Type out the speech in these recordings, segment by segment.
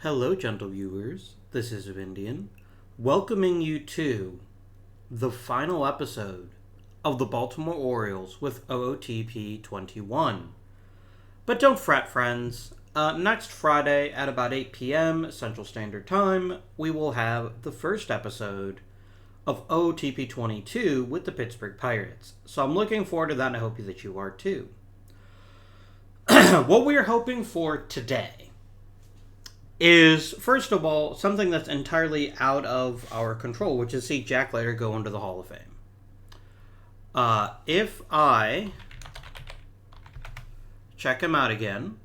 Hello, gentle viewers. This is Vindian, welcoming you to the final episode of the Baltimore Orioles with OOTP 21. But don't fret, friends. Next Friday at about 8 p.m. Central Standard Time, we will have the first episode of OOTP 22 with the Pittsburgh Pirates. So I'm looking forward to that, and I hope that you are too. What we are hoping for today is, first of all, something that's entirely out of our control, which is see Jack Leiter go into the Hall of Fame. If I check him out again,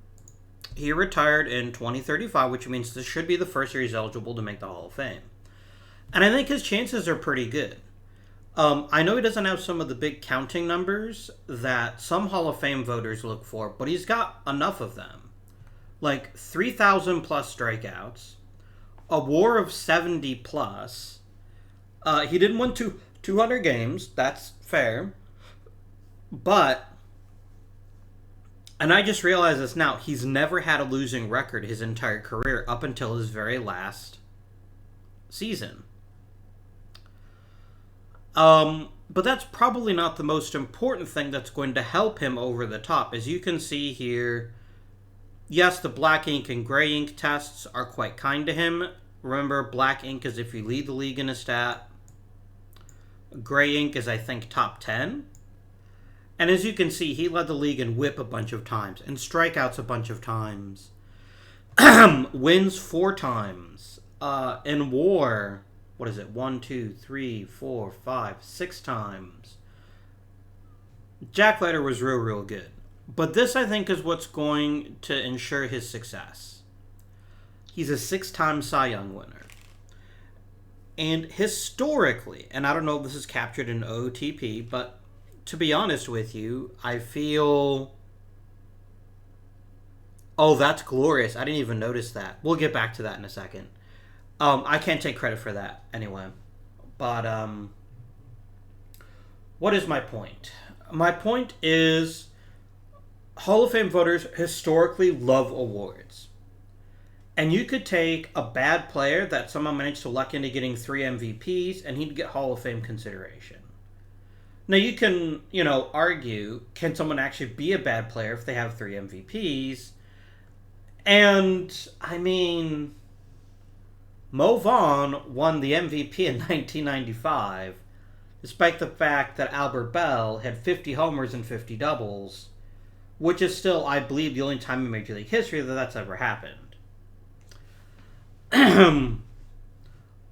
he retired in 2035, which means this should be the first year he's eligible to make the Hall of Fame. And I think his chances are pretty good. I know he doesn't have some of the big counting numbers that some Hall of Fame voters look for, but he's got enough of them. Like 3,000 plus strikeouts, a WAR of 70 plus. He didn't win 200 games. That's fair. But, and I just realized this now, he's never had a losing record his entire career up until his very last season. But that's probably not the most important thing that's going to help him over the top. As you can see here, yes, the black ink and gray ink tests are quite kind to him. Remember, black ink is if you lead the league in a stat. Gray ink is, I think, top 10. And as you can see, he led the league in whip a bunch of times, and strikeouts a bunch of times. Wins 4 times. In WAR, 6 times. Jack Leiter was real good. But this, I think, is what's going to ensure his success. He's a 6-time Cy Young winner. And historically, and I don't know if this is captured in OOTP, but to be honest with you, I feel... Oh, that's glorious. I didn't even notice that. We'll get back to that in a second. I can't take credit for that anyway. But, what is my point? My point is, Hall of Fame voters historically love awards. And you could take a bad player that somehow managed to luck into getting 3 MVPs, and he'd get Hall of Fame consideration. Now, you can, argue, can someone actually be a bad player if they have 3 MVPs? And, I mean, Mo Vaughn won the MVP in 1995, despite the fact that Albert Bell had 50 homers and 50 doubles, which is still, I believe, the only time in Major League history that that's ever happened.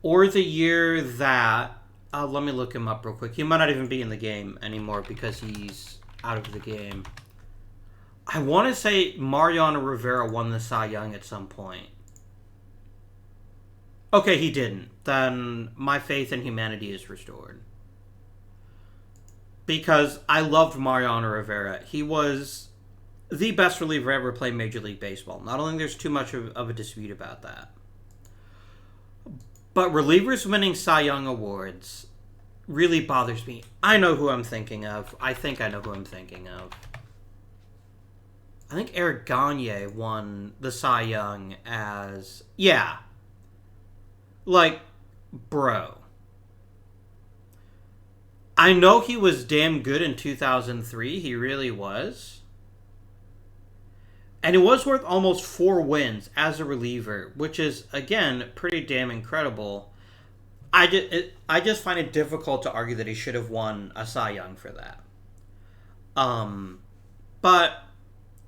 Or the year that... let me look him up real quick. He might not even be in the game anymore because he's out of the game. I want to say Mariano Rivera won the Cy Young at some point. Okay, he didn't. Then my faith in humanity is restored. Because I loved Mariano Rivera. He was the best reliever ever played Major League Baseball. Not only there's too much of a dispute about that, but relievers winning Cy Young awards really bothers me. I know who I'm thinking of. I think I know who I'm thinking of. I think Eric Gagne won the Cy Young as... Yeah. Like, bro. I know he was damn good in 2003. He really was. And he was worth almost 4 wins as a reliever, which is, again, pretty damn incredible. I just find it difficult to argue that he should have won a Cy Young for that. But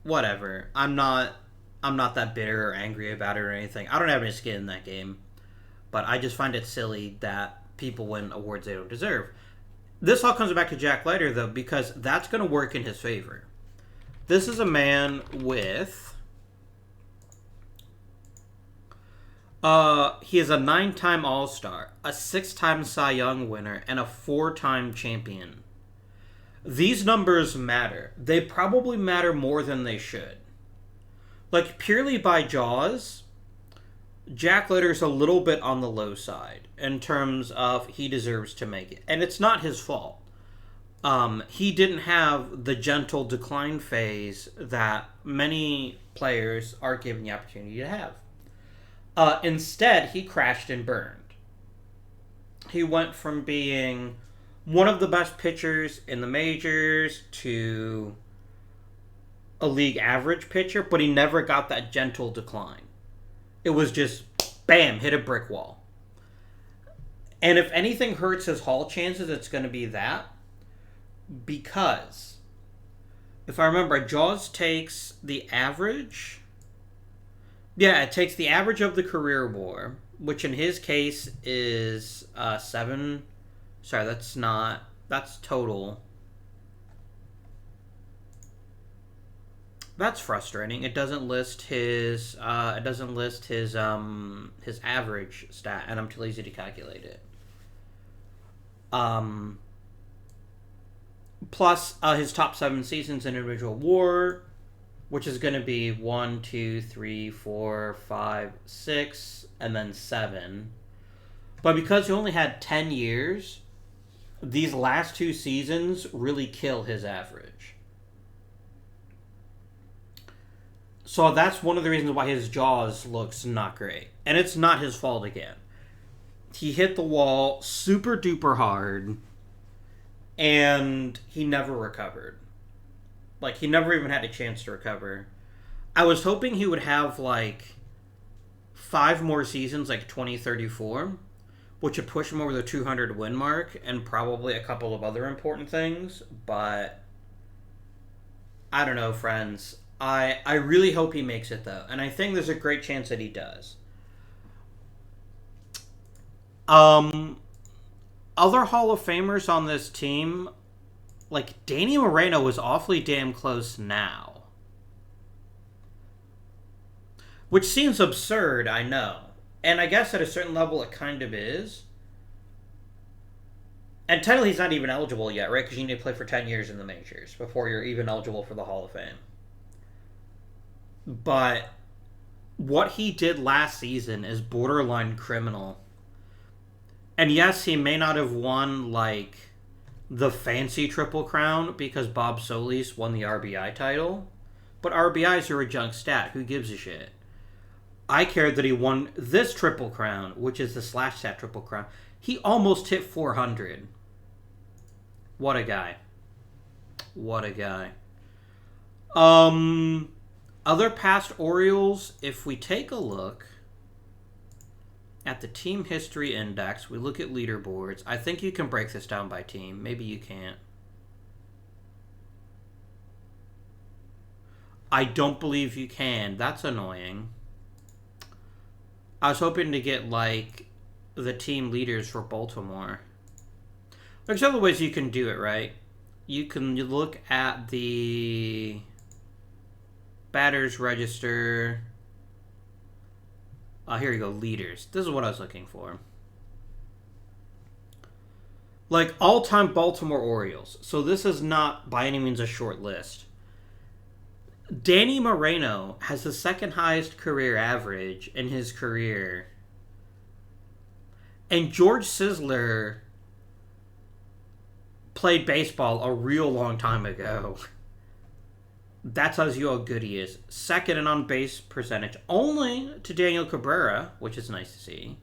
whatever. I'm not that bitter or angry about it or anything. I don't have any skin in that game. But I just find it silly that people win awards they don't deserve. This all comes back to Jack Leiter, though, because that's going to work in his favor. This is a man with... he is a 9-time All-Star, a 6-time Cy Young winner, and a 4-time champion. These numbers matter. They probably matter more than they should. Like, purely by jaws, Jack Leiter's a little bit on the low side in terms of he deserves to make it. And it's not his fault. He didn't have the gentle decline phase that many players are given the opportunity to have. Instead, he crashed and burned. He went from being one of the best pitchers in the majors to a league average pitcher, but he never got that gentle decline. It was just, bam, hit a brick wall. And if anything hurts his Hall chances, it's going to be that. Because, if I remember, Jaws takes the average. Yeah, it takes the average of the career WAR, which in his case is 7. Sorry, that's total. That's frustrating. It doesn't list his average stat, and I'm too lazy to calculate it. Plus his top 7 seasons in individual WAR, which is going to be 1, 2, 3, 4, 5, 6, and then 7. But because he only had 10 years, these last 2 seasons really kill his average. So that's one of the reasons why his Jaws looks not great. And it's not his fault again. He hit the wall super duper hard, and he never recovered. Like, he never even had a chance to recover. I was hoping he would have, 5 more seasons, 2034, which would push him over the 200 win mark, and probably a couple of other important things, but I don't know, friends. I really hope he makes it, though, and I think there's a great chance that he does. Other Hall of Famers on this team, Danny Moreno was awfully damn close now. Which seems absurd, I know. And I guess at a certain level it kind of is. And technically he's not even eligible yet, right? Because you need to play for 10 years in the majors before you're even eligible for the Hall of Fame. But what he did last season is borderline criminal. And yes, he may not have won, the fancy Triple Crown because Bob Solis won the RBI title. But RBIs are a junk stat. Who gives a shit? I care that he won this Triple Crown, which is the slash stat Triple Crown. He almost hit 400. What a guy. What a guy. Other past Orioles, if we take a look at the team history index, we look at leaderboards. I think you can break this down by team. Maybe you can't. I don't believe you can. That's annoying. I was hoping to get, the team leaders for Baltimore. There's other ways you can do it, right? You can look at the batters register. Here you go, leaders. This is what I was looking for. All-time Baltimore Orioles. So this is not by any means a short list. Danny Moreno has the second highest career average in his career. And George Sisler played baseball a real long time ago. That tells you how good he is. Second in on-base percentage, only to Daniel Cabrera, which is nice to see.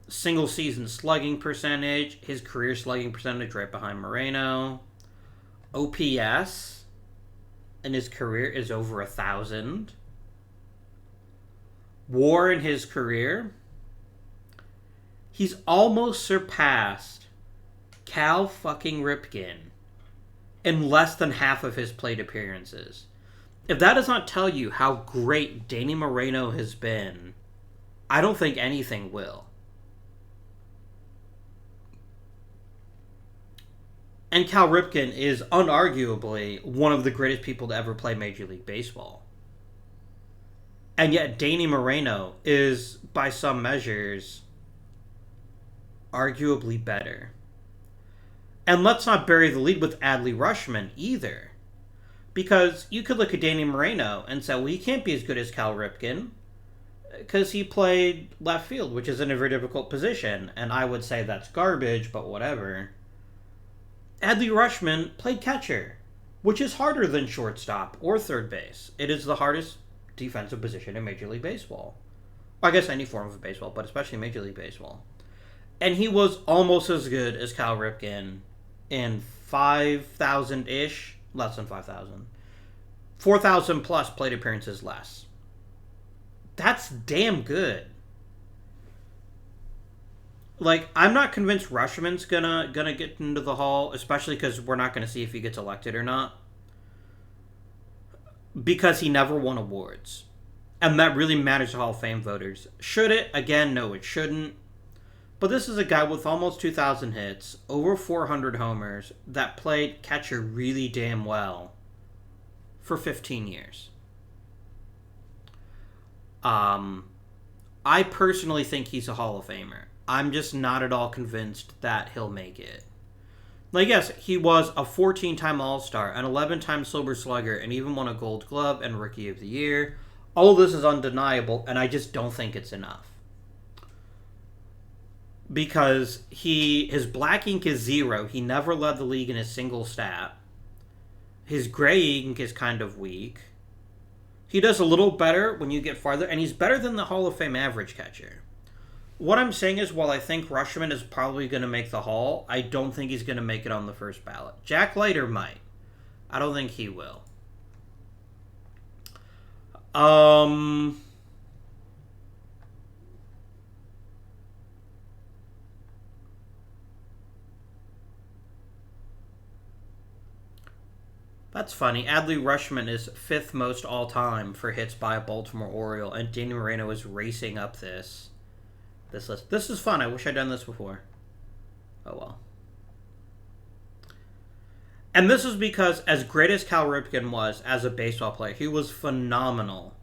Single-season slugging percentage, his career slugging percentage right behind Moreno. OPS in his career is over 1,000. WAR in his career, he's almost surpassed Cal fucking Ripken in less than half of his plate appearances. If that does not tell you how great Danny Moreno has been, I don't think anything will. And Cal Ripken is unarguably one of the greatest people to ever play Major League Baseball. And yet Danny Moreno is, by some measures, arguably better. And let's not bury the lead with Adley Rushman either. Because you could look at Danny Moreno and say, well, he can't be as good as Cal Ripken because he played left field, which is in a very difficult position. And I would say that's garbage, but whatever. Adley Rushman played catcher, which is harder than shortstop or third base. It is the hardest defensive position in Major League Baseball. Well, I guess any form of baseball, but especially Major League Baseball. And he was almost as good as Cal Ripken in 5,000-ish, less than 5,000. 4,000 plus plate appearances less. That's damn good. Like, I'm not convinced Rushman's gonna get into the Hall, especially because we're not gonna see if he gets elected or not. Because he never won awards. And that really matters to Hall of Fame voters. Should it? Again, no, it shouldn't. But this is a guy with almost 2,000 hits, over 400 homers, that played catcher really damn well for 15 years. I personally think he's a Hall of Famer. I'm just not at all convinced that he'll make it. Like, yes, he was a 14-time All-Star, an 11-time Silver Slugger, and even won a Gold Glove and Rookie of the Year. All of this is undeniable, and I just don't think it's enough. Because his black ink is 0. He never led the league in a single stat. His gray ink is kind of weak. He does a little better when you get farther, and he's better than the Hall of Fame average catcher. What I'm saying is, while I think Rushman is probably going to make the Hall, I don't think he's going to make it on the first ballot. Jack Leiter might. I don't think he will. That's funny. Adley Rushman is 5th most all-time for hits by a Baltimore Oriole, and Danny Moreno is racing up this list. This is fun. I wish I'd done this before. Oh well. And this is because, as great as Cal Ripken was as a baseball player, he was phenomenal.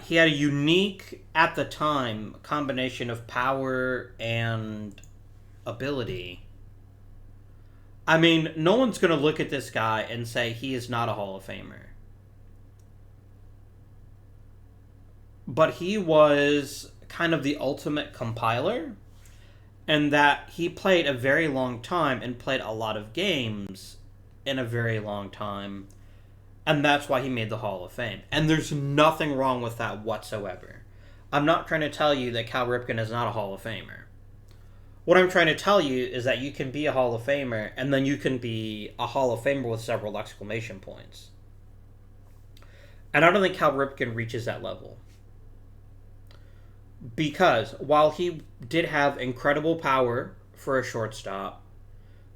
He had a unique, at the time, combination of power and ability. I mean, no one's going to look at this guy and say he is not a Hall of Famer. But he was kind of the ultimate compiler, and that he played a very long time and played a lot of games in a very long time, and that's why he made the Hall of Fame. And there's nothing wrong with that whatsoever. I'm not trying to tell you that Cal Ripken is not a Hall of Famer. What I'm trying to tell you is that you can be a Hall of Famer, and then you can be a Hall of Famer with several exclamation points. And I don't think Cal Ripken reaches that level. Because while he did have incredible power for a shortstop,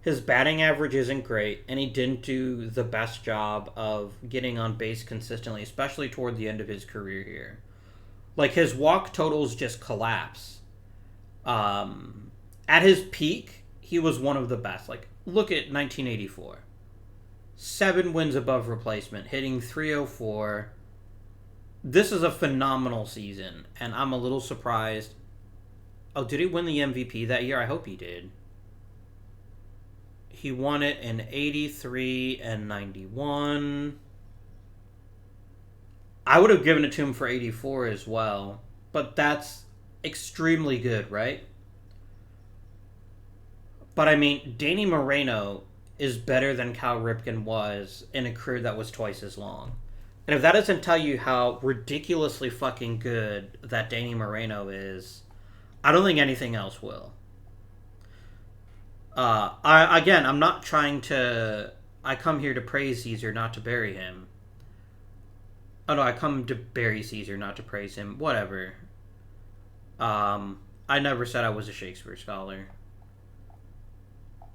his batting average isn't great, and he didn't do the best job of getting on base consistently, especially toward the end of his career here. Like, his walk totals just collapse. At his peak, he was one of the best. Like, look at 1984. 7 wins above replacement, hitting .304. This is a phenomenal season, and I'm a little surprised. Oh, did he win the MVP that year? I hope he did. He won it in 83 and 91. I would have given it to him for 84 as well, but that's extremely good, right? But I mean, Danny Moreno is better than Cal Ripken was in a career that was twice as long. And if that doesn't tell you how ridiculously fucking good that Danny Moreno is, I don't think anything else will. I'm not trying to... I come here to praise Caesar, not to bury him. Oh no, I come to bury Caesar, not to praise him. Whatever. I never said I was a Shakespeare scholar.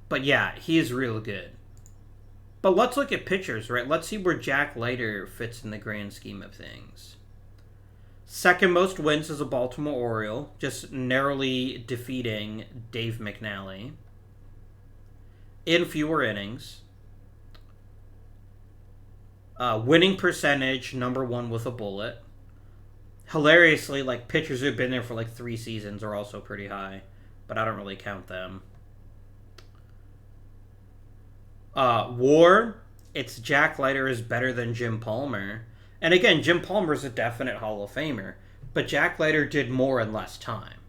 But yeah, he is real good. But let's look at pitchers, right? Let's see where Jack Leiter fits in the grand scheme of things. Second most wins as a Baltimore Oriole, just narrowly defeating Dave McNally. In fewer innings. Winning percentage, number 1 with a bullet. Hilariously, like, pitchers who've been there for like 3 seasons are also pretty high, but I don't really count them. WAR, it's Jack Leiter is better than Jim Palmer. And again, Jim Palmer is a definite Hall of Famer, but Jack Leiter did more in less time.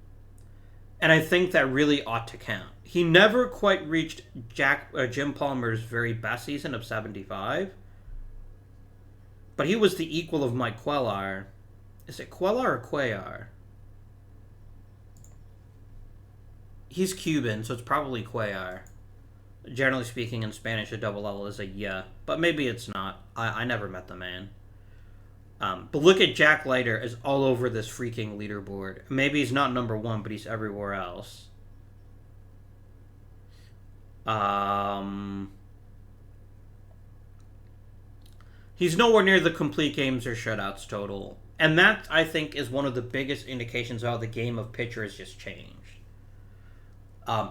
And I think that really ought to count. He never quite reached Jim Palmer's very best season of 75, but he was the equal of Mike Cuellar. Is it Cuellar or Cuellar? He's Cuban, so it's probably Cuellar. Generally speaking, in Spanish, a double L is a yeah, but maybe it's not. I never met the man. But look at Jack Leiter is all over this freaking leaderboard. Maybe he's not number one, but he's everywhere else. He's nowhere near the complete games or shutouts total. And that, I think, is one of the biggest indications of how the game of pitcher has just changed.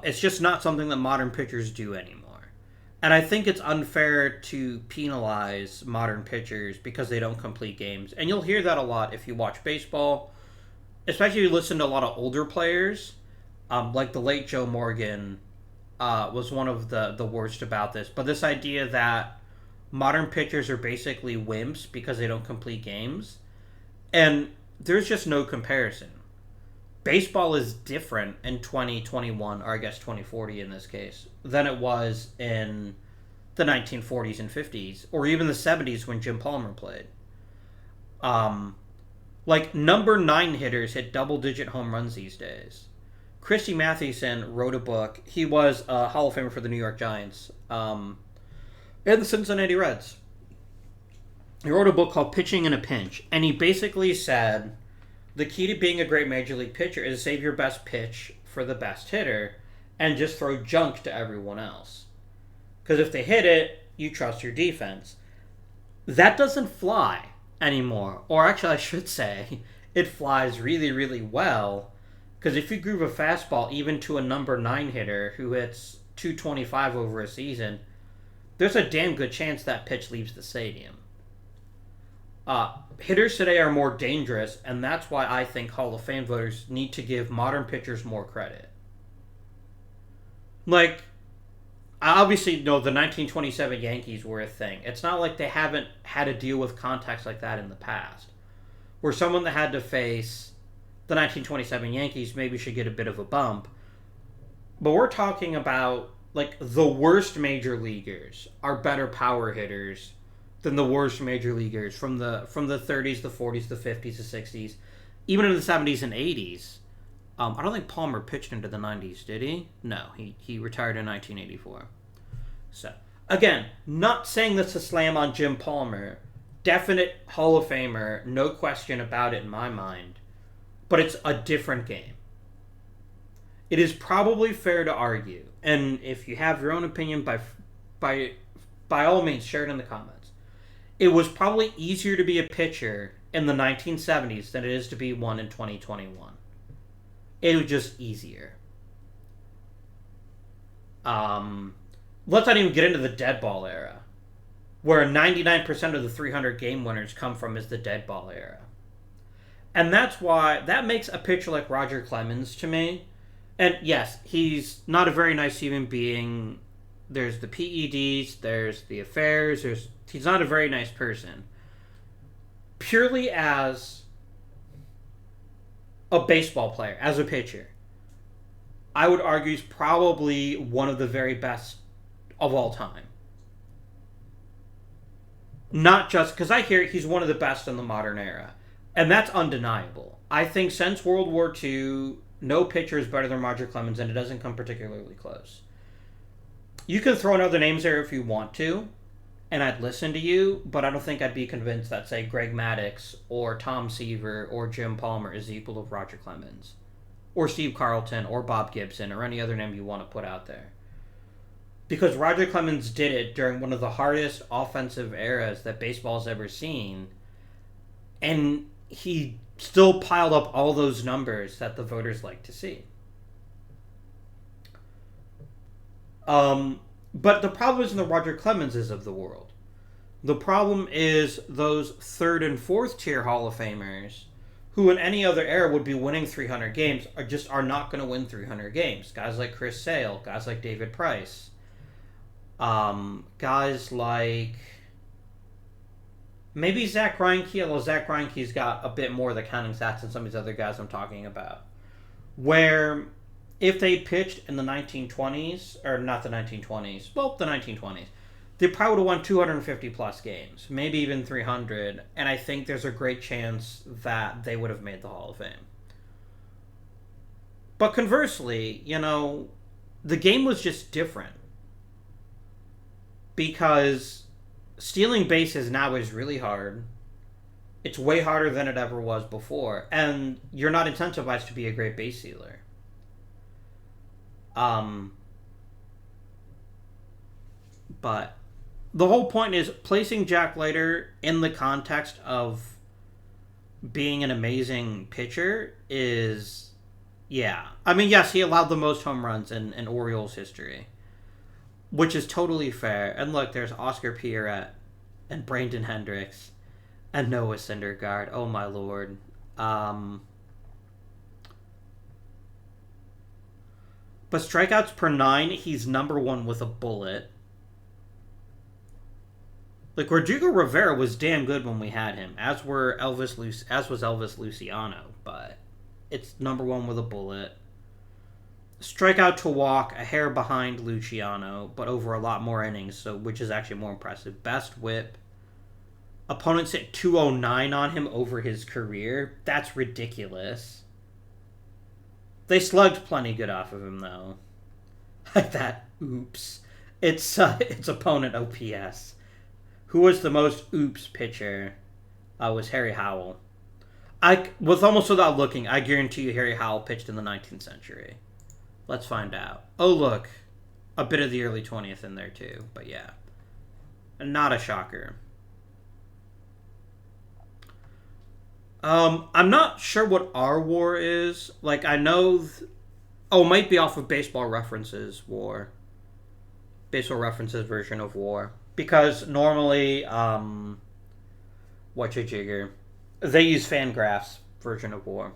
It's just not something that modern pitchers do anymore. And I think it's unfair to penalize modern pitchers because they don't complete games. And you'll hear that a lot if you watch baseball, especially if you listen to a lot of older players, like the late Joe Morgan was one of the worst about this. But this idea that modern pitchers are basically wimps because they don't complete games, and there's just no comparison. Baseball is different in 2021, or I guess 2040 in this case, than it was in the 1940s and 50s, or even the 70s when Jim Palmer played. Like, number 9 hitters hit double-digit home runs these days. Christy Mathewson wrote a book. He was a Hall of Famer for the New York Giants and the Cincinnati Reds. He wrote a book called Pitching in a Pinch, and he basically said the key to being a great major league pitcher is to save your best pitch for the best hitter and just throw junk to everyone else. Because if they hit it, you trust your defense. That doesn't fly anymore. Or actually, I should say, it flies really, really well. Because if you groove a fastball even to a number 9 hitter who hits 225 over a season, there's a damn good chance that pitch leaves the stadium. Hitters today are more dangerous, and that's why I think Hall of Fame voters need to give modern pitchers more credit. Like, I obviously know the 1927 Yankees were a thing. It's not like they haven't had to deal with contacts like that in the past, where someone that had to face the 1927 Yankees maybe should get a bit of a bump. But we're talking about, like, the worst major leaguers are better power hitters than the worst major leaguers from the 30s, the 40s, the 50s, the 60s, even in the 70s and 80s. I don't think Palmer pitched into the 90s, did he? No, he retired in 1984. So, again, not saying that's a slam on Jim Palmer. Definite Hall of Famer, no question about it in my mind. But it's a different game. It is probably fair to argue, and if you have your own opinion, by all means, share it in the comments. It was probably easier to be a pitcher in the 1970s than it is to be one in 2021. It was just easier. Let's not even get into the dead ball era, where 99% of the 300 game winners come from is the dead ball era. And that's why that makes a pitcher like Roger Clemens to me. And yes, he's not a very nice human being. There's the PEDs, there's the affairs, he's not a very nice person. Purely as a baseball player, as a pitcher, I would argue he's probably one of the very best of all time. Not just because I hear he's one of the best in the modern era. And that's undeniable. I think since World War II, no pitcher is better than Roger Clemens, and it doesn't come particularly close. You can throw in other names there if you want to, and I'd listen to you, but I don't think I'd be convinced that, say, Greg Maddux or Tom Seaver or Jim Palmer is equal of Roger Clemens, or Steve Carlton or Bob Gibson or any other name you want to put out there. Because Roger Clemens did it during one of the hardest offensive eras that baseball's ever seen, and he still piled up all those numbers that the voters like to see. But the problem isn't the Roger Clemenses of the world. The problem is those third and fourth tier Hall of Famers who in any other era would be winning 300 games are not going to win 300 games. Guys like Chris Sale, guys like David Price, guys like maybe Zach Greinke, although Zach Greinke's got a bit more of the counting stats than some of these other guys I'm talking about. Where if they pitched in the 1920s, or not the 1920s, well, the 1920s, they probably would have won 250 plus games, maybe even 300, and I think there's a great chance that they would have made the Hall of Fame. But conversely, the game was just different. Because stealing bases now is really hard. It's way harder than it ever was before. And you're not incentivized to be a great base stealer. But the whole point is placing Jack Leiter in the context of being an amazing pitcher is, yeah. I mean, yes, he allowed the most home runs in Orioles history, which is totally fair. And look, there's Oscar Pierrette and Brandon Hendricks and Noah Syndergaard. Oh, my Lord. But strikeouts per 9, he's number 1 with a bullet. Like, Rodrigo Rivera was damn good when we had him, as was Elvis Luciano, but it's number 1 with a bullet. Strikeout to walk, a hair behind Luciano, but over a lot more innings, which is actually more impressive. Best whip. Opponents hit 209 on him over his career. That's ridiculous. They slugged plenty good off of him, though. Like that. Oops. It's opponent OPS. Who was the most oops pitcher? Was Harry Howell. With almost without looking, I guarantee you Harry Howell pitched in the 19th century. Let's find out. Oh, look. A bit of the early 20th in there, too. But, yeah. Not a shocker. I'm not sure what our war is. Like, I know... it might be off of Baseball References War. Baseball References version of War. Because normally, whatchamajigger, they use Fangraphs version of War.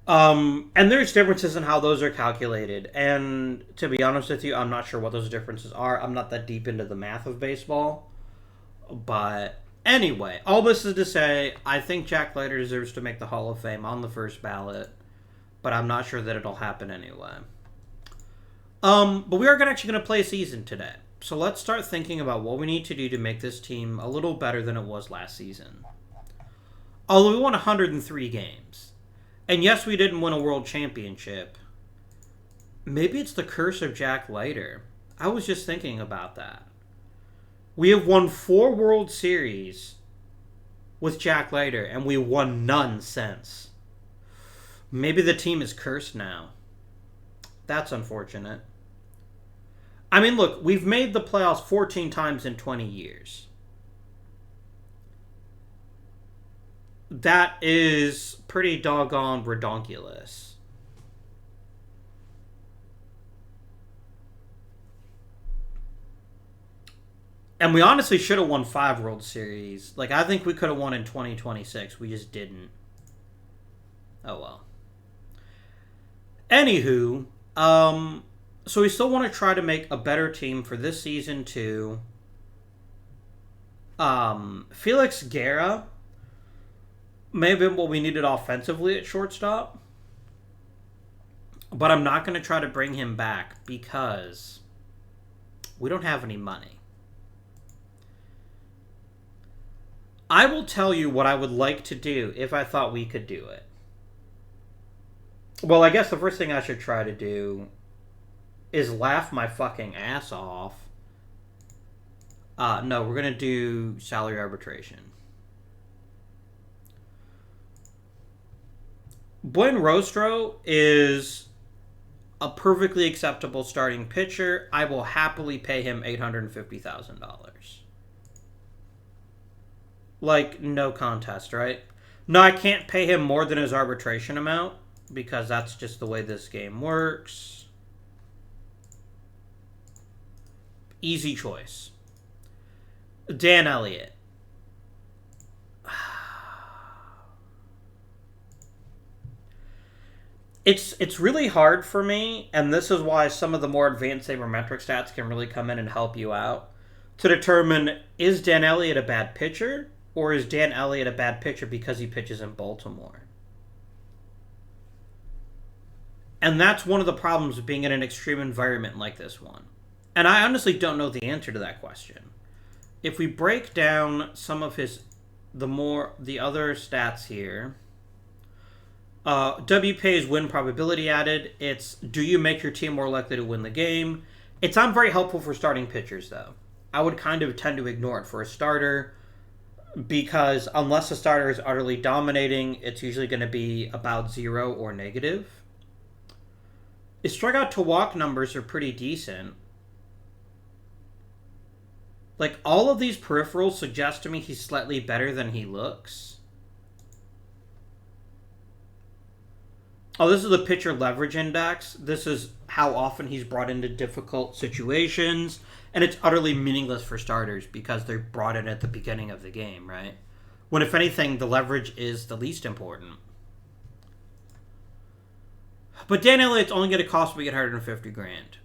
And there's differences in how those are calculated. And to be honest with you, I'm not sure what those differences are. I'm not that deep into the math of baseball. But anyway, all this is to say, I think Jack Leiter deserves to make the Hall of Fame on the first ballot. But I'm not sure that it'll happen anyway. But we are actually going to play a season today. So let's start thinking about what we need to do to make this team a little better than it was last season. Although we won 103 games. And yes, we didn't win a world championship. Maybe it's the curse of Jack Leiter. I was just thinking about that. We have won 4 World Series with Jack Leiter, and we won none since. Maybe the team is cursed now. That's unfortunate. I mean, look, we've made the playoffs 14 times in 20 years. That is pretty doggone redonkulous. And we honestly should have won 5 World Series. Like, I think we could have won in 2026. We just didn't. Oh, well. Anywho, so we still want to try to make a better team for this season, too. Felix Guerra may have been what we needed offensively at shortstop. But I'm not going to try to bring him back because we don't have any money. I will tell you what I would like to do if I thought we could do it. Well, I guess the first thing I should try to do is laugh my fucking ass off. No, we're going to do salary arbitration. Buen Rostro is a perfectly acceptable starting pitcher. I will happily pay him $850,000. Like, no contest, right? No, I can't pay him more than his arbitration amount because that's just the way this game works. Easy choice. Dan Elliott. It's really hard for me, and this is why some of the more advanced sabermetric stats can really come in and help you out, to determine, is Dan Elliott a bad pitcher, or is Dan Elliott a bad pitcher because he pitches in Baltimore? And that's one of the problems of being in an extreme environment like this one. And I honestly don't know the answer to that question. If we break down some of the other stats here, WPA is win probability added. It's do you make your team more likely to win the game? It's not very helpful for starting pitchers, though. I would kind of tend to ignore it for a starter because unless the starter is utterly dominating, it's usually going to be about 0 or negative. His strikeout to walk numbers are pretty decent. Like, all of these peripherals suggest to me he's slightly better than he looks. Oh, this is the pitcher leverage index. This is how often he's brought into difficult situations. And it's utterly meaningless for starters because they're brought in at the beginning of the game, right? When, if anything, the leverage is the least important. But Dan Elliott's only going to cost me $850,000.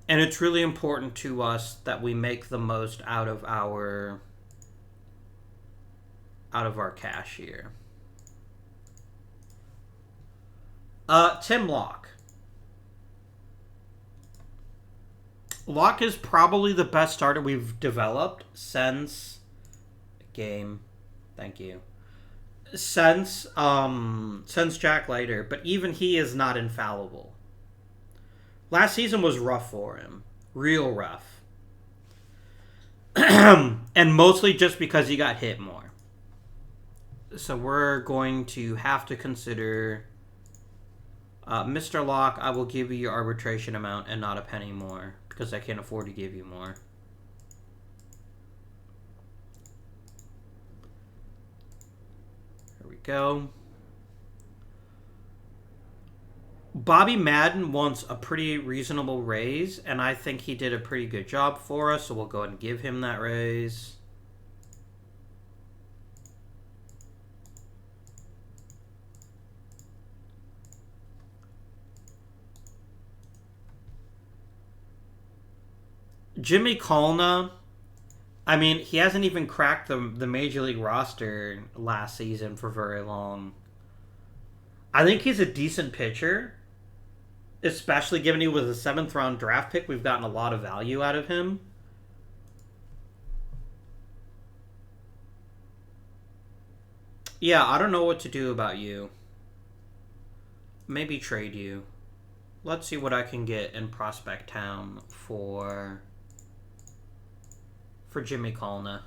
And it's really important to us that we make the most out of our cash here. Tim Locke. Locke is probably the best starter we've developed since game. Thank you. Since Jack Leiter, but even he is not infallible. Last season was rough for him. Real rough. And mostly just because he got hit more. So we're going to have to consider... Mr. Locke, I will give you your arbitration amount and not a penny more. Because I can't afford to give you more. Here we go. Bobby Madden wants a pretty reasonable raise, and I think he did a pretty good job for us, so we'll go ahead and give him that raise. Jimmy Colna, I mean, he hasn't even cracked the Major League roster last season for very long. I think he's a decent pitcher. Especially given he was a 7th round draft pick, we've gotten a lot of value out of him. Yeah, I don't know what to do about you. Maybe trade you. Let's see what I can get in Prospect Town for Jimmy Colna.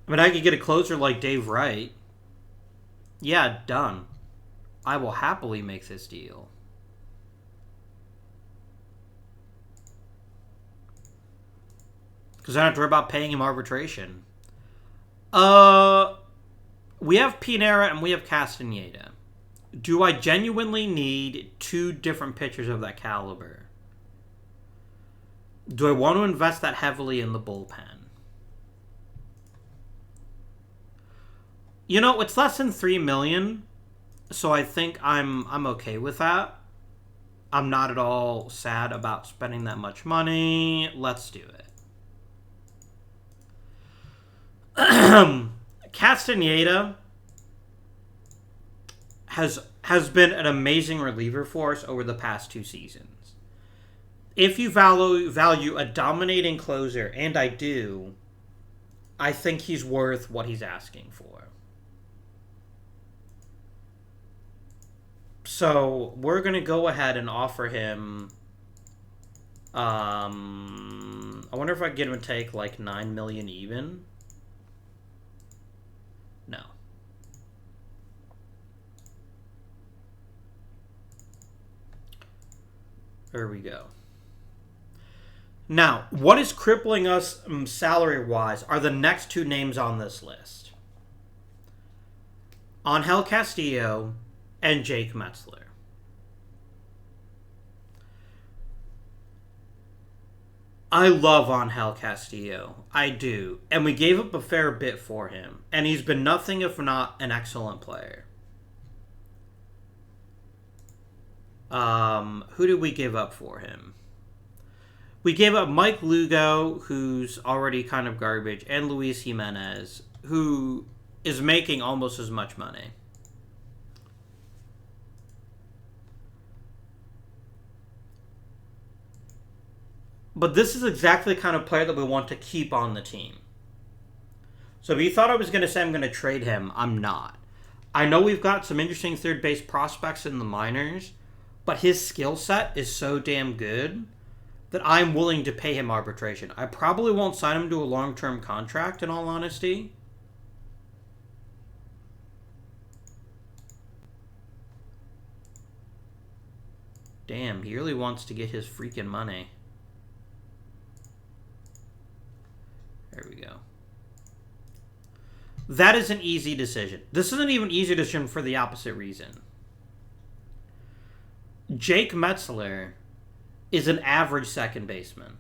I mean, I could get a closer like Dave Wright. Yeah, done. I will happily make this deal. Because I don't have to worry about paying him arbitration. We have Pinera and we have Castaneda. Do I genuinely need 2 different pitchers of that caliber? Do I want to invest that heavily in the bullpen? You know, it's less than $3 million, so I think I'm okay with that. I'm not at all sad about spending that much money. Let's do it. Castaneda has been an amazing reliever for us over the past 2 seasons. If you value a dominating closer, and I do, I think he's worth what he's asking for. So we're going to go ahead and offer him... I wonder if I can get him to take like $9 million even. No. There we go. Now, what is crippling us salary-wise are the next 2 names on this list. Angel Castillo and Jake Metzler. I love Angel Castillo. I do. And we gave up a fair bit for him. And he's been nothing if not an excellent player. Who did we give up for him? We gave up Mike Lugo, who's already kind of garbage, and Luis Jimenez, who is making almost as much money. But this is exactly the kind of player that we want to keep on the team. So if you thought I was going to say I'm going to trade him, I'm not. I know we've got some interesting third base prospects in the minors, but his skill set is so damn good that I'm willing to pay him arbitration. I probably won't sign him to a long-term contract, in all honesty. Damn, he really wants to get his freaking money. There we go. That is an easy decision. This isn't even an easy decision for the opposite reason. Jake Metzler is an average second baseman.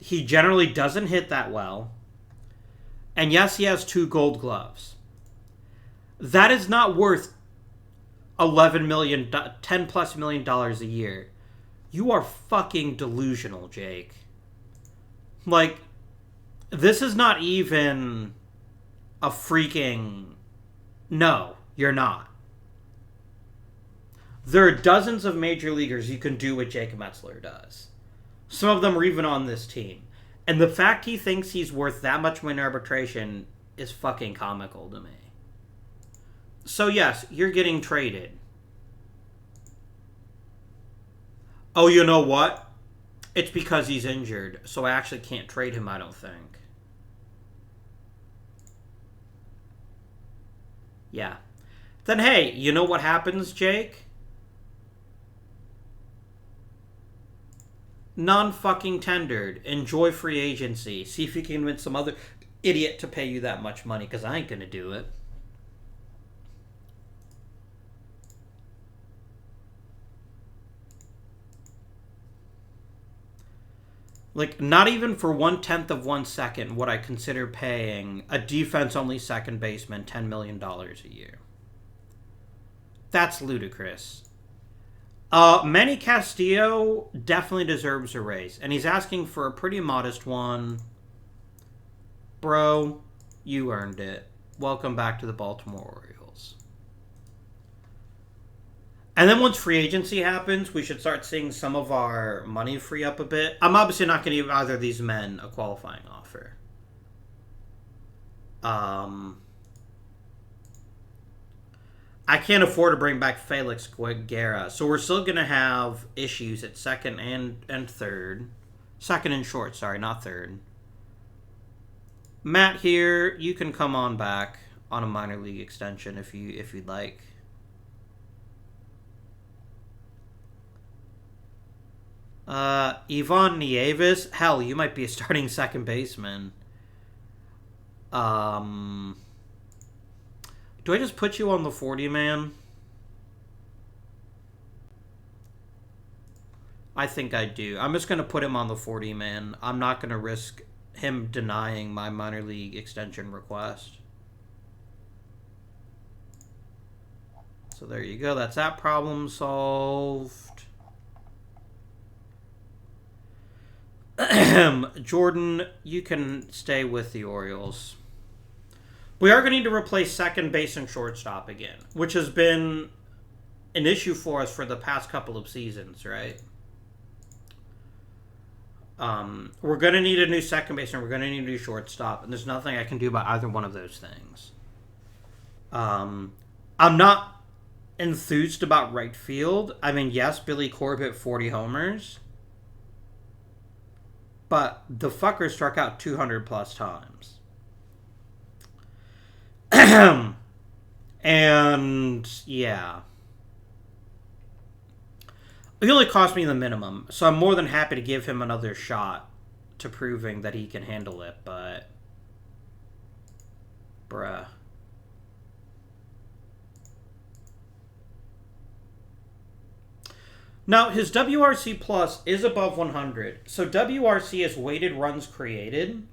He generally doesn't hit that well. And yes, he has 2 gold gloves. That is not worth $10+ million a year. You are fucking delusional, Jake. Like, this is not even a freaking... No, you're not. There are dozens of major leaguers you can do what Jake Metzler does. Some of them are even on this team. And the fact he thinks he's worth that much money in arbitration is fucking comical to me. So yes, you're getting traded. Oh, you know what? It's because he's injured, so I actually can't trade him, I don't think. Yeah. Then hey, you know what happens, Jake? Non-fucking tendered. Enjoy free agency. See if you can convince some other idiot to pay you that much money, because I ain't gonna do it. Like, not even for 1/10 of 1 second would I consider paying a defense-only second baseman $10 million a year. That's ludicrous. Manny Castillo definitely deserves a raise, and he's asking for a pretty modest one. Bro, you earned it. Welcome back to the Baltimore Orioles. And then once free agency happens, we should start seeing some of our money free up a bit. I'm obviously not going to give either of these men a qualifying offer. I can't afford to bring back Felix Guerra, so we're still going to have issues at second and third. Second and short, sorry, not third. Matt here, you can come on back on a minor league extension if you'd like. Ivan Nieves, hell, you might be a starting second baseman. Do I just put you on the 40 man? I think I do. I'm just going to put him on the 40 man. I'm not going to risk him denying my minor league extension request. So there you go. That's that problem solved. Jordan, you can stay with the Orioles. We are going to need to replace second base and shortstop again, which has been an issue for us for the past couple of seasons, right? We're going to need a new second base and we're going to need a new shortstop, and there's nothing I can do about either one of those things. I'm not enthused about right field. I mean, yes, Billy Corbett, 40 homers. But the fucker struck out 200 plus times. And, yeah. It only cost me the minimum, so I'm more than happy to give him another shot to proving that he can handle it, but... Bruh. Now, his WRC plus is above 100. So WRC is weighted runs created.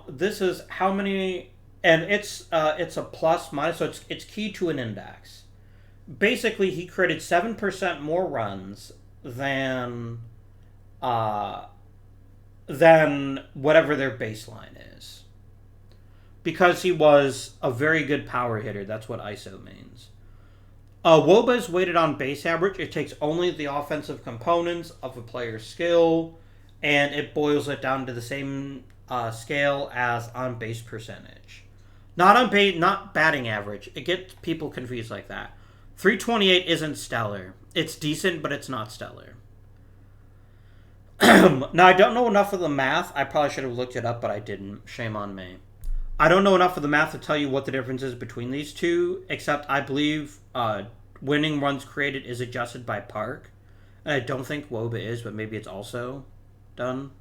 This is how many, and it's a plus minus, so it's key to an index. Basically, he created 7% more runs than than whatever their baseline is. Because he was a very good power hitter. That's what ISO means. WOBA is weighted on base average. It takes only the offensive components of a player's skill, and it boils it down to the same scale as on base percentage. Not batting average. It gets people confused like that. 328 isn't stellar. It's decent, but it's not stellar. Now, I don't know enough of the math. I probably should have looked it up, but I didn't. Shame on me. I don't know enough of the math to tell you what the difference is between these two, except I believe winning runs created is adjusted by park. And I don't think WOBA is, but maybe it's also done.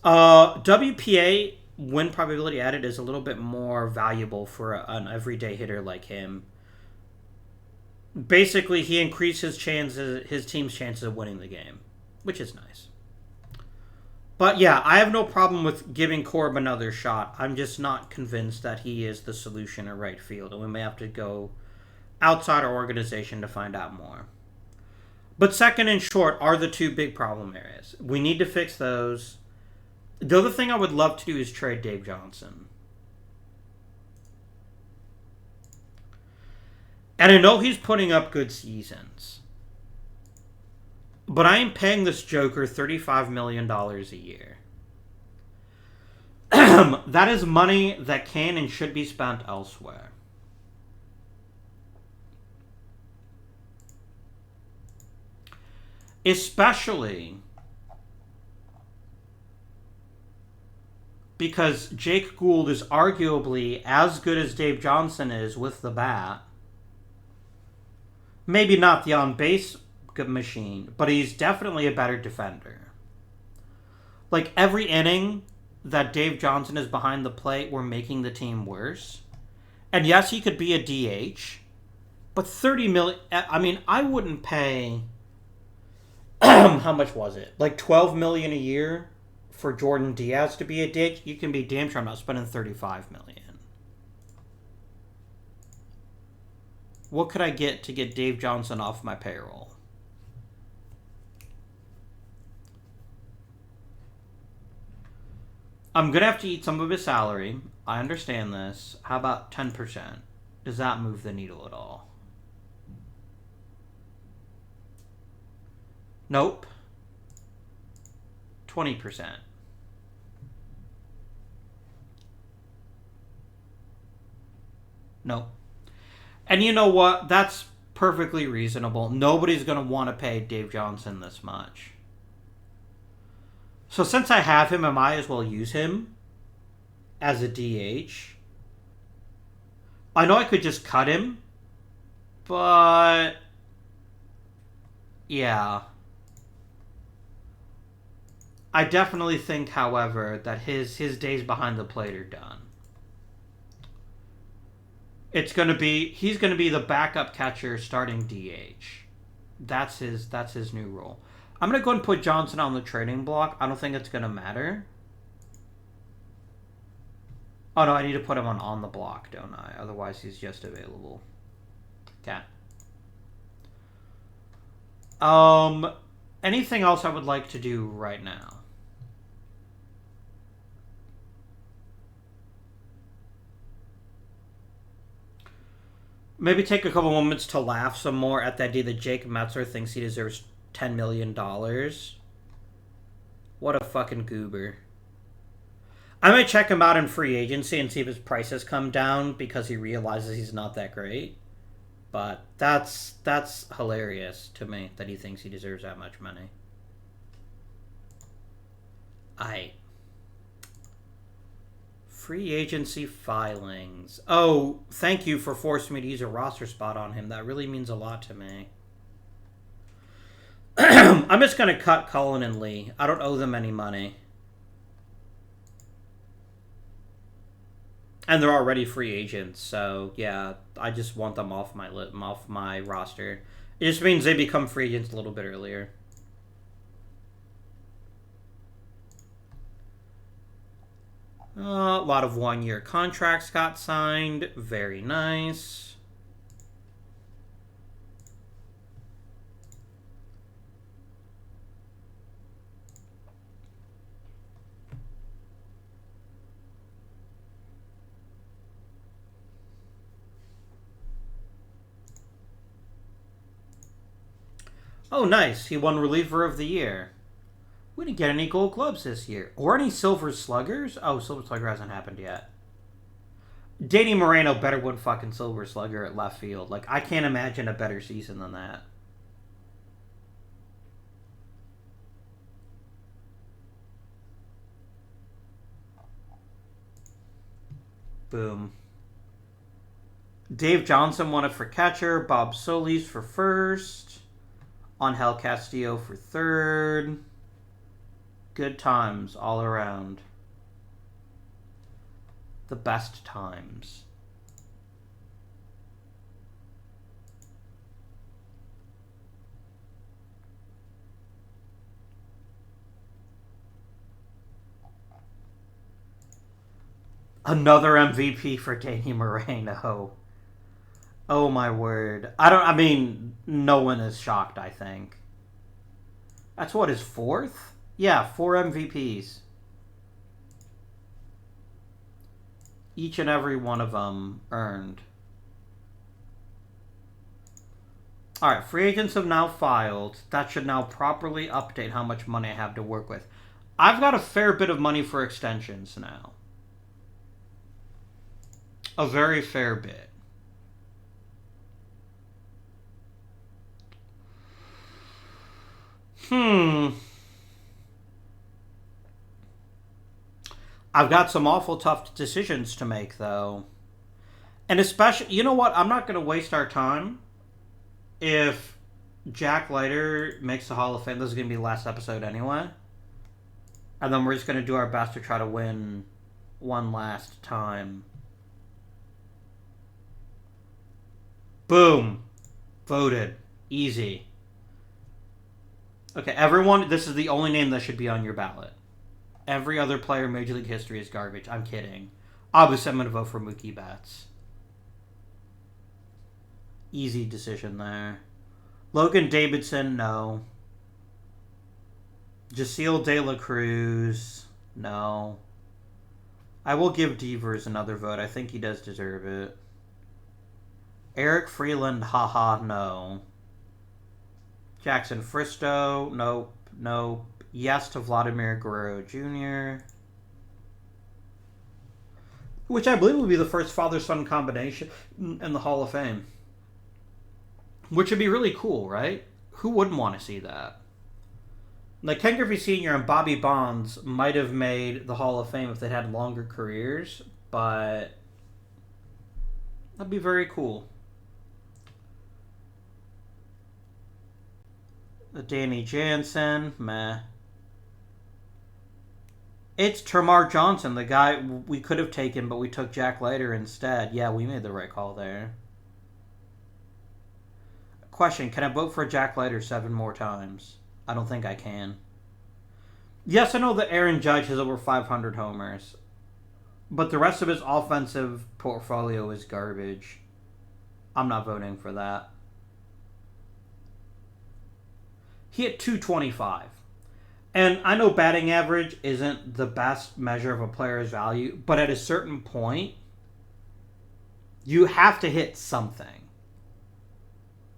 WPA, win probability added, is a little bit more valuable for an everyday hitter like him. Basically, he increased his team's chances of winning the game, which is nice. But yeah, I have no problem with giving Corb another shot. I'm just not convinced that he is the solution at right field, and we may have to go outside our organization to find out more. But second and short are the two big problem areas. We need to fix those. The other thing I would love to do is trade Dave Johnson. And I know he's putting up good seasons. But I am paying this joker $35 million a year. That is money that can and should be spent elsewhere. Especially because Jake Gould is arguably as good as Dave Johnson is with the bat. Maybe not the on-base machine, but he's definitely a better defender. Like, every inning that Dave Johnson is behind the plate, we're making the team worse. And yes, he could be a DH, but $30 million... I mean, I wouldn't pay... how much was it? Like $12 million a year for Jordan Diaz to be a DH? You can be damn sure I'm not spending $35 million. What could I get to get Dave Johnson off my payroll? I'm going to have to eat some of his salary. I understand this. How about 10%? Does that move the needle at all? Nope. 20%. Nope. And you know what? That's perfectly reasonable. Nobody's going to want to pay Dave Johnson this much. So since I have him, I might as well use him as a DH. I know I could just cut him, but yeah. I definitely think, however, that his days behind the plate are done. He's going to be the backup catcher starting DH. That's his new role. I'm going to go and put Johnson on the trading block. I don't think it's going to matter. Oh, no, I need to put him on the block, don't I? Otherwise, he's just available. Okay. Anything else I would like to do right now? Maybe take a couple moments to laugh some more at the idea that Jake Metzler thinks he deserves $10 million. What a fucking goober. I might check him out in free agency and see if his price has come down because he realizes he's not that great. But that's hilarious to me that he thinks he deserves that much money. Free agency filings. Oh, thank you for forcing me to use a roster spot on him. That really means a lot to me. I'm just going to cut Cullen and Lee. I don't owe them any money. And they're already free agents, so yeah, I just want them off my roster. It just means they become free agents a little bit earlier. A lot of one-year contracts got signed. Very nice. Oh, nice. He won Reliever of the Year. We didn't get any Gold Gloves this year. Or any Silver Sluggers? Oh, Silver Slugger hasn't happened yet. Danny Moreno better win fucking Silver Slugger at left field. Like, I can't imagine a better season than that. Boom. Dave Johnson won it for catcher. Bob Solis for first. Angel Castillo for third. Good times all around. The best times. Another MVP for Danny Moreno. Oh my word. I mean, no one is shocked, I think. That's what, his fourth? Yeah, 4 MVPs. Each and every one of them earned. Alright, free agents have now filed. That should now properly update how much money I have to work with. I've got a fair bit of money for extensions now. A very fair bit. I've got some awful tough decisions to make, though. And especially, you know what? I'm not going to waste our time if Jack Leiter makes the Hall of Fame. This is going to be the last episode anyway. And then we're just going to do our best to try to win one last time. Boom. Voted. Easy. Okay, everyone, this is the only name that should be on your ballot. Every other player in Major League history is garbage. I'm kidding. Obviously, I'm going to vote for Mookie Betts. Easy decision there. Logan Davidson, no. Jaceel De La Cruz, no. I will give Devers another vote. I think he does deserve it. Eric Freeland, haha, no. Jackson Fristow, nope, nope. Yes to Vladimir Guerrero Jr. Which I believe will be the first father-son combination in the Hall of Fame. Which would be really cool, right? Who wouldn't want to see that? Like, Ken Griffey Sr. and Bobby Bonds might have made the Hall of Fame if they had longer careers, but that'd be very cool. Danny Jansen, meh. It's Termarr Johnson, the guy we could have taken, but we took Jack Leiter instead. Yeah, we made the right call there. Question, can I vote for Jack Leiter 7 more times? I don't think I can. Yes, I know that Aaron Judge has over 500 homers, but the rest of his offensive portfolio is garbage. I'm not voting for that. He hit 225. And I know batting average isn't the best measure of a player's value, but at a certain point, you have to hit something.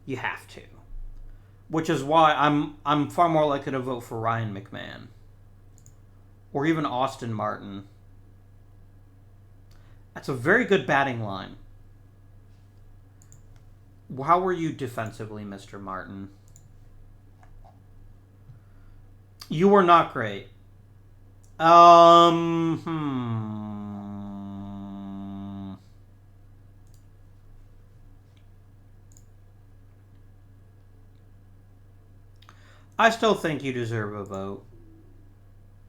You have to. Which is why I'm far more likely to vote for Ryan McMahon. Or even Austin Martin. That's a very good batting line. How were you defensively, Mr. Martin? You were not great. I still think you deserve a vote.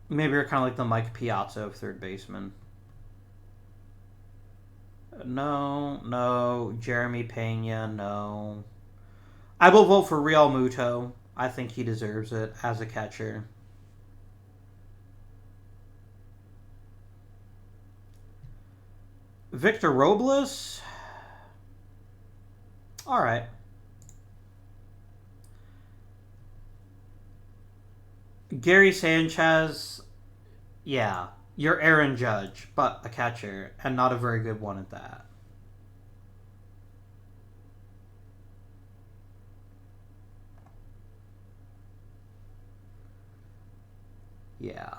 Maybe you're kind of like the Mike Piazza of third baseman. No. Jeremy Pena, no. I will vote for Real Muto. I think he deserves it as a catcher. Victor Robles? Alright. Gary Sanchez? Yeah. You're Aaron Judge, but a catcher, and not a very good one at that. Yeah.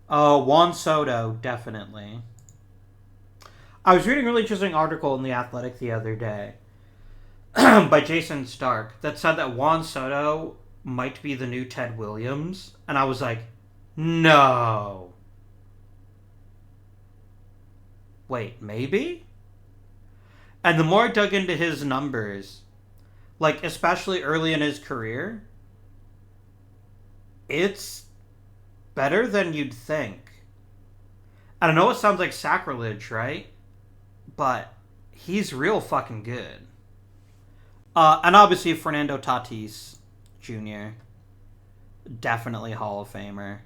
Juan Soto, definitely. I was reading a really interesting article in The Athletic the other day by Jason Stark that said that Juan Soto might be the new Ted Williams. And I was like, no. Wait, maybe? And the more I dug into his numbers, like, especially early in his career, it's better than you'd think. And I know it sounds like sacrilege, right? But he's real fucking good. And obviously Fernando Tatis Jr. Definitely Hall of Famer.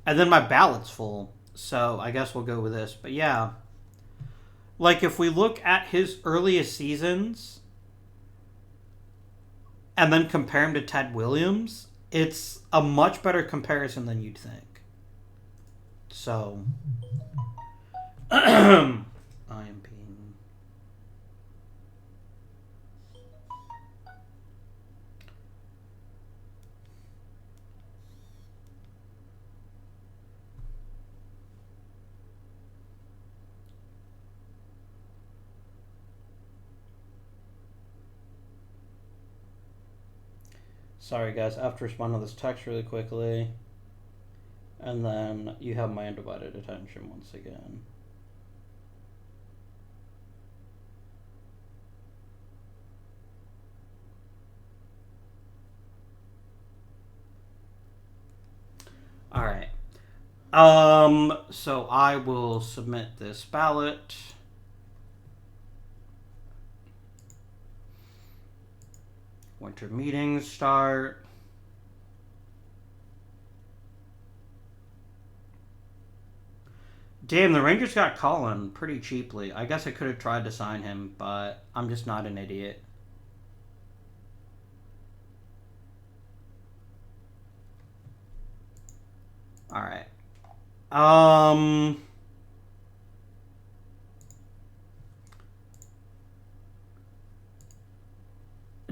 And then my ballot's full, so I guess we'll go with this. But yeah, like if we look at his earliest seasons and then compare him to Ted Williams, it's a much better comparison than you'd think. So I am being... Sorry guys, I have to respond to this text really quickly. And then you have my undivided attention once again. Alright. So I will submit this ballot. Winter meetings start. Damn, the Rangers got Colin pretty cheaply. I guess I could have tried to sign him, but I'm just not an idiot. Alright.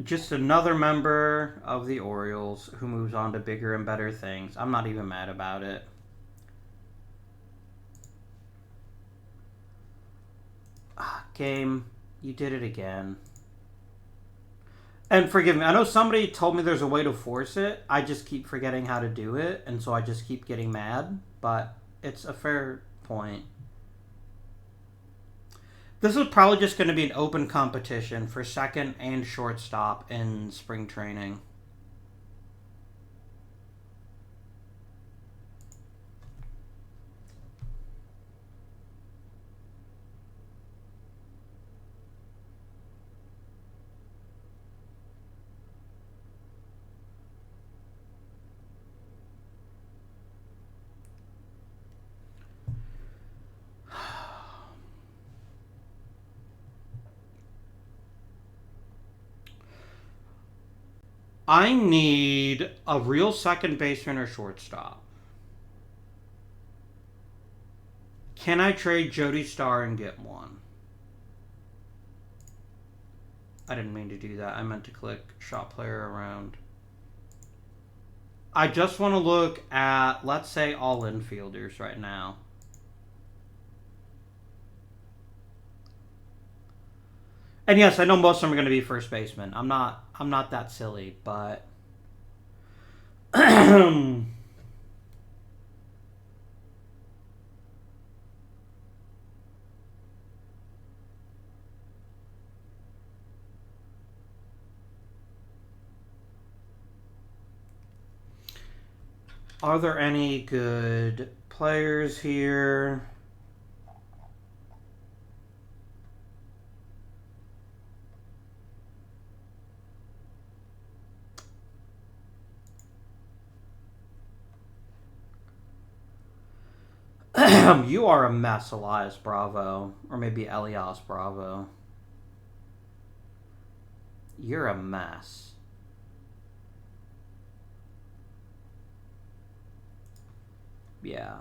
Just another member of the Orioles who moves on to bigger and better things. I'm not even mad about it. Game, you did it again. And forgive me, I know somebody told me there's a way to force it. I just keep forgetting how to do it, and so I just keep getting mad. But it's a fair point. This is probably just going to be an open competition for second and shortstop in spring training. I need a real second baseman or shortstop. Can I trade Jody Starr and get one? I didn't mean to do that. I meant to click shop player around. I just want to look at, let's say, all infielders right now. And yes, I know most of them are going to be first baseman. I'm not that silly, but are there any good players here? You are a mess, Elias Bravo. Or maybe Elias Bravo. You're a mess. Yeah.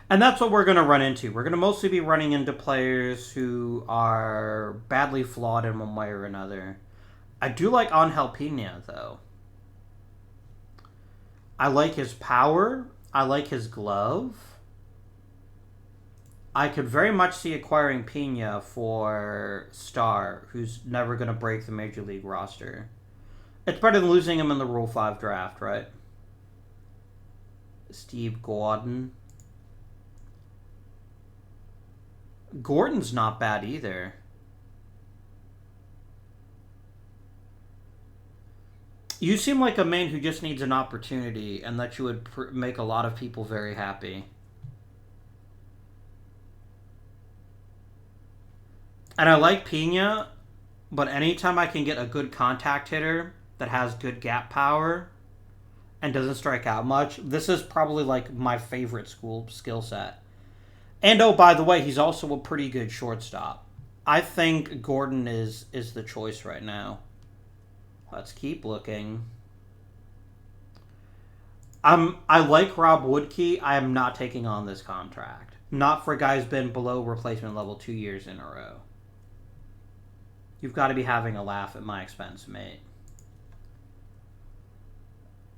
And that's what we're going to run into. We're going to mostly be running into players who are badly flawed in one way or another. I do like Angel Pena, though. I like his power. I like his glove. I could very much see acquiring Pena for Star, who's never going to break the Major League roster. It's better than losing him in the Rule 5 draft, right? Steve Gordon. Gordon's not bad either. You seem like a man who just needs an opportunity, and that you would make a lot of people very happy. And I like Pena, but anytime I can get a good contact hitter that has good gap power and doesn't strike out much, this is probably like my favorite skill set. And oh, by the way, he's also a pretty good shortstop. I think Gordon is the choice right now. Let's keep looking. I like Rob Woodkey. I am not taking on this contract. Not for a guy who's been below replacement level 2 years in a row. You've got to be having a laugh at my expense, mate.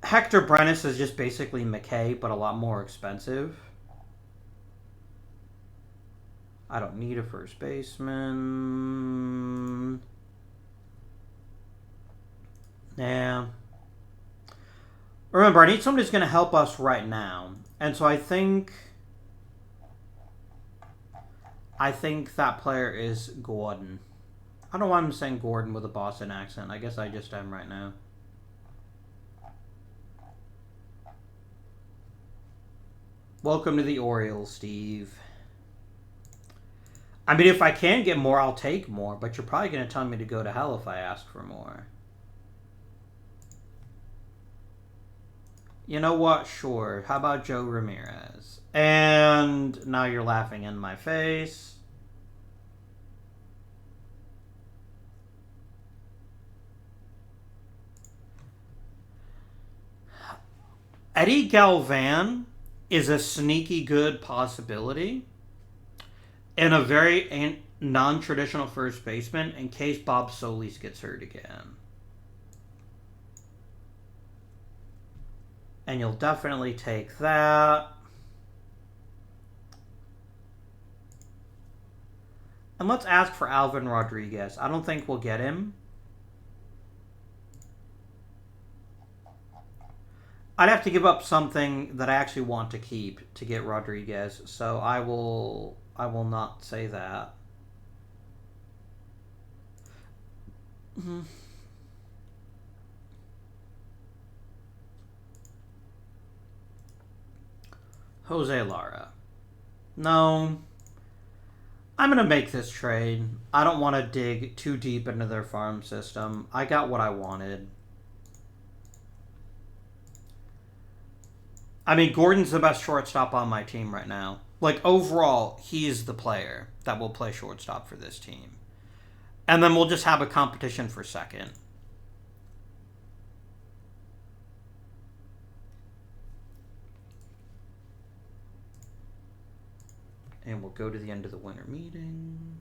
Hector Brennis is just basically McKay, but a lot more expensive. I don't need a first baseman. Yeah. Remember, I need somebody who's going to help us right now. And so I think that player is Gordon. I don't know why I'm saying Gordon with a Boston accent. I guess I just am right now. Welcome to the Orioles, Steve. I mean, if I can get more, I'll take more. But you're probably going to tell me to go to hell if I ask for more. You know what? Sure. How about Joe Ramirez? And now you're laughing in my face. Eddie Galvan is a sneaky good possibility and a very non-traditional first baseman in case Bob Solis gets hurt again. And you'll definitely take that. And let's ask for Alvin Rodriguez. I don't think we'll get him. I'd have to give up something that I actually want to keep to get Rodriguez, so I will not say that. Jose Lara. No. I'm going to make this trade. I don't want to dig too deep into their farm system. I got what I wanted. I mean, Gordon's the best shortstop on my team right now. Like, overall, he's the player that will play shortstop for this team. And then we'll just have a competition for second. And we'll go to the end of the winter meetings.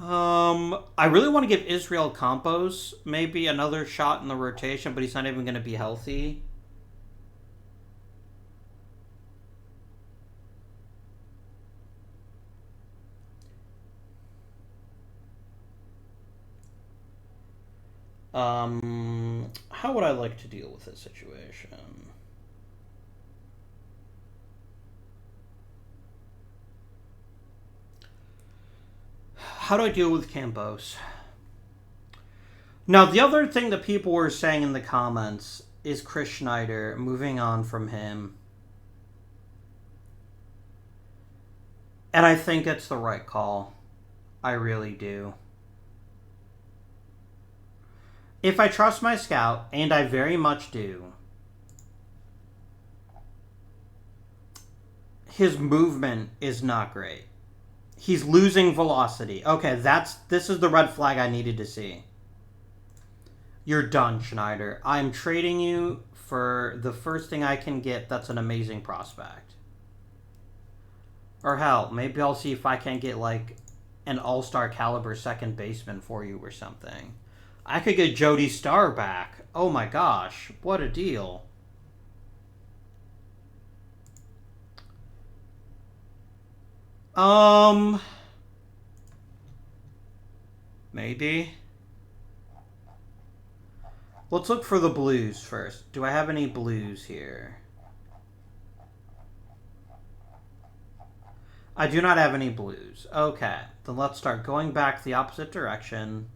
I really want to give Israel Campos maybe another shot in the rotation, but he's not even going to be healthy. How would I like to deal with this situation? How do I deal with Campos? Now, the other thing that people were saying in the comments is Chris Schneider, moving on from him. And I think it's the right call. I really do. If I trust my scout, and I very much do, his movement is not great. He's losing velocity. Okay, this is the red flag I needed to see. You're done, Schneider. I'm trading you for the first thing I can get that's an amazing prospect. Or hell, maybe I'll see if I can get, like, an all-star caliber second baseman for you or something. I could get Jody Starr back. Oh my gosh, what a deal. Maybe. Let's look for the blues first. Do I have any blues here? I do not have any blues. Okay, then let's start going back the opposite direction.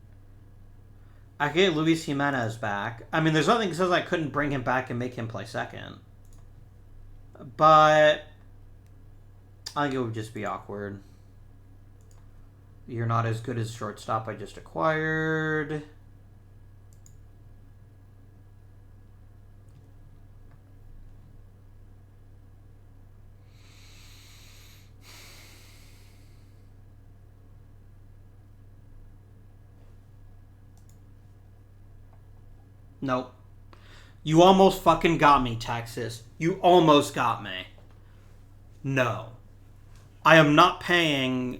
I could get Luis Jimenez back. I mean, there's nothing that says I couldn't bring him back and make him play second. But I think it would just be awkward. You're not as good as shortstop I just acquired. Nope. You almost fucking got me, Texas. You almost got me. No. I am not paying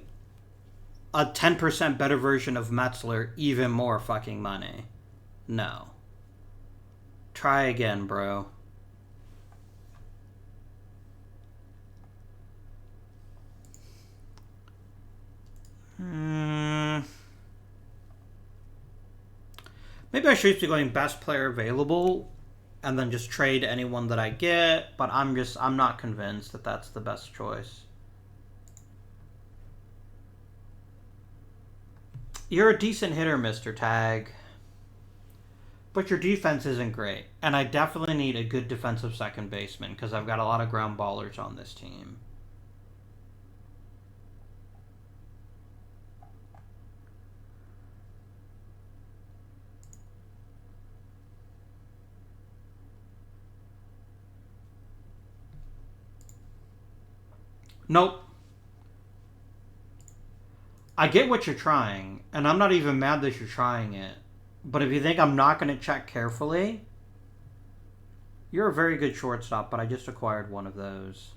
a 10% better version of Metzler even more fucking money. No. Try again, bro. Maybe I should be going best player available and then just trade anyone that I get, but I'm not convinced that that's the best choice. You're a decent hitter, Mr. Tag. But your defense isn't great. And I definitely need a good defensive second baseman because I've got a lot of ground ballers on this team. Nope. I get what you're trying, and I'm not even mad that you're trying it. But if you think I'm not going to check carefully, you're a very good shortstop, but I just acquired one of those.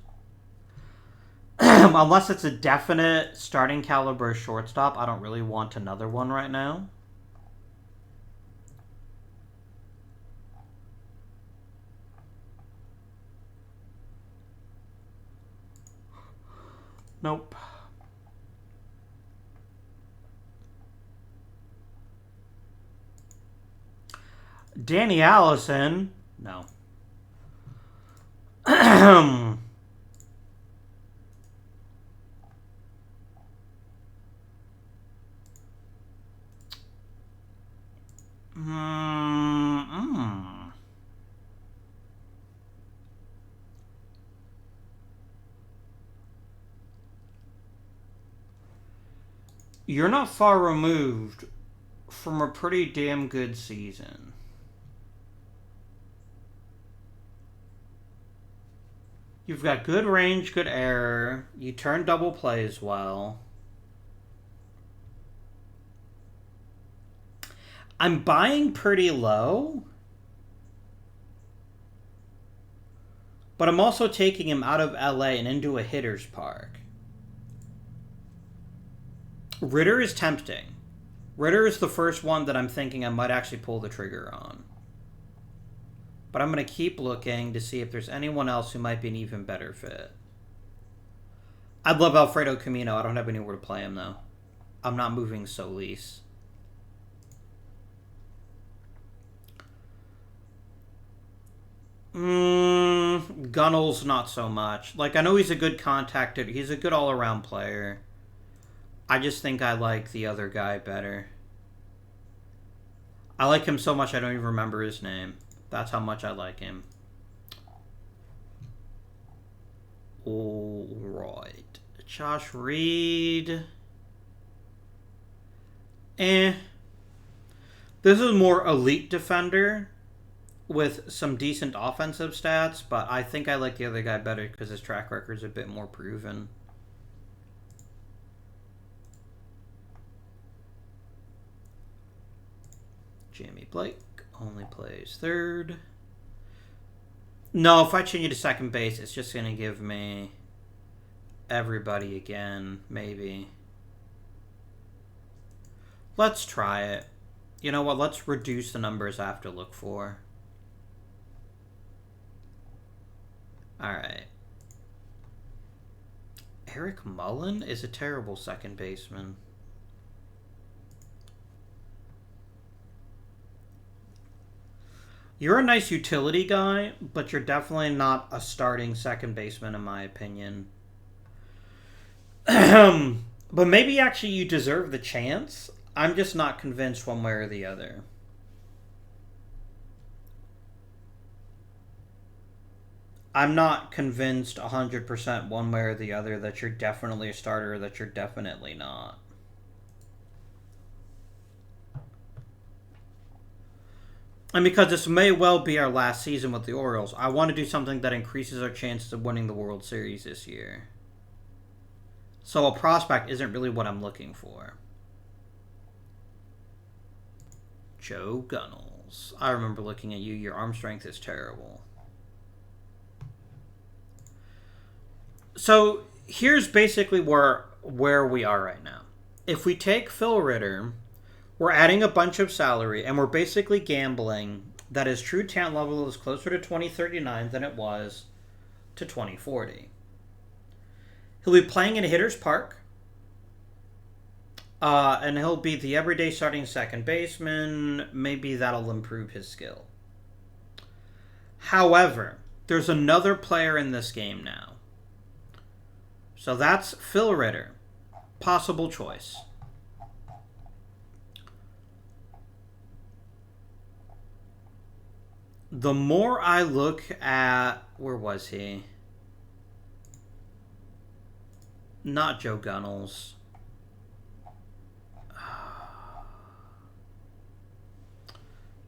Unless it's a definite starting caliber shortstop, I don't really want another one right now. Nope. Danny Allison. No. You're not far removed from a pretty damn good season. You've got good range, good error. You turn double plays well. I'm buying pretty low. But I'm also taking him out of LA and into a hitter's park. Ritter is tempting. Ritter is the first one that I'm thinking I might actually pull the trigger on. But I'm going to keep looking to see if there's anyone else who might be an even better fit. I'd love Alfredo Camino. I don't have anywhere to play him, though. I'm not moving Solis. Gunnell's not so much. Like, I know he's a good contact hitter. He's a good all-around player. I just think I like the other guy better. I like him so much I don't even remember his name. That's how much I like him. Alright. Josh Reed. This is more elite defender with some decent offensive stats, but I think I like the other guy better because his track record is a bit more proven. Jamie Blake only plays third. No, if I change you to second base, it's just going to give me everybody again, maybe. Let's try it. You know what? Let's reduce the numbers I have to look for. Alright. Eric Mullen is a terrible second baseman. You're a nice utility guy, but you're definitely not a starting second baseman in my opinion. But maybe actually you deserve the chance. I'm just not convinced one way or the other. I'm not convinced 100% one way or the other that you're definitely a starter or that you're definitely not. And because this may well be our last season with the Orioles, I want to do something that increases our chances of winning the World Series this year. So a prospect isn't really what I'm looking for. Joe Gunnels. I remember looking at you. Your arm strength is terrible. So here's basically where we are right now. If we take Phil Ritter, we're adding a bunch of salary, and we're basically gambling that his true talent level is closer to 2039 than it was to 2040. He'll be playing in a hitter's park, and he'll be the everyday starting second baseman. Maybe that'll improve his skill. However, there's another player in this game now. So that's Phil Ritter. Possible choice. The more I look at... Where was he? Not Joe Gunnels.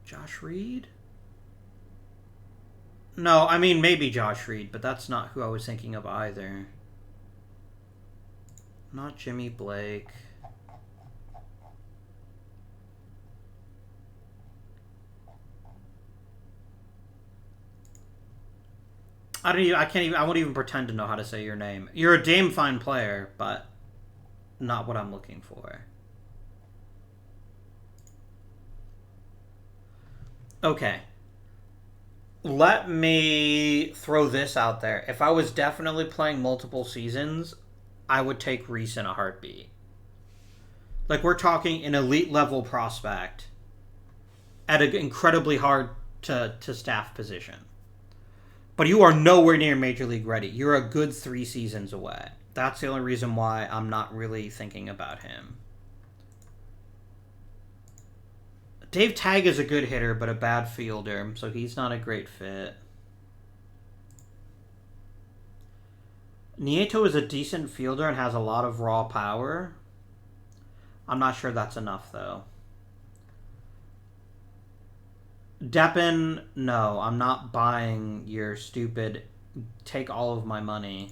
Josh Reed? No, I mean maybe Josh Reed, but that's not who I was thinking of either. Not Jimmy Blake. I won't even pretend to know how to say your name. You're a damn fine player, but not what I'm looking for. Okay. Let me throw this out there. If I was definitely playing multiple seasons, I would take Reese in a heartbeat. Like, we're talking an elite level prospect at an incredibly hard to staff position. But you are nowhere near Major League ready. You're a good 3 seasons away. That's the only reason why I'm not really thinking about him. Dave Tagg is a good hitter, but a bad fielder, so he's not a great fit. Nieto is a decent fielder and has a lot of raw power. I'm not sure that's enough, though. Deppen, no, I'm not buying your stupid take all of my money.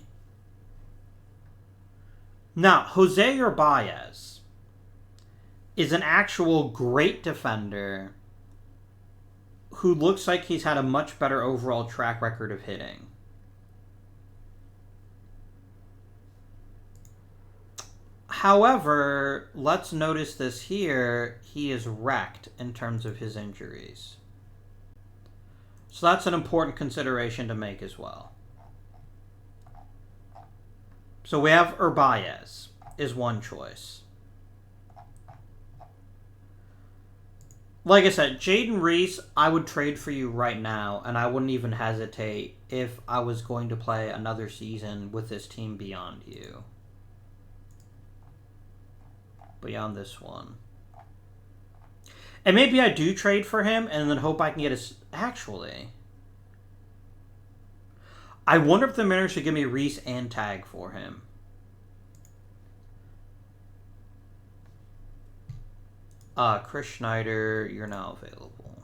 Now, Jose Urbaez is an actual great defender who looks like he's had a much better overall track record of hitting. However, let's notice this here. He is wrecked in terms of his injuries. So that's an important consideration to make as well. So we have Urbaez is one choice. Like I said, Jaden Reese, I would trade for you right now, and I wouldn't even hesitate if I was going to play another season with this team beyond you. Beyond this one. And maybe I do trade for him and then hope I can get his... Actually, I wonder if the Mariners should give me Reese and Tag for him. Chris Schneider, you're now available.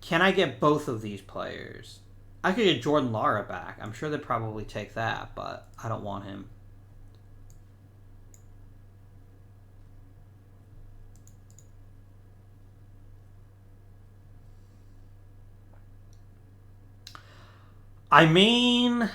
Can I get both of these players? I could get Jordan Lara back. I'm sure they'd probably take that, but I don't want him. I mean,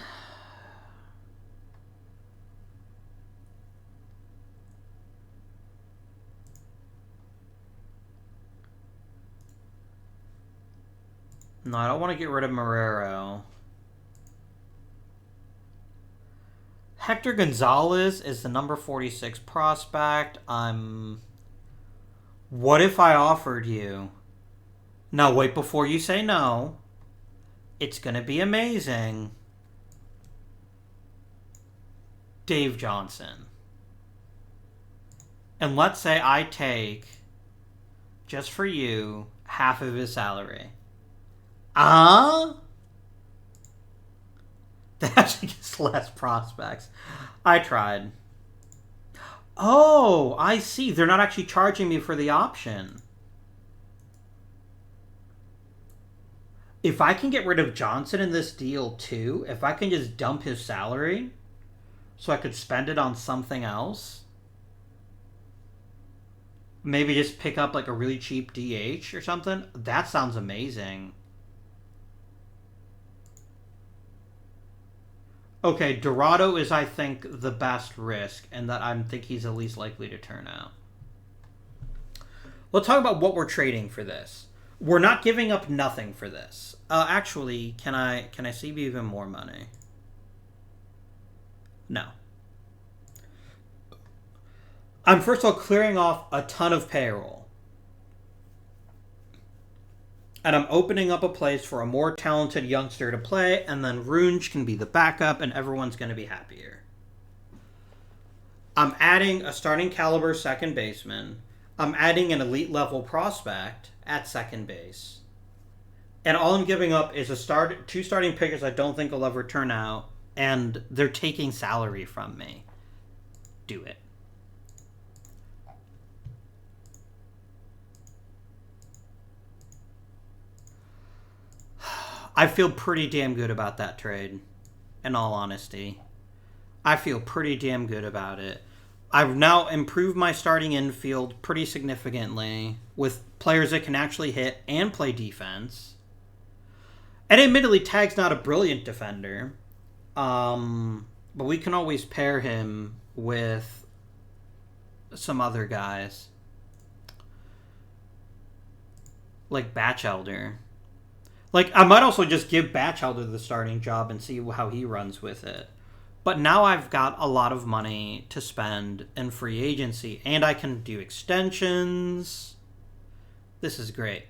No, I don't want to get rid of Marrero. Hector Gonzalez is the number 46 prospect. What if I offered you? No, wait, before you say no. It's going to be amazing. Dave Johnson. And let's say I take, just for you, half of his salary. That actually gets less prospects. I tried. Oh, I see. They're not actually charging me for the option. If I can get rid of Johnson in this deal too, if I can just dump his salary so I could spend it on something else, maybe just pick up like a really cheap DH or something, that sounds amazing. Okay, Dorado is, I think, the best risk, and that I think he's the least likely to turn out. Let's talk about what we're trading for this. We're not giving up nothing for this. Actually, can I save you even more money? No. I'm first of all clearing off a ton of payroll. And I'm opening up a place for a more talented youngster to play, and then Runge can be the backup, and everyone's going to be happier. I'm adding a starting caliber second baseman. I'm adding an elite level prospect at second base. And all I'm giving up is two starting pitchers I don't think will ever turn out, and they're taking salary from me. Do it. I feel pretty damn good about that trade, in all honesty. I feel pretty damn good about it. I've now improved my starting infield pretty significantly with players that can actually hit and play defense. And admittedly, Tag's not a brilliant defender, but we can always pair him with some other guys. Like Batchelder. Like, I might also just give Batchelder the starting job and see how he runs with it. But now I've got a lot of money to spend in free agency, and I can do extensions. This is great.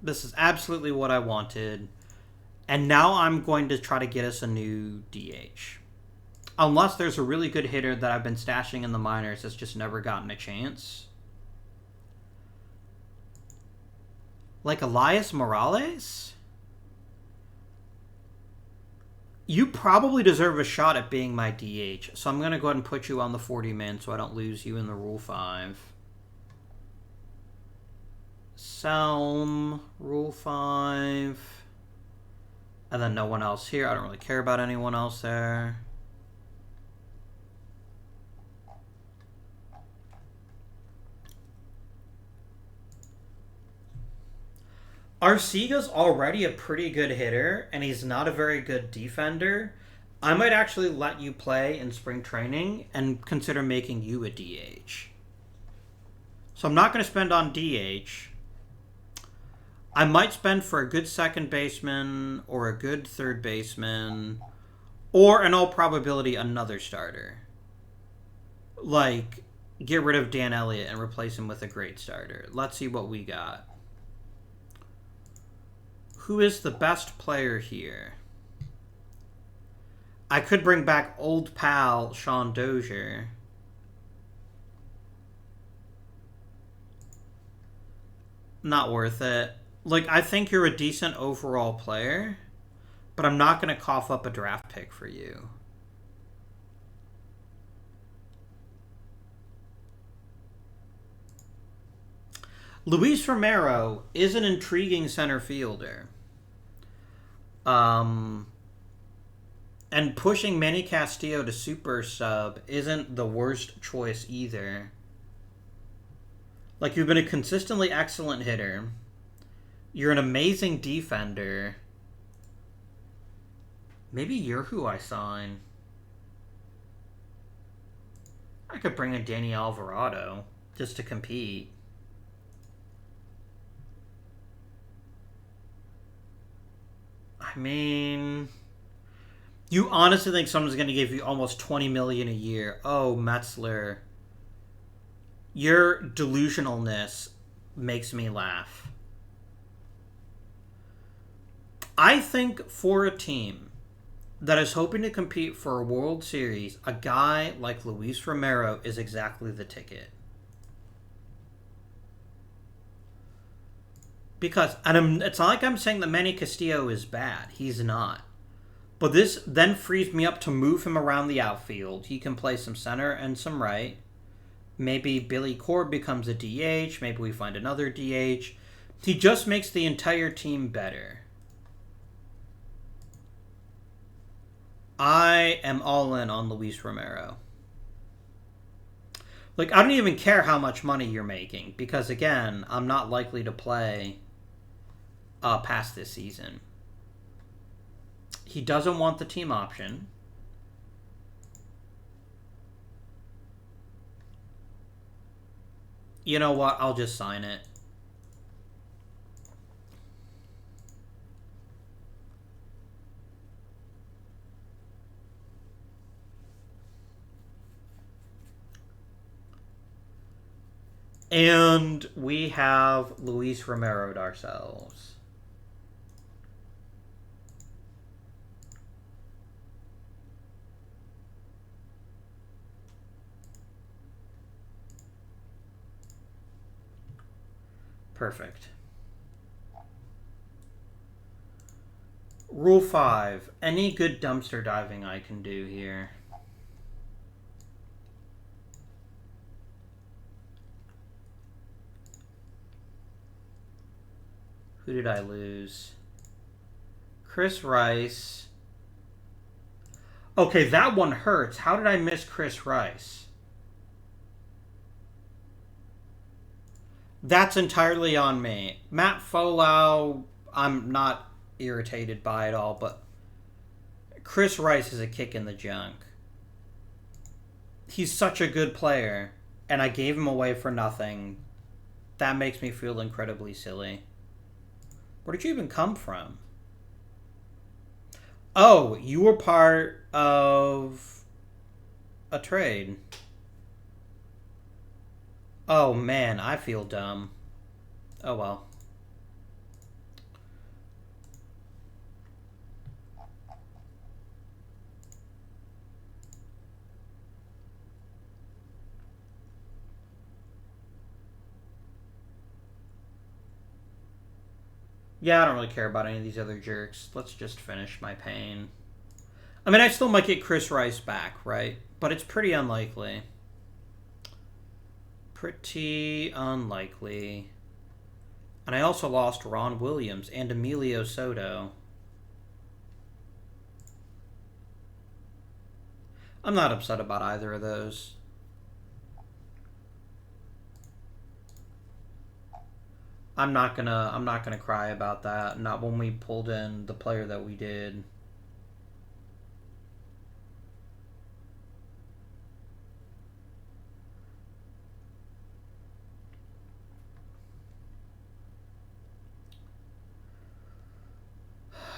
This is absolutely what I wanted. And now I'm going to try to get us a new DH. Unless there's a really good hitter that I've been stashing in the minors that's just never gotten a chance. Like Elias Morales? You probably deserve a shot at being my DH, so I'm going to go ahead and put you on the 40-man so I don't lose you in the Rule 5. Selm, Rule 5. And then no one else here. I don't really care about anyone else there. Arciga's already a pretty good hitter, and he's not a very good defender. I might actually let you play in spring training and consider making you a DH. So I'm not going to spend on DH. I might spend for a good second baseman or a good third baseman, or in all probability another starter. Like, get rid of Dan Elliott and replace him with a great starter. Let's see what we got. Who is the best player here? I could bring back old pal Sean Dozier. Not worth it. Like, I think you're a decent overall player, but I'm not going to cough up a draft pick for you. Luis Romero is an intriguing center fielder. And pushing Manny Castillo to super sub isn't the worst choice either. Like, you've been a consistently excellent hitter. You're an amazing defender. Maybe you're who I sign. I could bring in Danny Alvarado just to compete. I mean, you honestly think someone's going to give you almost $20 million a year? Oh, Metzler, your delusionalness makes me laugh. I think for a team that is hoping to compete for a World Series, a guy like Luis Romero is exactly the ticket. Because, and it's not like I'm saying that Manny Castillo is bad. He's not. But this then frees me up to move him around the outfield. He can play some center and some right. Maybe Billy Cord becomes a DH. Maybe we find another DH. He just makes the entire team better. I am all in on Luis Romero. Like, I don't even care how much money you're making. Because, again, I'm not likely to play past this season. He doesn't want the team option. You know what? I'll just sign it. And we have Luis Romero'd ourselves. Perfect. Rule 5. Any good dumpster diving I can do here? Who did I lose? Chris Rice. Okay, that one hurts. How did I miss Chris Rice? That's entirely on me. Matt Folau, I'm not irritated by it all, but Chris Rice is a kick in the junk. He's such a good player, and I gave him away for nothing. That makes me feel incredibly silly. Where did you even come from? Oh, you were part of a trade. Oh man, I feel dumb. Oh well. Yeah, I don't really care about any of these other jerks. Let's just finish my pain. I mean, I still might get Chris Rice back, right? But it's pretty unlikely. Pretty unlikely. And I also lost Ron Williams and Emilio Soto. I'm not upset about either of those. I'm not gonna cry about that. Not when we pulled in the player that we did.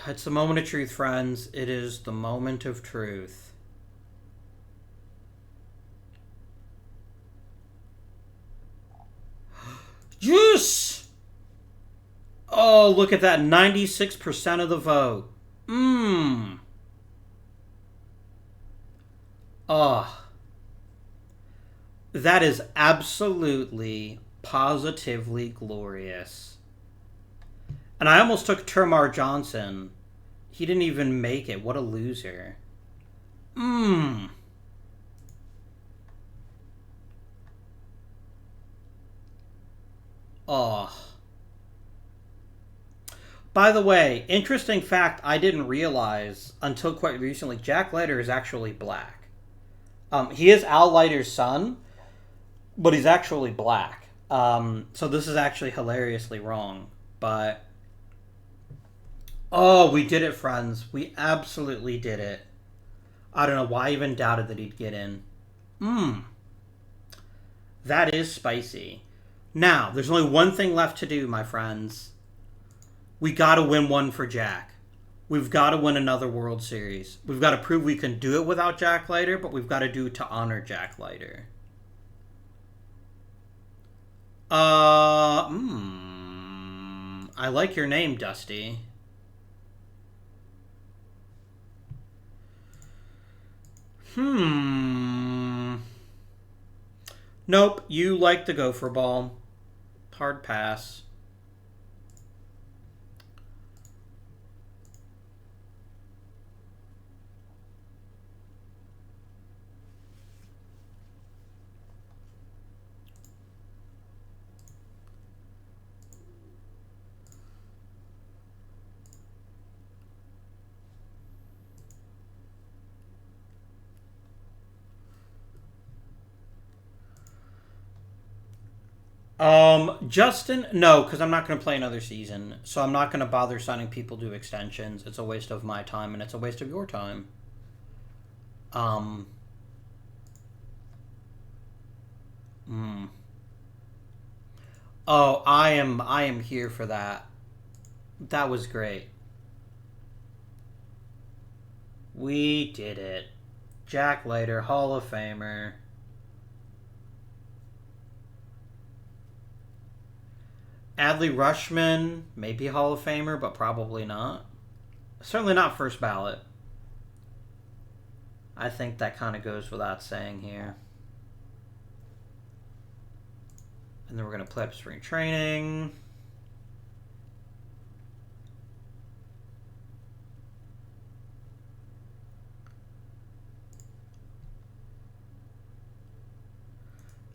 It's the moment of truth, friends. It is the moment of truth. Yes! Oh, look at that. 96% of the vote. Oh. That is absolutely, positively glorious. And I almost took Termar Johnson. He didn't even make it. What a loser. Oh. By the way, interesting fact I didn't realize until quite recently, Jack Leiter is actually black. He is Al Leiter's son, but he's actually black. So this is actually hilariously wrong. But, oh, we did it, friends. We absolutely did it. I don't know why I even doubted that he'd get in. That is spicy. Now, there's only one thing left to do, my friends. We gotta win one for Jack. We've got to win another World Series. We've got to prove we can do it without Jack Leiter, but we've got to do it to honor Jack Leiter. I like your name, Dusty. Nope, you like the gopher ball. Hard pass. Justin, no, because I'm not going to play another season. So I'm not going to bother signing people to extensions. It's a waste of my time, and it's a waste of your time. Oh, I am here for that. That was great. We did it. Jack Leiter, Hall of Famer. Adley Rushman, maybe Hall of Famer, but probably not. Certainly not first ballot. I think that kind of goes without saying here. And then we're going to play up spring training.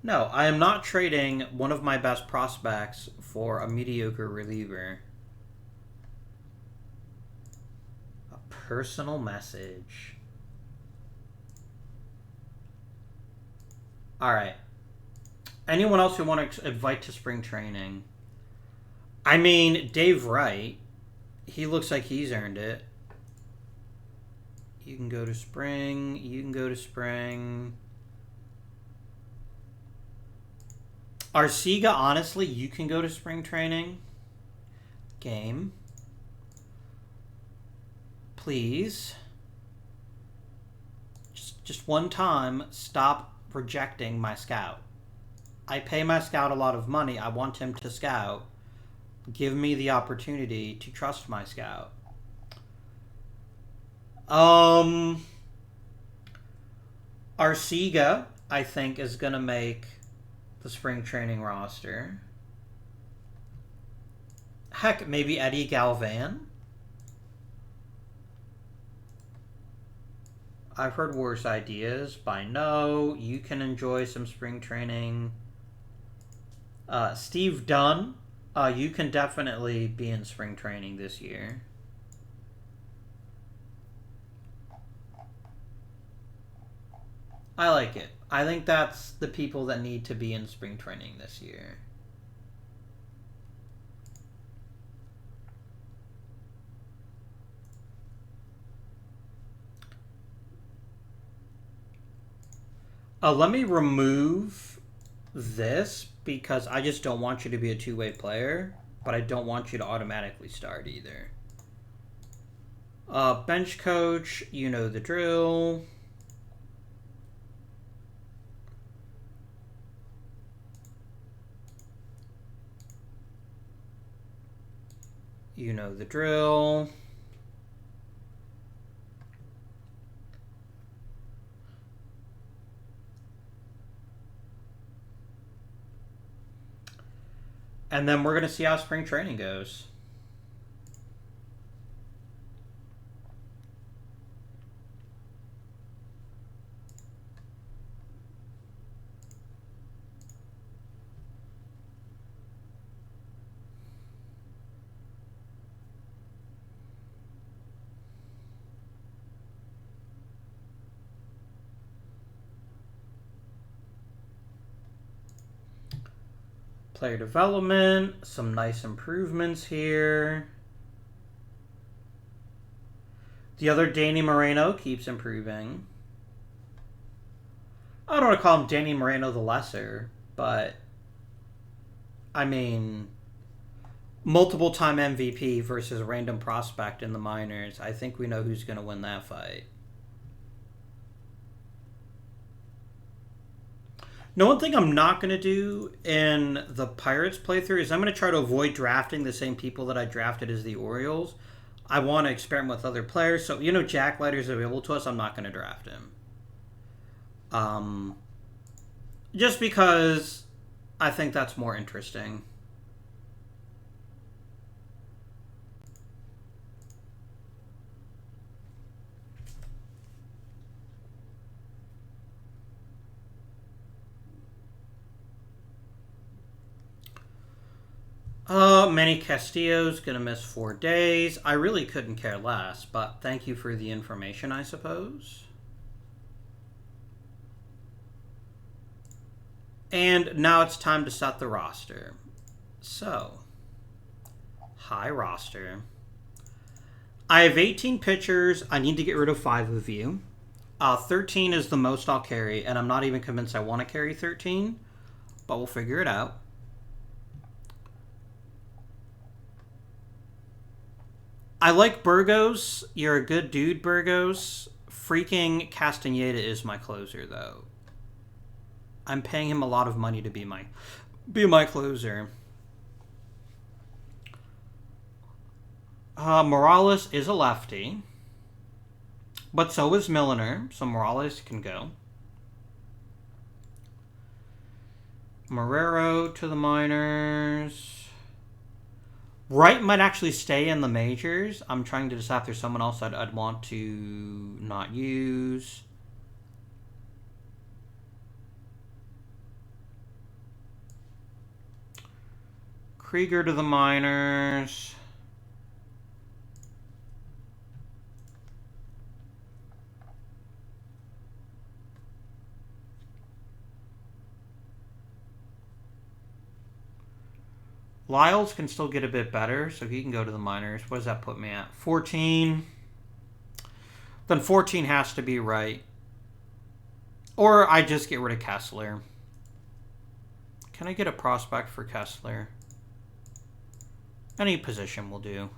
No, I am not trading one of my best prospects for a mediocre reliever. A personal message. All right. Anyone else who want to invite to spring training? I mean, Dave Wright. He looks like he's earned it. You can go to spring. You can go to spring. Arcega, honestly, you can go to spring training. Game. Please. Just one time, stop rejecting my scout. I pay my scout a lot of money. I want him to scout. Give me the opportunity to trust my scout. Arcega, I think, is going to make the spring training roster. Heck, maybe Eddie Galvan. I've heard worse ideas, but I know you can enjoy some spring training. Steve Dunn, you can definitely be in spring training this year. I like it. I think that's the people that need to be in spring training this year. Let me remove this because I just don't want you to be a two-way player, but I don't want you to automatically start either. Bench coach, you know the drill. You know the drill. And then we're going to see how spring training goes. Player development, some nice improvements here. The other Danny Moreno keeps improving. I don't want to call him Danny Moreno the Lesser, but I mean, multiple time MVP versus a random prospect in the minors. I think we know who's going to win that fight. No, one thing I'm not going to do in the Pirates playthrough is I'm going to try to avoid drafting the same people that I drafted as the Orioles. I want to experiment with other players. So, Jack Leiter's available to us. I'm not going to draft him. Just because I think that's more interesting. Manny Castillo's gonna miss 4 days. I really couldn't care less, but thank you for the information, I suppose. And now it's time to set the roster. So, hi roster. I have 18 pitchers. I need to get rid of 5 of you. 13 is the most I'll carry, and I'm not even convinced I want to carry 13, but we'll figure it out. I like Burgos. You're a good dude, Burgos. Freaking Castaneda is my closer, though. I'm paying him a lot of money to be my closer. Morales is a lefty, but so is Milliner, so Morales can go. Romero to the minors. Wright might actually stay in the majors. I'm trying to decide if there's someone else I'd want to not use. Krieger to the minors. Lyles can still get a bit better, so he can go to the minors. What does that put me at? 14. Then 14 has to be right. Or I just get rid of Kessler. Can I get a prospect for Kessler? Any position will do.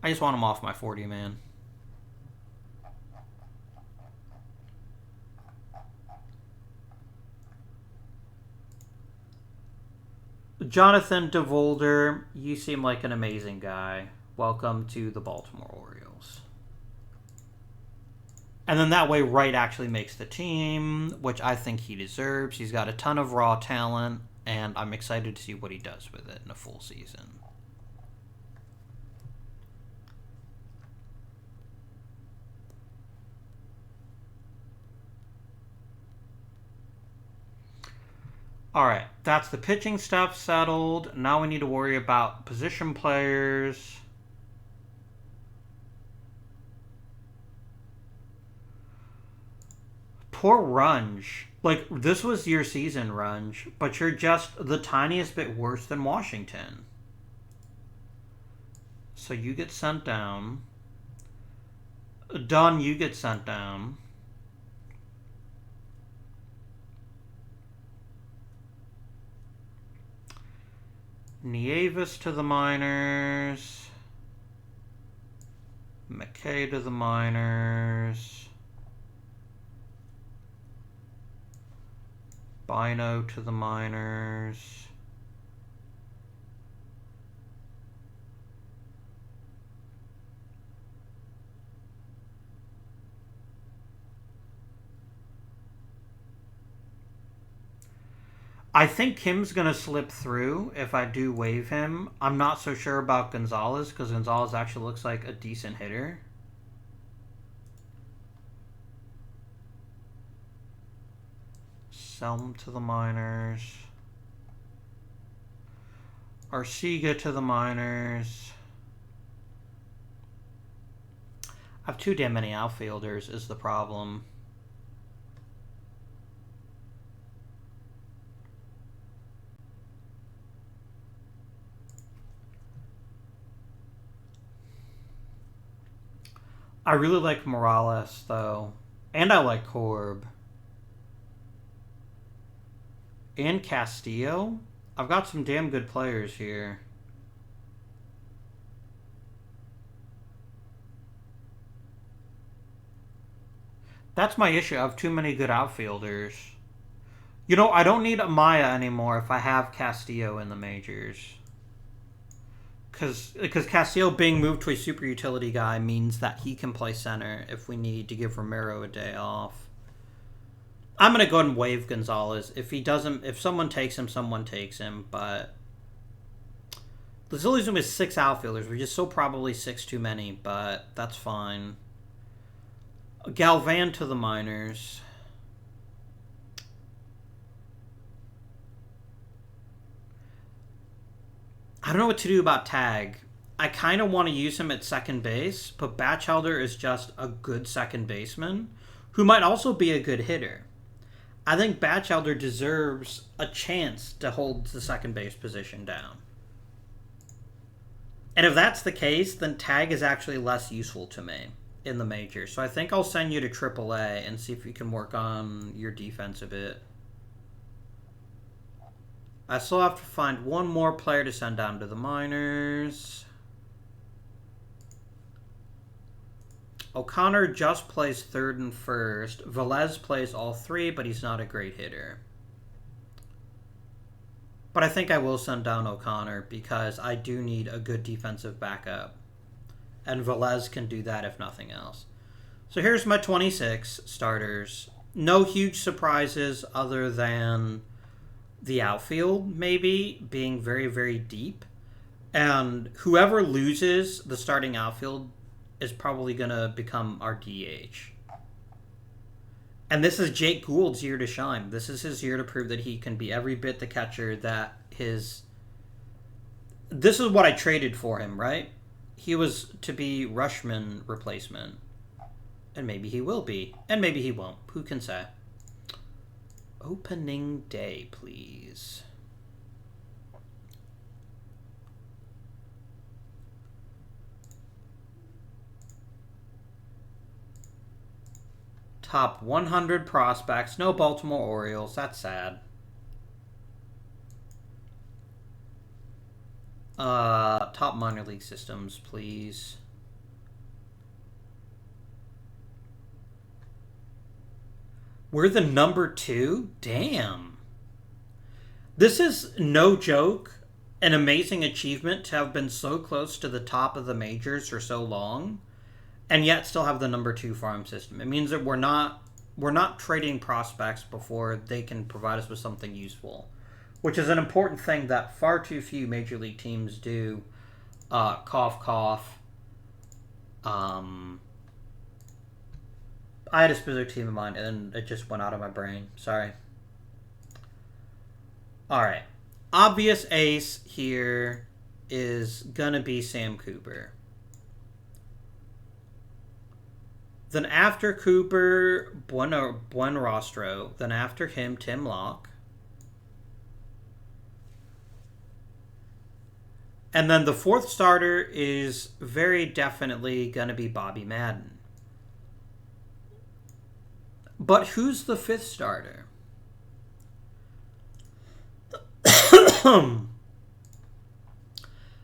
I just want him off my 40-man. Jonathan DeVolder, you seem like an amazing guy. Welcome to the Baltimore Orioles. And then that way Wright actually makes the team, which I think he deserves. He's got a ton of raw talent, and I'm excited to see what he does with it in a full season. Alright, that's the pitching stuff settled. Now we need to worry about position players. Poor Runge. Like, this was your season, Runge, but you're just the tiniest bit worse than Washington. So you get sent down. Dunn, you get sent down. Nieves to the minors. McKay to the minors. Bino to the minors. I think Kim's going to slip through if I do waive him. I'm not so sure about Gonzalez because Gonzalez actually looks like a decent hitter. Selm to the minors. Arcega to the minors. I have too damn many outfielders is the problem. I really like Morales, though. And I like Korb. And Castillo. I've got some damn good players here. That's my issue. I have too many good outfielders. You know, I don't need Amaya anymore if I have Castillo in the majors. Because Castillo being moved to a super utility guy means that he can play center if we need to give Romero a day off. I'm going to go ahead and waive Gonzalez. If someone takes him, someone takes him. But the Phillies with 6 outfielders, which is still probably 6 too many, but that's fine. Galvan to the minors. I don't know what to do about Tag. I kind of want to use him at second base, but Batchelder is just a good second baseman who might also be a good hitter. I think Batchelder deserves a chance to hold the second base position down. And if that's the case, then Tag is actually less useful to me in the majors. So I think I'll send you to AAA and see if you can work on your defense a bit. I still have to find one more player to send down to the minors. O'Connor just plays third and first. Velez plays all 3, but he's not a great hitter. But I think I will send down O'Connor because I do need a good defensive backup. And Velez can do that if nothing else. So here's my 26 starters. No huge surprises other than the outfield maybe being very, very deep. And whoever loses the starting outfield is probably going to become our DH. And this is Jake Gould's year to shine. This is his year to prove that he can be every bit the catcher that his... This is what I traded for him, right? He was to be Rushman replacement. And maybe he will be. And maybe he won't. Who can say? Opening day, please. Top 100 prospects. No Baltimore Orioles. That's sad. Top minor league systems, please. We're the number 2? Damn. This is no joke. An amazing achievement to have been so close to the top of the majors for so long. And yet still have the number 2 farm system. It means that we're not trading prospects before they can provide us with something useful, which is an important thing that far too few major league teams do. Cough, cough. I had a specific team in mind, and it just went out of my brain. Sorry. All right. Obvious ace here is gonna be Sam Cooper. Then after Cooper, Buenrostro. Then after him, Tim Locke. And then the 4th starter is very definitely going to be Bobby Madden. But who's the 5th starter?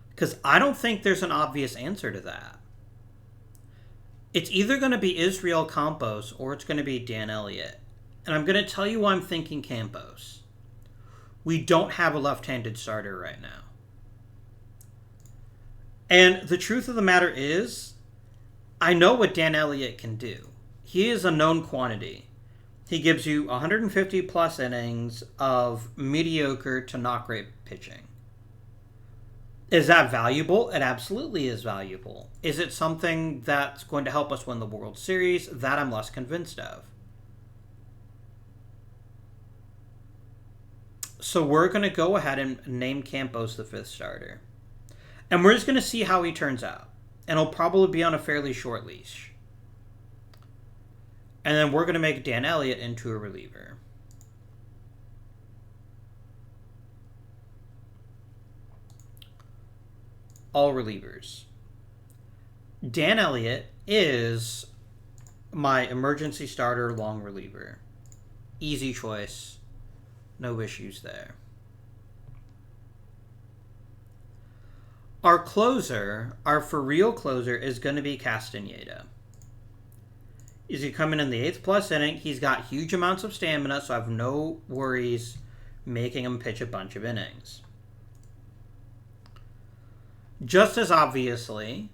Because I don't think there's an obvious answer to that. It's either going to be Israel Campos or it's going to be Dan Elliott. And I'm going to tell you why I'm thinking Campos. We don't have a left-handed starter right now. And the truth of the matter is, I know what Dan Elliott can do. He is a known quantity. He gives you 150 plus innings of mediocre to not great pitching. Is that valuable? It absolutely is valuable. Is it something that's going to help us win the World Series? That I'm less convinced of. So we're going to go ahead and name Campos the 5th starter. And we're just going to see how he turns out. And he'll probably be on a fairly short leash. And then we're going to make Dan Elliott into a reliever. All relievers. Dan Elliott is my emergency starter long reliever. Easy choice. No issues there. Our closer, our for real closer, is going to be Castaneda. He's going to come in the 8th plus inning. He's got huge amounts of stamina, so I have no worries making him pitch a bunch of innings. Just as obviously,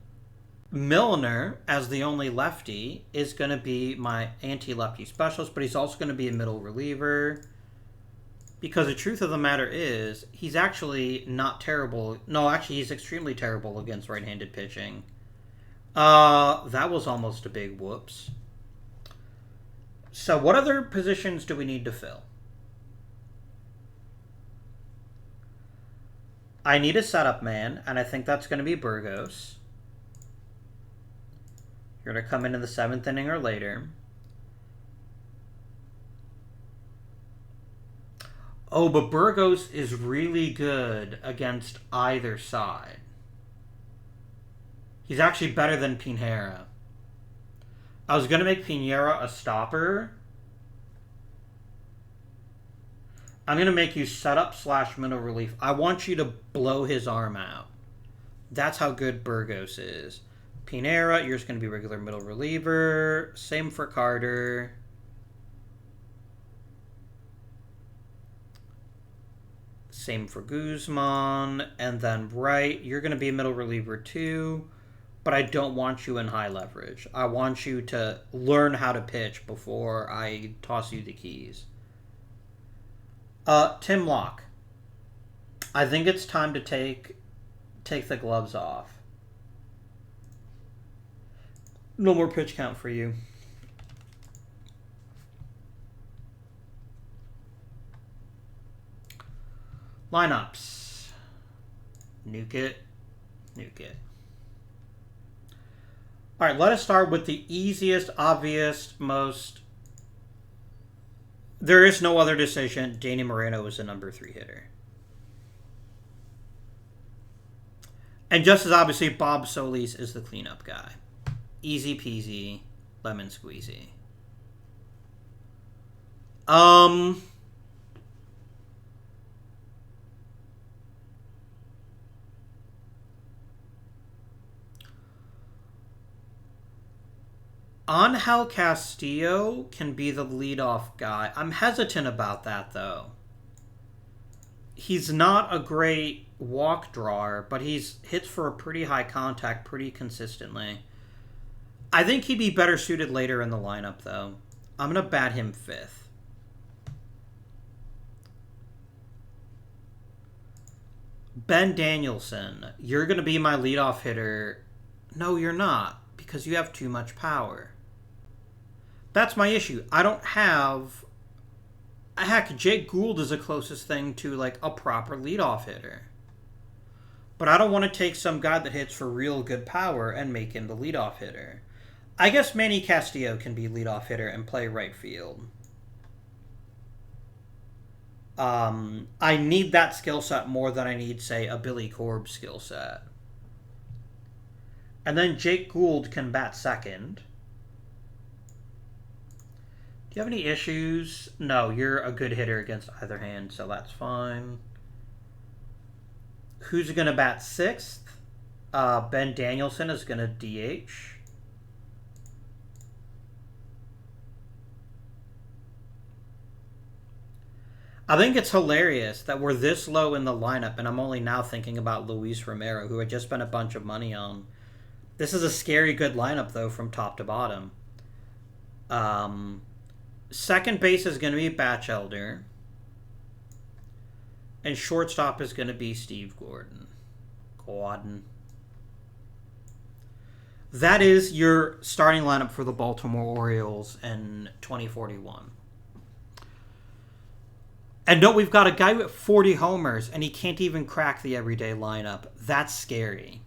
Milner, as the only lefty, is going to be my anti-lefty specialist, but he's also going to be a middle reliever. Because the truth of the matter is, he's actually not terrible. No, actually, he's extremely terrible against right-handed pitching. That was almost a big whoops. So what other positions do we need to fill? I need a setup man, and I think that's going to be Burgos. You're going to come in the 7th inning or later. Oh, but Burgos is really good against either side. He's actually better than Pinheiro. I was going to make Pinheiro a stopper. I'm going to make you setup / middle relief. I want you to blow his arm out. That's how good Burgos is. Pinheiro, you're just going to be regular middle reliever. Same for Carter. Same for Guzman. And then Wright, you're going to be a middle reliever too. But I don't want you in high leverage. I want you to learn how to pitch before I toss you the keys. Tim Locke. I think it's time to take the gloves off. No more pitch count for you. Lineups. Nuke it. Nuke it. All right, let us start with the easiest, obvious, most... There is no other decision. Danny Moreno is a number 3 hitter. And just as obviously, Bob Solis is the cleanup guy. Easy peasy, lemon squeezy. Angel Castillo can be the leadoff guy. I'm hesitant about that, though. He's not a great walk drawer, but he's hits for a pretty high contact pretty consistently. I think he'd be better suited later in the lineup, though. I'm going to bat him 5th. Ben Danielson, you're going to be my leadoff hitter. No, you're not, because you have too much power. That's my issue. I don't have... Heck, Jake Gould is the closest thing to, like, a proper leadoff hitter. But I don't want to take some guy that hits for real good power and make him the leadoff hitter. I guess Manny Castillo can be leadoff hitter and play right field. I need that skill set more than I need, say, a Billy Korb skill set. And then Jake Gould can bat second. Do you have any issues? No, you're a good hitter against either hand, so that's fine. Who's going to bat 6th? Ben Danielson is going to DH. I think it's hilarious that we're this low in the lineup, and I'm only now thinking about Luis Romero, who I just spent a bunch of money on. This is a scary good lineup, though, from top to bottom. Second base is going to be Batchelder. And shortstop is going to be Steve Gordon. That is your starting lineup for the Baltimore Orioles in 2041. And no, we've got a guy with 40 homers, and he can't even crack the everyday lineup. That's scary.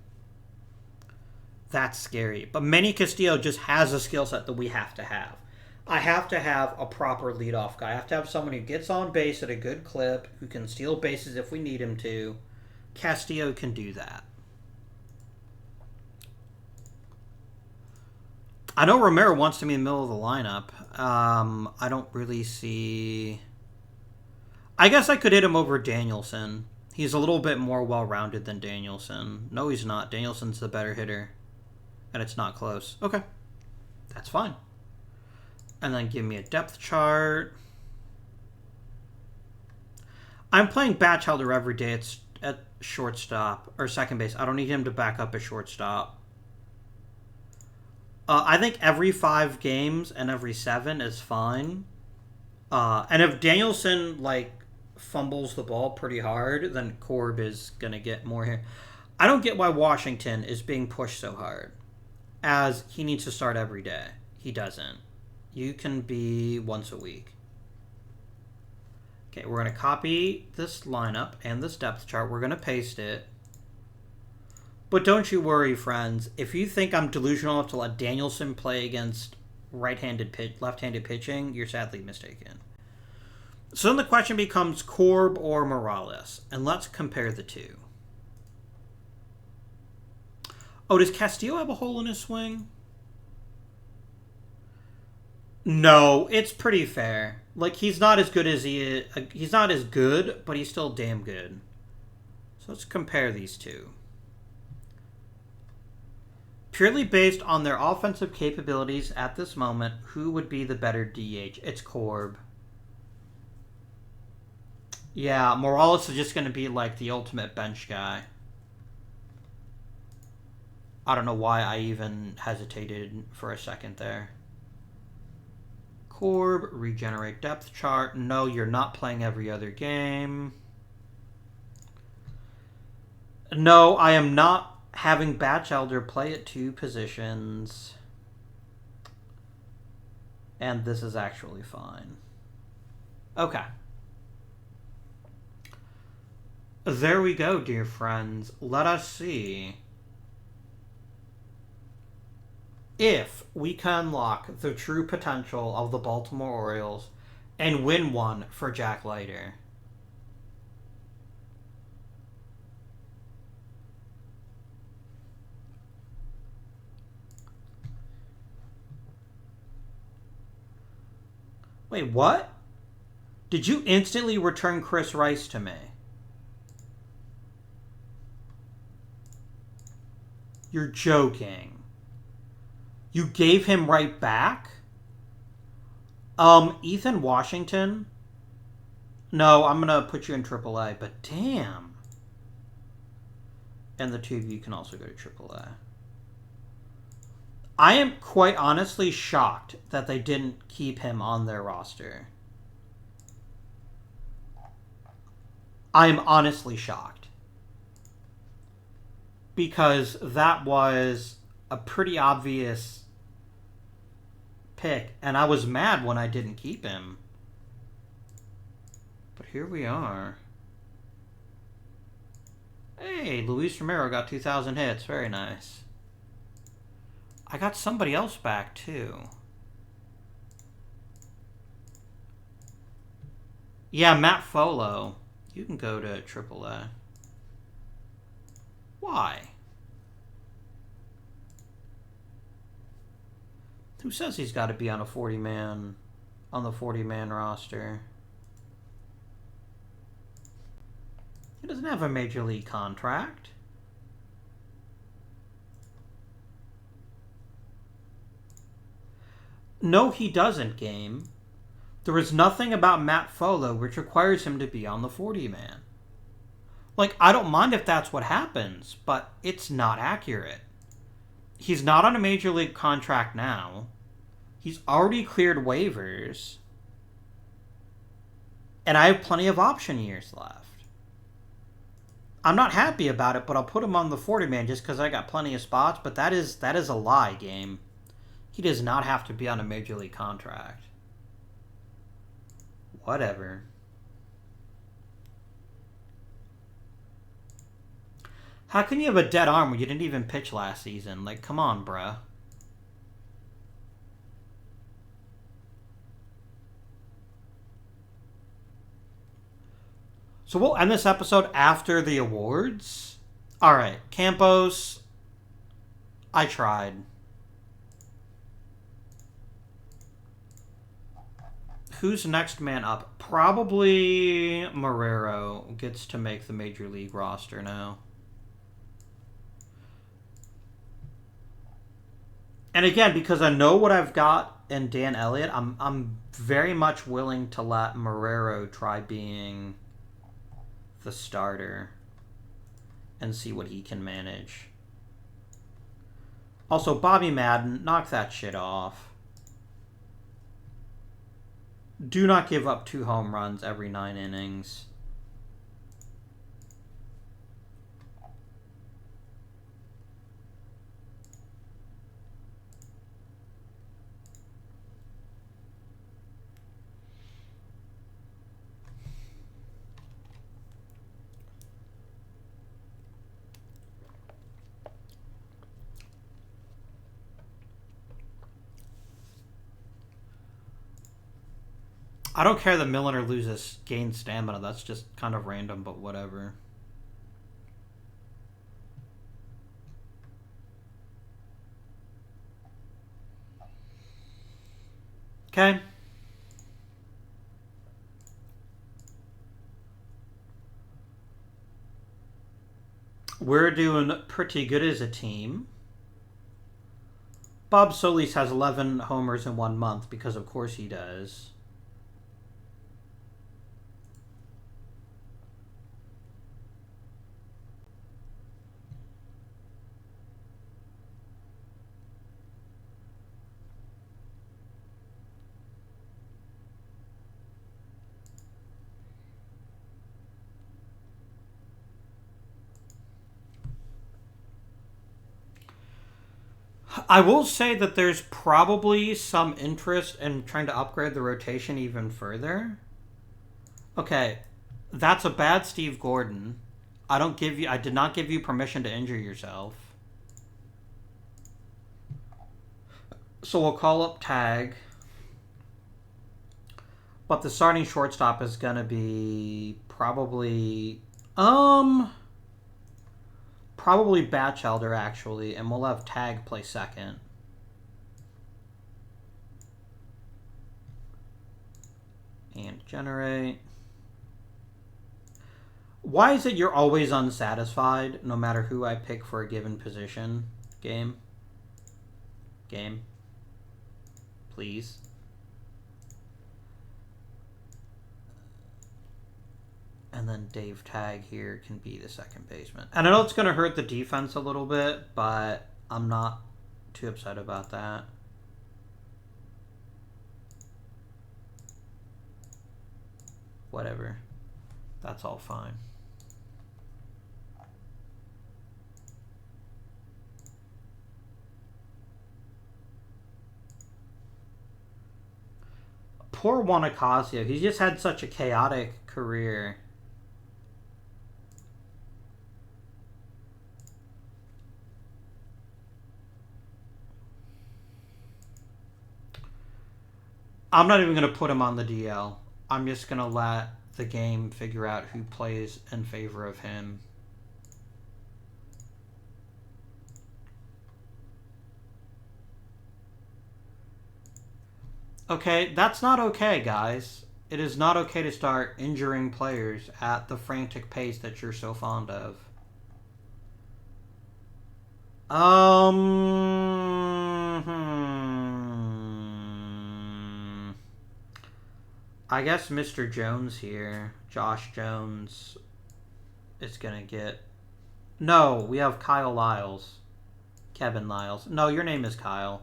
That's scary. But Manny Castillo just has a skill set that we have to have. I have to have a proper leadoff guy. I have to have someone who gets on base at a good clip, who can steal bases if we need him to. Castillo can do that. I know Romero wants to be in the middle of the lineup. I don't really see... I guess I could hit him over Danielson. He's a little bit more well-rounded than Danielson. No, he's not. Danielson's the better hitter. And it's not close. Okay. That's fine. And then give me a depth chart. I'm playing Batchelder every day at shortstop or second base. I don't need him to back up a shortstop. I think every 5 games and every 7 is fine. And if Danielson fumbles the ball pretty hard, then Corb is gonna get more here. I don't get why Washington is being pushed so hard, as he needs to start every day. He doesn't. You can be once a week. Okay, we're going to copy this lineup and this depth chart. We're going to paste it. But don't you worry, friends. If you think I'm delusional enough to let Danielson play against left-handed pitching, you're sadly mistaken. So then the question becomes Corb or Morales. And let's compare the two. Oh, does Castillo have a hole in his swing? No, it's pretty fair. He's not as good as he is. He's not as good, but he's still damn good. So let's compare these two. Purely based on their offensive capabilities at this moment, who would be the better DH? It's Corb. Yeah, Morales is just going to be the ultimate bench guy. I don't know why I even hesitated for a second there. Corb, regenerate depth chart. No, you're not playing every other game. No, I am not having Batchelder play at 2 positions. And this is actually fine. Okay. There we go, dear friends. Let us see if we can unlock the true potential of the Baltimore Orioles and win one for Jack Leiter. Wait, what? Did you instantly return Chris Rice to me? You're joking. You gave him right back? Ethan Washington? No, I'm going to put you in AAA, but damn. And the two of you can also go to AAA. I am quite honestly shocked that they didn't keep him on their roster. I am honestly shocked. Because that was a pretty obvious pick, and I was mad when I didn't keep him. But here we are. Hey, Luis Romero got 2,000 hits. Very nice. I got somebody else back, too. Yeah, Matt Folo. You can go to AAA. Why? Who says he's got to be on a 40-man, on the 40-man roster? He doesn't have a major league contract. No, he doesn't, game. There is nothing about Matt Folo which requires him to be on the 40-man. I don't mind if that's what happens, but it's not accurate. He's not on a major league contract now. He's already cleared waivers. And I have plenty of option years left. I'm not happy about it, but I'll put him on the 40-man just because I got plenty of spots. But that is a lie, game. He does not have to be on a major league contract. Whatever. How can you have a dead arm when you didn't even pitch last season? Come on, bruh. So we'll end this episode after the awards. All right, Campos. I tried. Who's next man up? Probably Morero gets to make the major league roster now. And again, because I know what I've got and Dan Elliott, I'm very much willing to let Romero try being the starter and see what he can manage. Also, Bobby Madden, knock that shit off. Do not give up 2 home runs every 9 innings. I don't care that Milner loses gain stamina. That's just kind of random, but whatever. Okay. We're doing pretty good as a team. Bob Solis has 11 homers in 1 month because of course he does. I will say that there's probably some interest in trying to upgrade the rotation even further. Okay, that's a bad Steve Gordon. I did not give you permission to injure yourself. So we'll call up Tag. But the starting shortstop is gonna be probably Batchelder, actually, and we'll have Tag play second. And generate. Why is it you're always unsatisfied no matter who I pick for a given position? Game. Please. And then Dave Tag here can be the second baseman. And I know it's going to hurt the defense a little bit, but I'm not too upset about that. Whatever. That's all fine. Poor Juan Ocasio. He's just had such a chaotic career. I'm not even going to put him on the DL. I'm just going to let the game figure out who plays in favor of him. Okay, that's not okay, guys. It is not okay to start injuring players at the frantic pace that you're so fond of. I guess Mr. Jones here, Josh Jones, is going to get... No, we have Kyle Lyles. Kevin Lyles. No, your name is Kyle.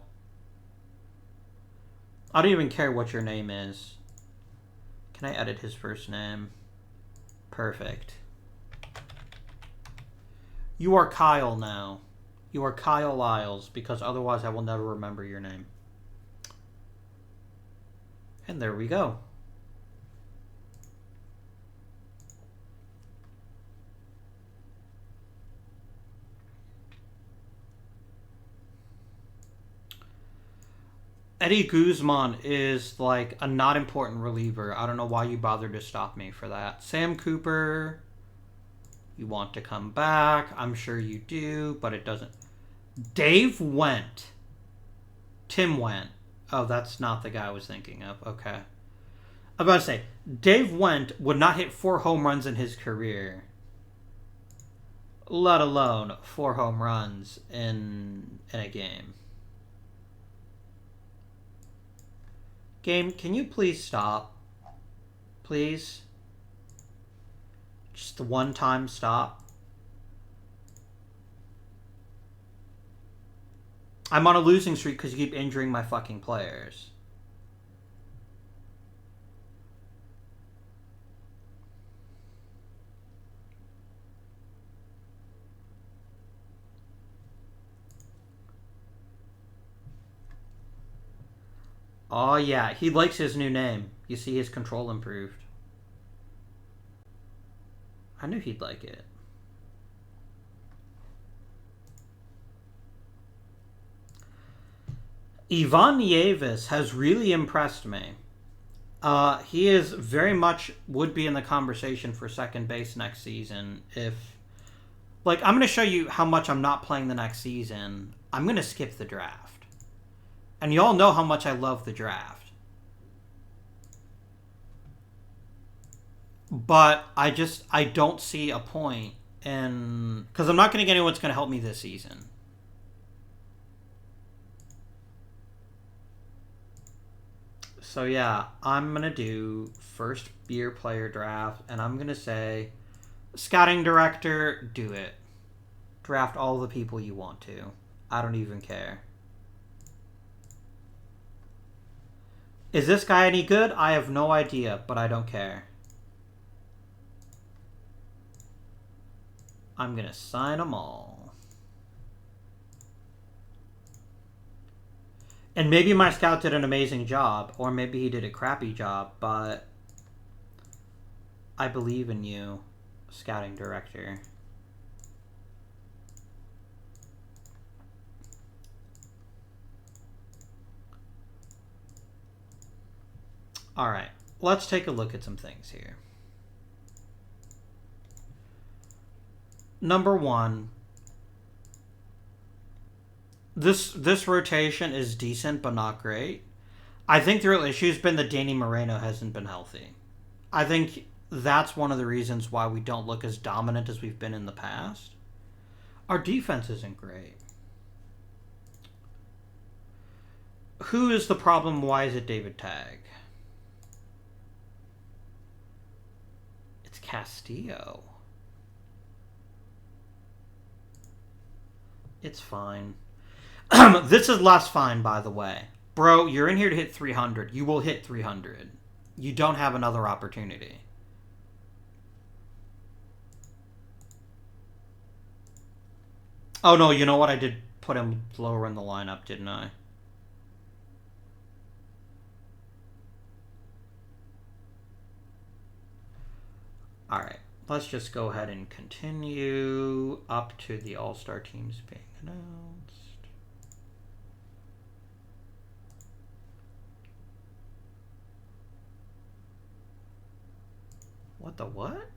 I don't even care what your name is. Can I edit his first name? Perfect. You are Kyle now. You are Kyle Lyles, because otherwise I will never remember your name. And there we go. Eddie Guzman is like a not important reliever. I don't know why you bothered to stop me for that. Sam Cooper, you want to come back. I'm sure you do, but it doesn't. Dave Wendt. Tim Wendt. Oh, that's not the guy I was thinking of. Okay. I'm about to say, Dave Wendt would not hit 4 home runs in his career. Let alone 4 home runs in a game. Game, can you please stop? Please? Just the one time stop. I'm on a losing streak because you keep injuring my fucking players. Oh yeah, he likes his new name. You see his control improved. I knew he'd like it. Ivan Nieves has really impressed me. He is very much would be in the conversation for second base next season if... Like, I'm going to show you how much I'm not playing the next season. I'm going to skip the draft. And y'all know how much I love the draft. But I don't see a point in... Because I'm not going to get anyone that's going to help me this season. So yeah, I'm going to do first year player draft, and I'm going to say, scouting director, do it. Draft all the people you want to. I don't even care. Is this guy any good? I have no idea, but I don't care. I'm going to sign them all. And maybe my scout did an amazing job, or maybe he did a crappy job, but I believe in you, scouting director. All right, let's take a look at some things here. Number one, this rotation is decent but not great. I think the real issue's been that Danny Moreno hasn't been healthy. I think that's one of the reasons why we don't look as dominant as we've been in the past. Our defense isn't great. Who is the problem? Why is it David Tagg? It's Castillo. It's fine. This is less fine, by the way. Bro, you're in here to hit 300. You will hit 300. You don't have another opportunity. Oh, no, you know what? I did put him lower in the lineup, didn't I? All right. Let's just go ahead and continue up to the All-Star teams being announced. What the what?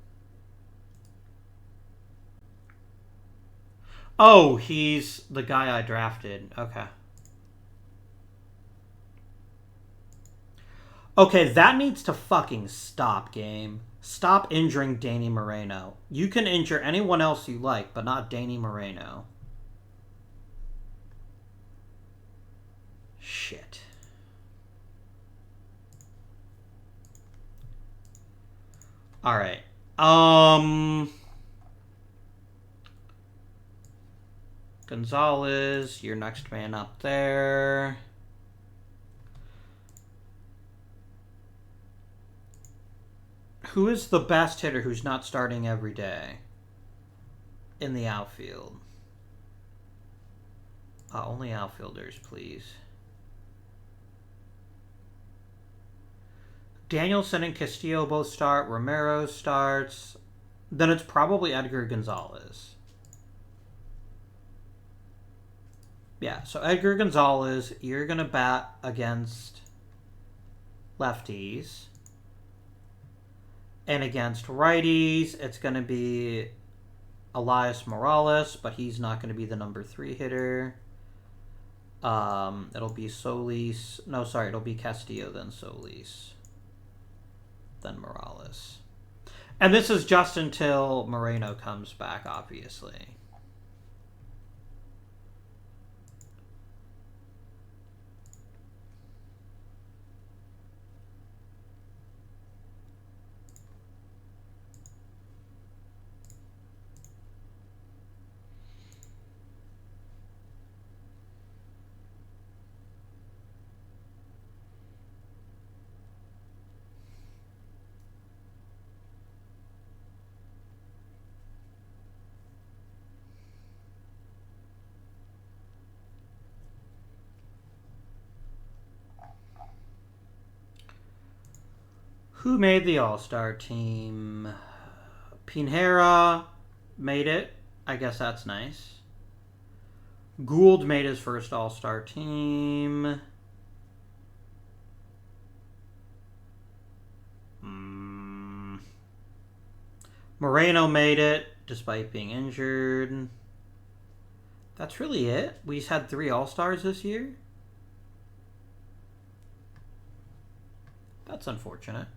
Oh, he's the guy I drafted. Okay. Okay, that needs to fucking stop, game. Stop injuring Danny Moreno. You can injure anyone else you like, but not Danny Moreno. Shit. Alright. Gonzalez, your next man up there. Who is the best hitter who's not starting every day in the outfield? Only outfielders, please. Danielson and Castillo both start. Romero starts. Then it's probably Edgar Gonzalez. Yeah, so Edgar Gonzalez, you're going to bat against lefties. And against righties, it's going to be Elias Morales, but he's not going to be the number 3 hitter. It'll be Solis. No, sorry, it'll be Castillo, then Solis, then Morales. And this is just until Moreno comes back, obviously. Who made the All-Star team? Pinheira made it. I guess that's nice. Gould made his first All-Star team. Moreno made it, despite being injured. That's really it? We just had 3 All-Stars this year? That's unfortunate.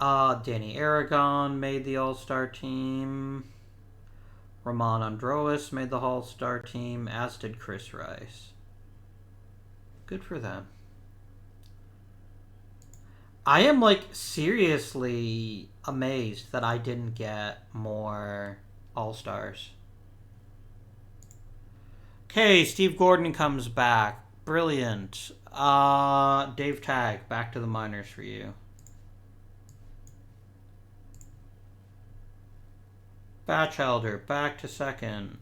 Danny Aragon made the All-Star team. Ramon Androas made the All-Star team, as did Chris Rice. Good for them. I am, like, seriously amazed that I didn't get more All-Stars. Okay, Steve Gordon comes back. Brilliant. Dave Tagg, back to the minors for you. Batchelder, back to second.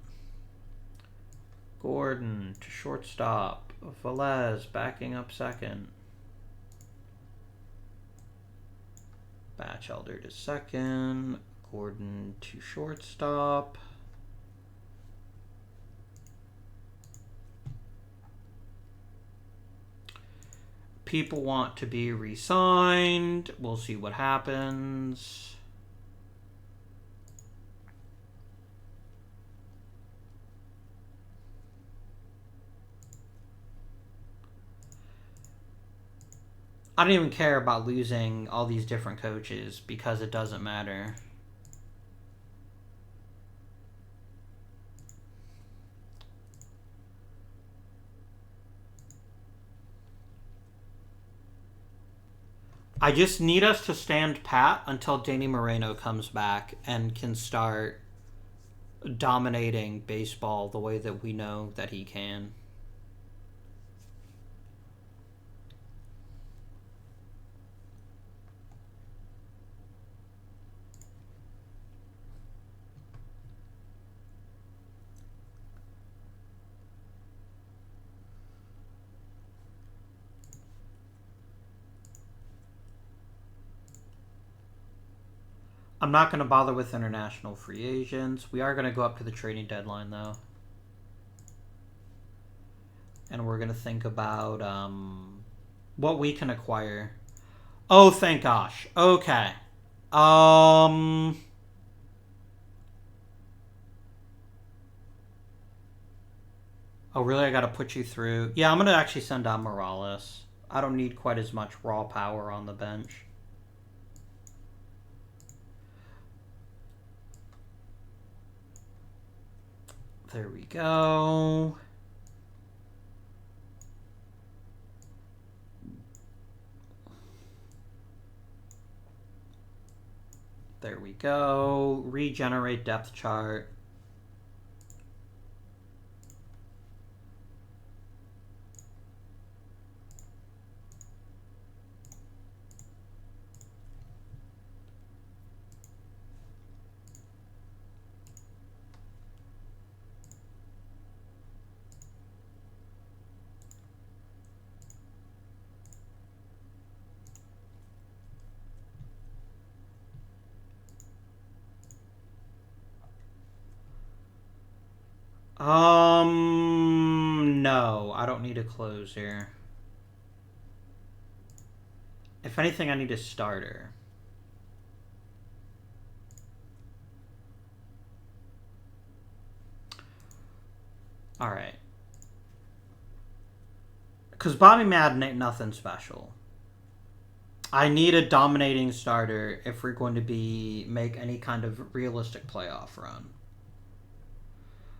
Gordon to shortstop. Velez backing up second. Batchelder to second. Gordon to shortstop. People want to be re-signed. We'll see what happens. I don't even care about losing all these different coaches because it doesn't matter. I just need us to stand pat until Danny Moreno comes back and can start dominating baseball the way that we know that he can. I'm not going to bother with international free agents. We are going to go up to the trading deadline, though. And we're going to think about what we can acquire. Oh, thank gosh. Okay. Oh, really? I got to put you through? Yeah, I'm going to actually send out Morales. I don't need quite as much raw power on the bench. There we go. There we go. Regenerate depth chart. No, I don't need a closer. If anything, I need a starter. All right. Because Bobby Madden ain't nothing special. I need a dominating starter if we're going to make any kind of realistic playoff run.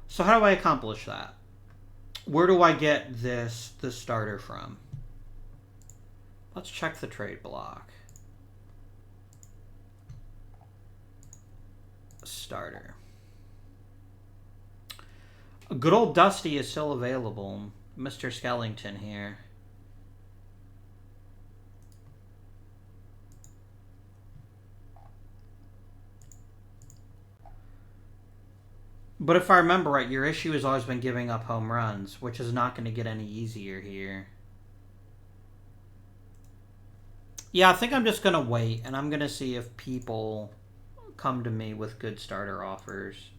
So how do I accomplish that? Where do I get this starter from? Let's check the trade block. Starter. Good old Dusty is still available. Mr. Skellington here. But if I remember right, your issue has always been giving up home runs, which is not going to get any easier here. Yeah, I think I'm just going to wait, and I'm going to see if people come to me with good starter offers.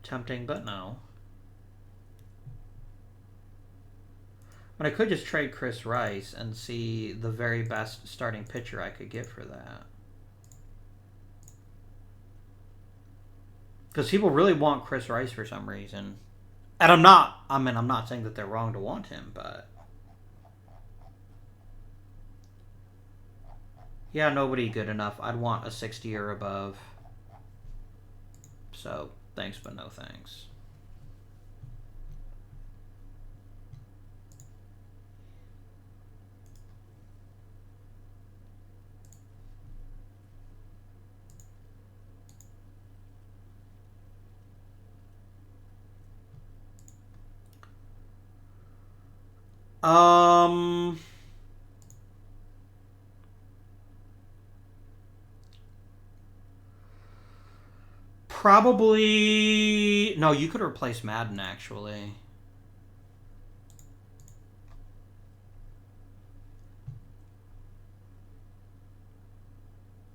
Tempting, but no. But I could just trade Chris Rice and see the very best starting pitcher I could get for that. Because people really want Chris Rice for some reason. And I'm not saying that they're wrong to want him, but... Yeah, nobody good enough. I'd want a 60 or above. So, thanks but no thanks. Probably... No, you could replace Madden, actually.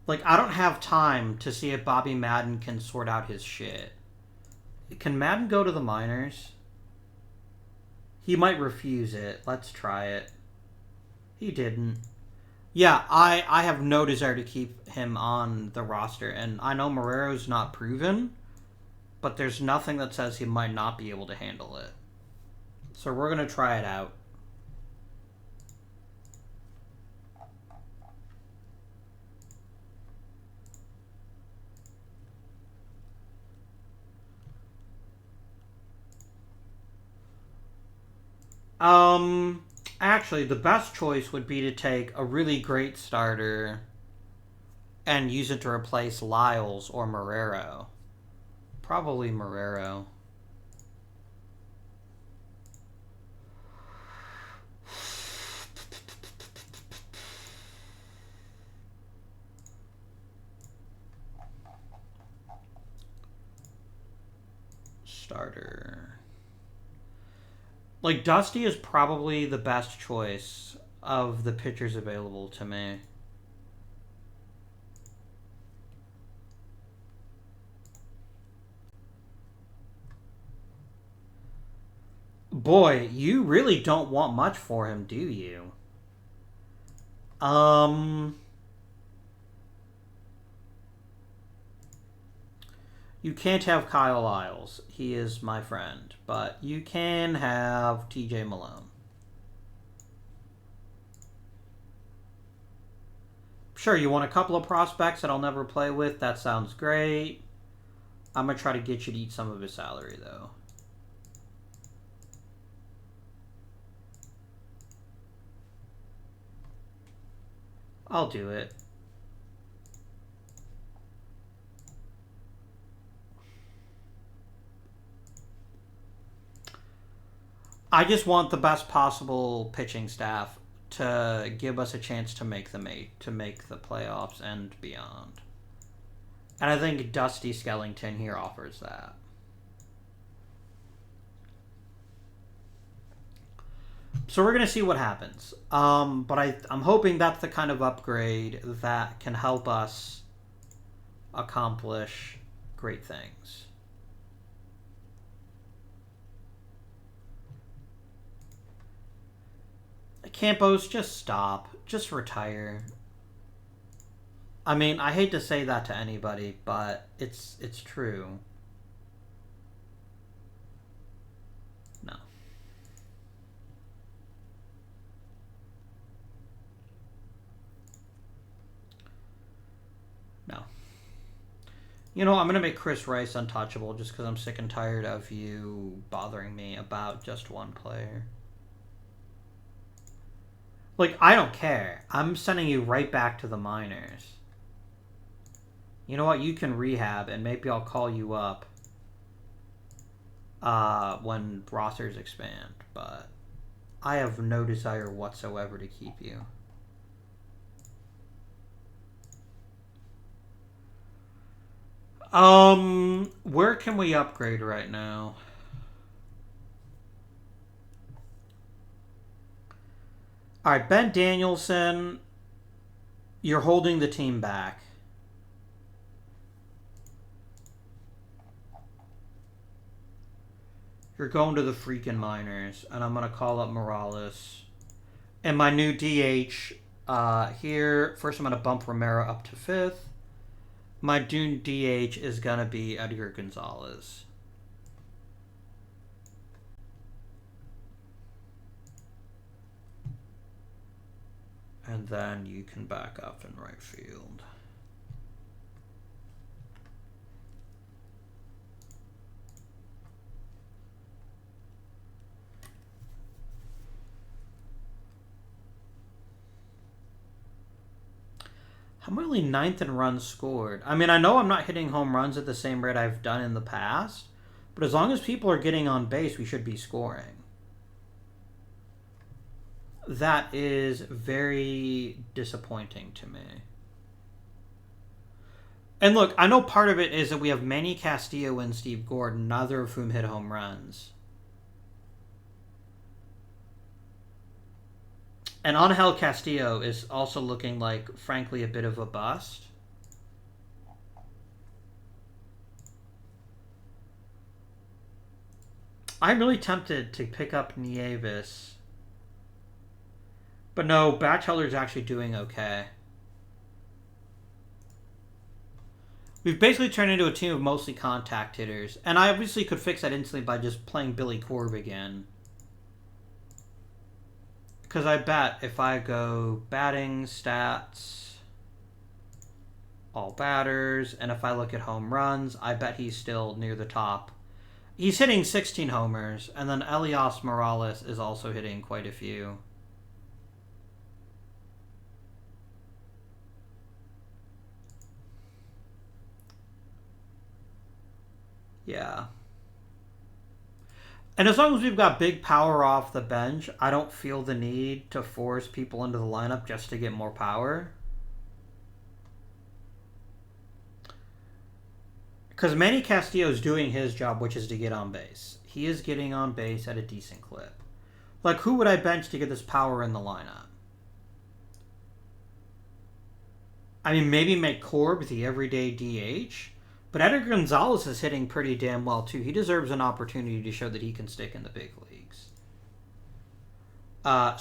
Like, I don't have time to see if Bobby Madden can sort out his shit. Can Madden go to the minors? He might refuse it. Let's try it. He didn't. Yeah, I have no desire to keep him on the roster. And I know Morero's not proven, but there's nothing that says he might not be able to handle it. So we're going to try it out. Actually, the best choice would be to take a really great starter and use it to replace Lyles or Romero. Probably Romero. Starter. Like, Dusty is probably the best choice of the pitchers available to me. Boy, you really don't want much for him, do you? You can't have Kyle Lyles. He is my friend. But you can have TJ Malone. Sure, you want a couple of prospects that I'll never play with? That sounds great. I'm going to try to get you to eat some of his salary, though. I'll do it. I just want the best possible pitching staff to give us a chance to make the playoffs and beyond. And I think Dusty Skellington here offers that. So we're going to see what happens. But I'm hoping that's the kind of upgrade that can help us accomplish great things. Campos, just stop. Just retire. I mean, I hate to say that to anybody, but it's true. No. No. You know, I'm going to make Chris Rice untouchable just because I'm sick and tired of you bothering me about just one player. Like, I don't care. I'm sending you right back to the minors. You know what? You can rehab, and maybe I'll call you up when rosters expand. But I have no desire whatsoever to keep you. Where can we upgrade right now? All right, Ben Danielson, you're holding the team back. You're going to the freaking minors, and I'm going to call up Morales. And my new DH here, first I'm going to bump Romero up to 5th. My new DH is going to be Edgar Gonzalez. And then you can back up in right field. I'm only 9th in runs scored. I mean, I know I'm not hitting home runs at the same rate I've done in the past, but as long as people are getting on base, we should be scoring. That is very disappointing to me. And look, I know part of it is that we have Manny Castillo and Steve Gordon, neither of whom hit home runs. And Angel Castillo is also looking like, frankly, a bit of a bust. I'm really tempted to pick up Nieves. But no, Batchelder's actually doing okay. We've basically turned into a team of mostly contact hitters. And I obviously could fix that instantly by just playing Billy Corb again. Because I bet if I go batting, stats, all batters, and if I look at home runs, I bet he's still near the top. He's hitting 16 homers, and then Elias Morales is also hitting quite a few. Yeah. And as long as we've got big power off the bench, I don't feel the need to force people into the lineup just to get more power. Because Manny Castillo is doing his job, which is to get on base. He is getting on base at a decent clip. Like, who would I bench to get this power in the lineup? I mean, maybe make Corb the everyday DH. But Edgar Gonzalez is hitting pretty damn well, too. He deserves an opportunity to show that he can stick in the big leagues.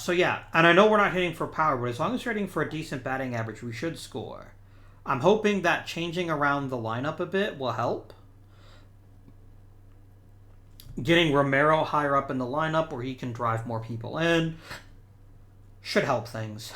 So, yeah. And I know we're not hitting for power, but as long as we're hitting for a decent batting average, we should score. I'm hoping that changing around the lineup a bit will help. Getting Romero higher up in the lineup where he can drive more people in should help things.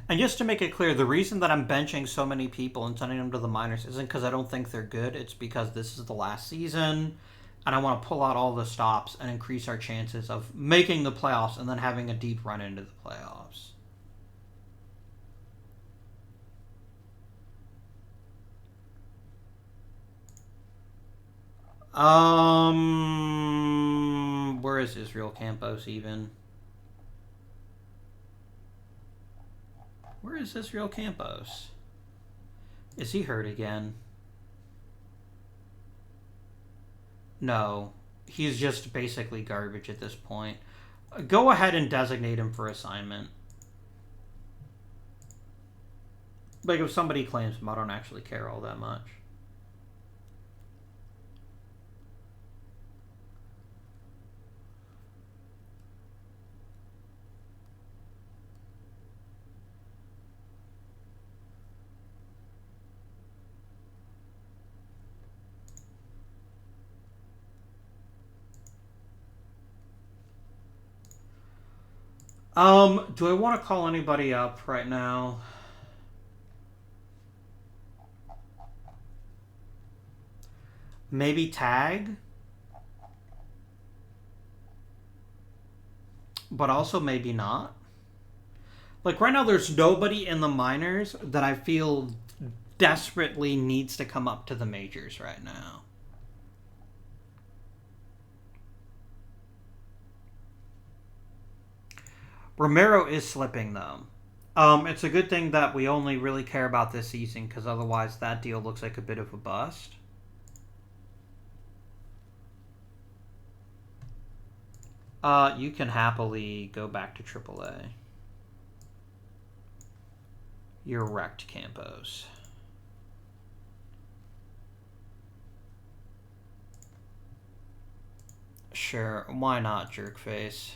And just to make it clear, the reason that I'm benching so many people and sending them to the minors isn't because I don't think they're good. It's because this is the last season, and I want to pull out all the stops and increase our chances of making the playoffs and then having a deep run into the playoffs. Where is Israel Campos even? Where is Israel Campos? Is he hurt again? No. He's just basically garbage at this point. Go ahead and designate him for assignment. Like, if somebody claims him, I don't actually care all that much. Do I want to call anybody up right now? Maybe tag. But also maybe not. Like, right now, there's nobody in the minors that I feel desperately needs to come up to the majors right now. Romero is slipping, though. It's a good thing that we only really care about this season, because otherwise that deal looks like a bit of a bust. You can happily go back to AAA. You're wrecked, Campos. Sure, why not, jerkface?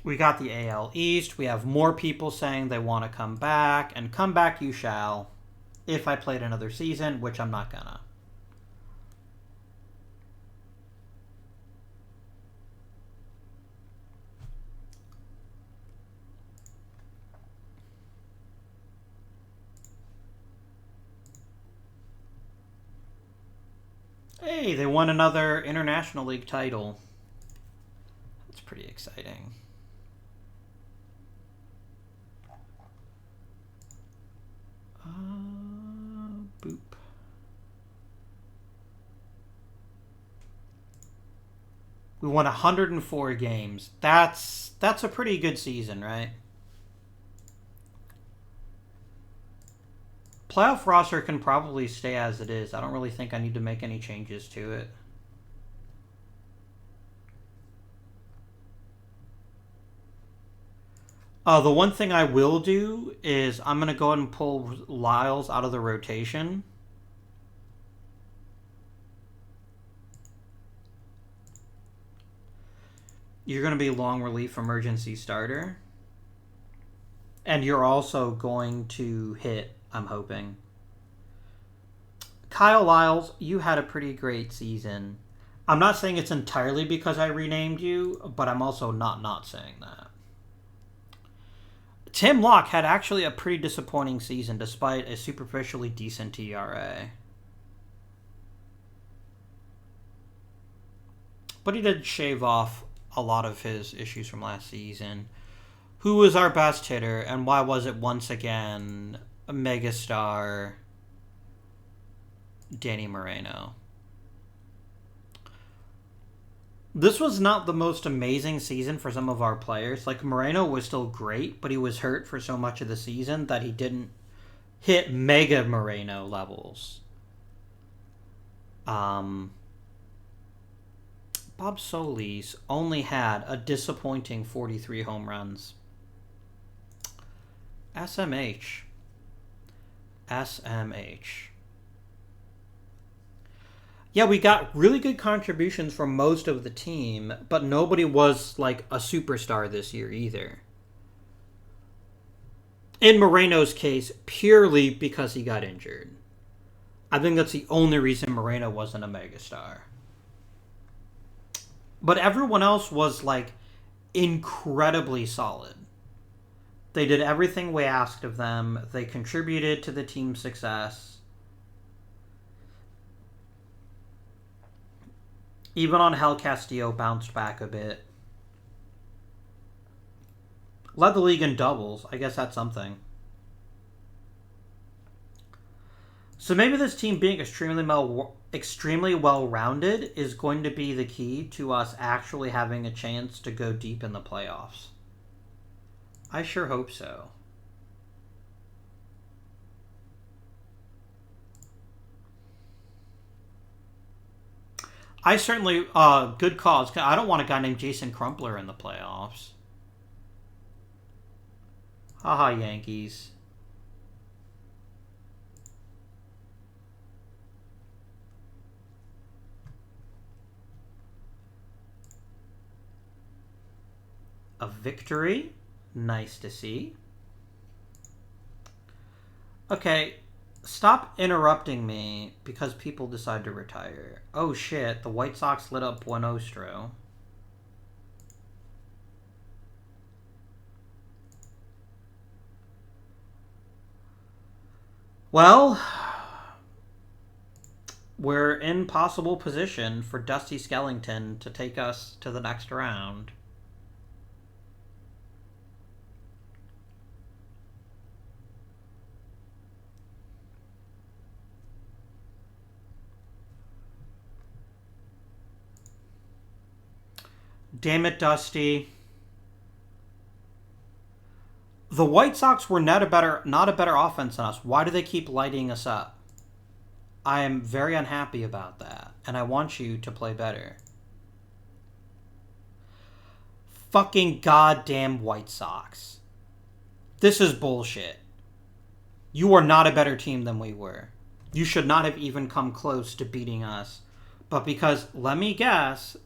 We got the AL East. We have more people saying they want to come back. And come back you shall. If I played another season, which I'm not gonna. Hey, they won another International League title. That's pretty exciting. Boop. We won 104 games. That's a pretty good season, right? Playoff roster can probably stay as it is. I don't really think I need to make any changes to it. The one thing I will do is I'm going to go ahead and pull Lyles out of the rotation. You're going to be long relief emergency starter. And you're also going to hit, I'm hoping. Kyle Lyles, you had a pretty great season. I'm not saying it's entirely because I renamed you, but I'm also not saying that. Tim Locke had actually a pretty disappointing season despite a superficially decent ERA. But he did shave off a lot of his issues from last season. Who was our best hitter, and why was it once again a megastar Danny Moreno? This was not the most amazing season for some of our players. Like, Moreno was still great, but he was hurt for so much of the season that he didn't hit mega Moreno levels. Bob Solis only had a disappointing 43 home runs. SMH. Yeah, we got really good contributions from most of the team, but nobody was like a superstar this year either. In Moreno's case, purely because he got injured. I think that's the only reason Moreno wasn't a megastar. But everyone else was like incredibly solid. They did everything we asked of them. They contributed to the team's success. Even on Hell Castillo bounced back a bit. Led the league in doubles. I guess that's something. So maybe this team being extremely well-rounded is going to be the key to us actually having a chance to go deep in the playoffs. I sure hope so. I certainly, good cause. I don't want a guy named Jason Crumpler in the playoffs. Haha, Yankees. A victory. Nice to see. Okay. Stop interrupting me because people decide to retire. Oh shit, the White Sox lit up Buenostro. Well, we're in possible position for Dusty Skellington to take us to the next round. Damn it, Dusty. The White Sox were not a better offense than us. Why do they keep lighting us up? I am very unhappy about that, and I want you to play better. Fucking goddamn White Sox. This is bullshit. You are not a better team than we were. You should not have even come close to beating us. But because, let me guess,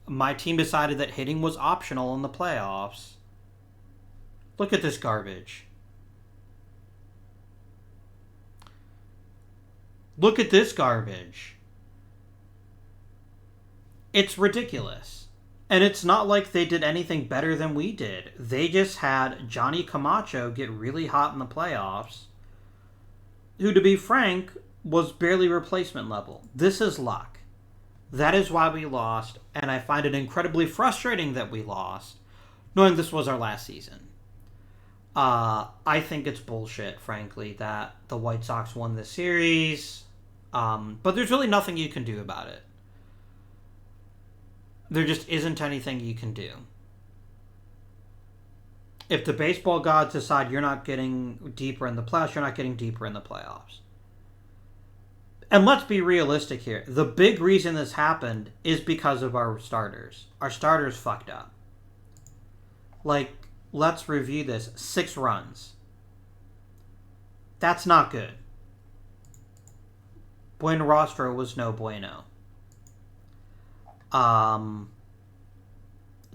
my team decided that hitting was optional in the playoffs. Look at this garbage. Look at this garbage. It's ridiculous. And it's not like they did anything better than we did. They just had Johnny Camacho get really hot in the playoffs, who, to be frank, was barely replacement level. This is luck. That is why we lost, and I find it incredibly frustrating that we lost, knowing this was our last season. I think it's bullshit, frankly, that the White Sox won this series, but there's really nothing you can do about it. There just isn't anything you can do. If the baseball gods decide you're not getting deeper in the playoffs, you're not getting deeper in the playoffs. And let's be realistic here. The big reason this happened is because of our starters. Our starters fucked up. Like, let's review this. 6 runs. That's not good. Buenostro was no bueno.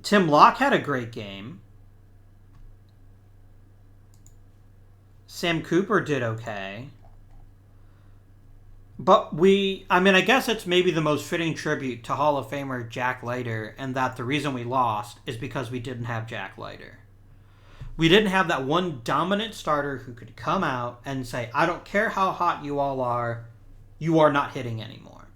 Tim Locke had a great game. Sam Cooper did okay. But I guess it's maybe the most fitting tribute to Hall of Famer Jack Leiter, and that the reason we lost is because we didn't have Jack Leiter. We didn't have that one dominant starter who could come out and say, I don't care how hot you all are, you are not hitting anymore.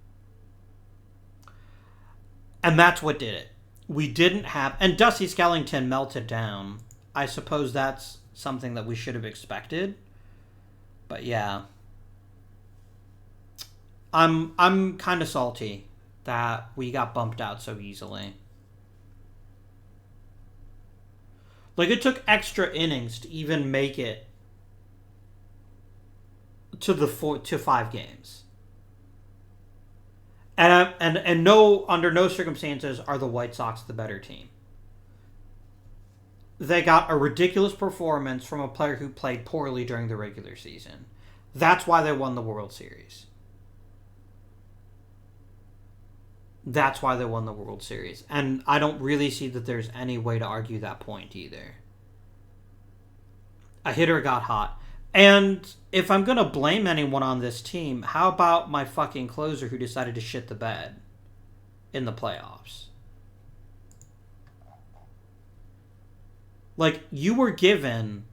And that's what did it. We didn't have... And Dusty Skellington melted down. I suppose that's something that we should have expected. But yeah. I'm kind of salty that we got bumped out so easily. Like, it took extra innings to even make it to 5 games. And under no circumstances are the White Sox the better team. They got a ridiculous performance from a player who played poorly during the regular season. That's why they won the World Series. That's why they won the World Series. And I don't really see that there's any way to argue that point either. A hitter got hot. And if I'm going to blame anyone on this team, how about my fucking closer who decided to shit the bed in the playoffs? Like, you were given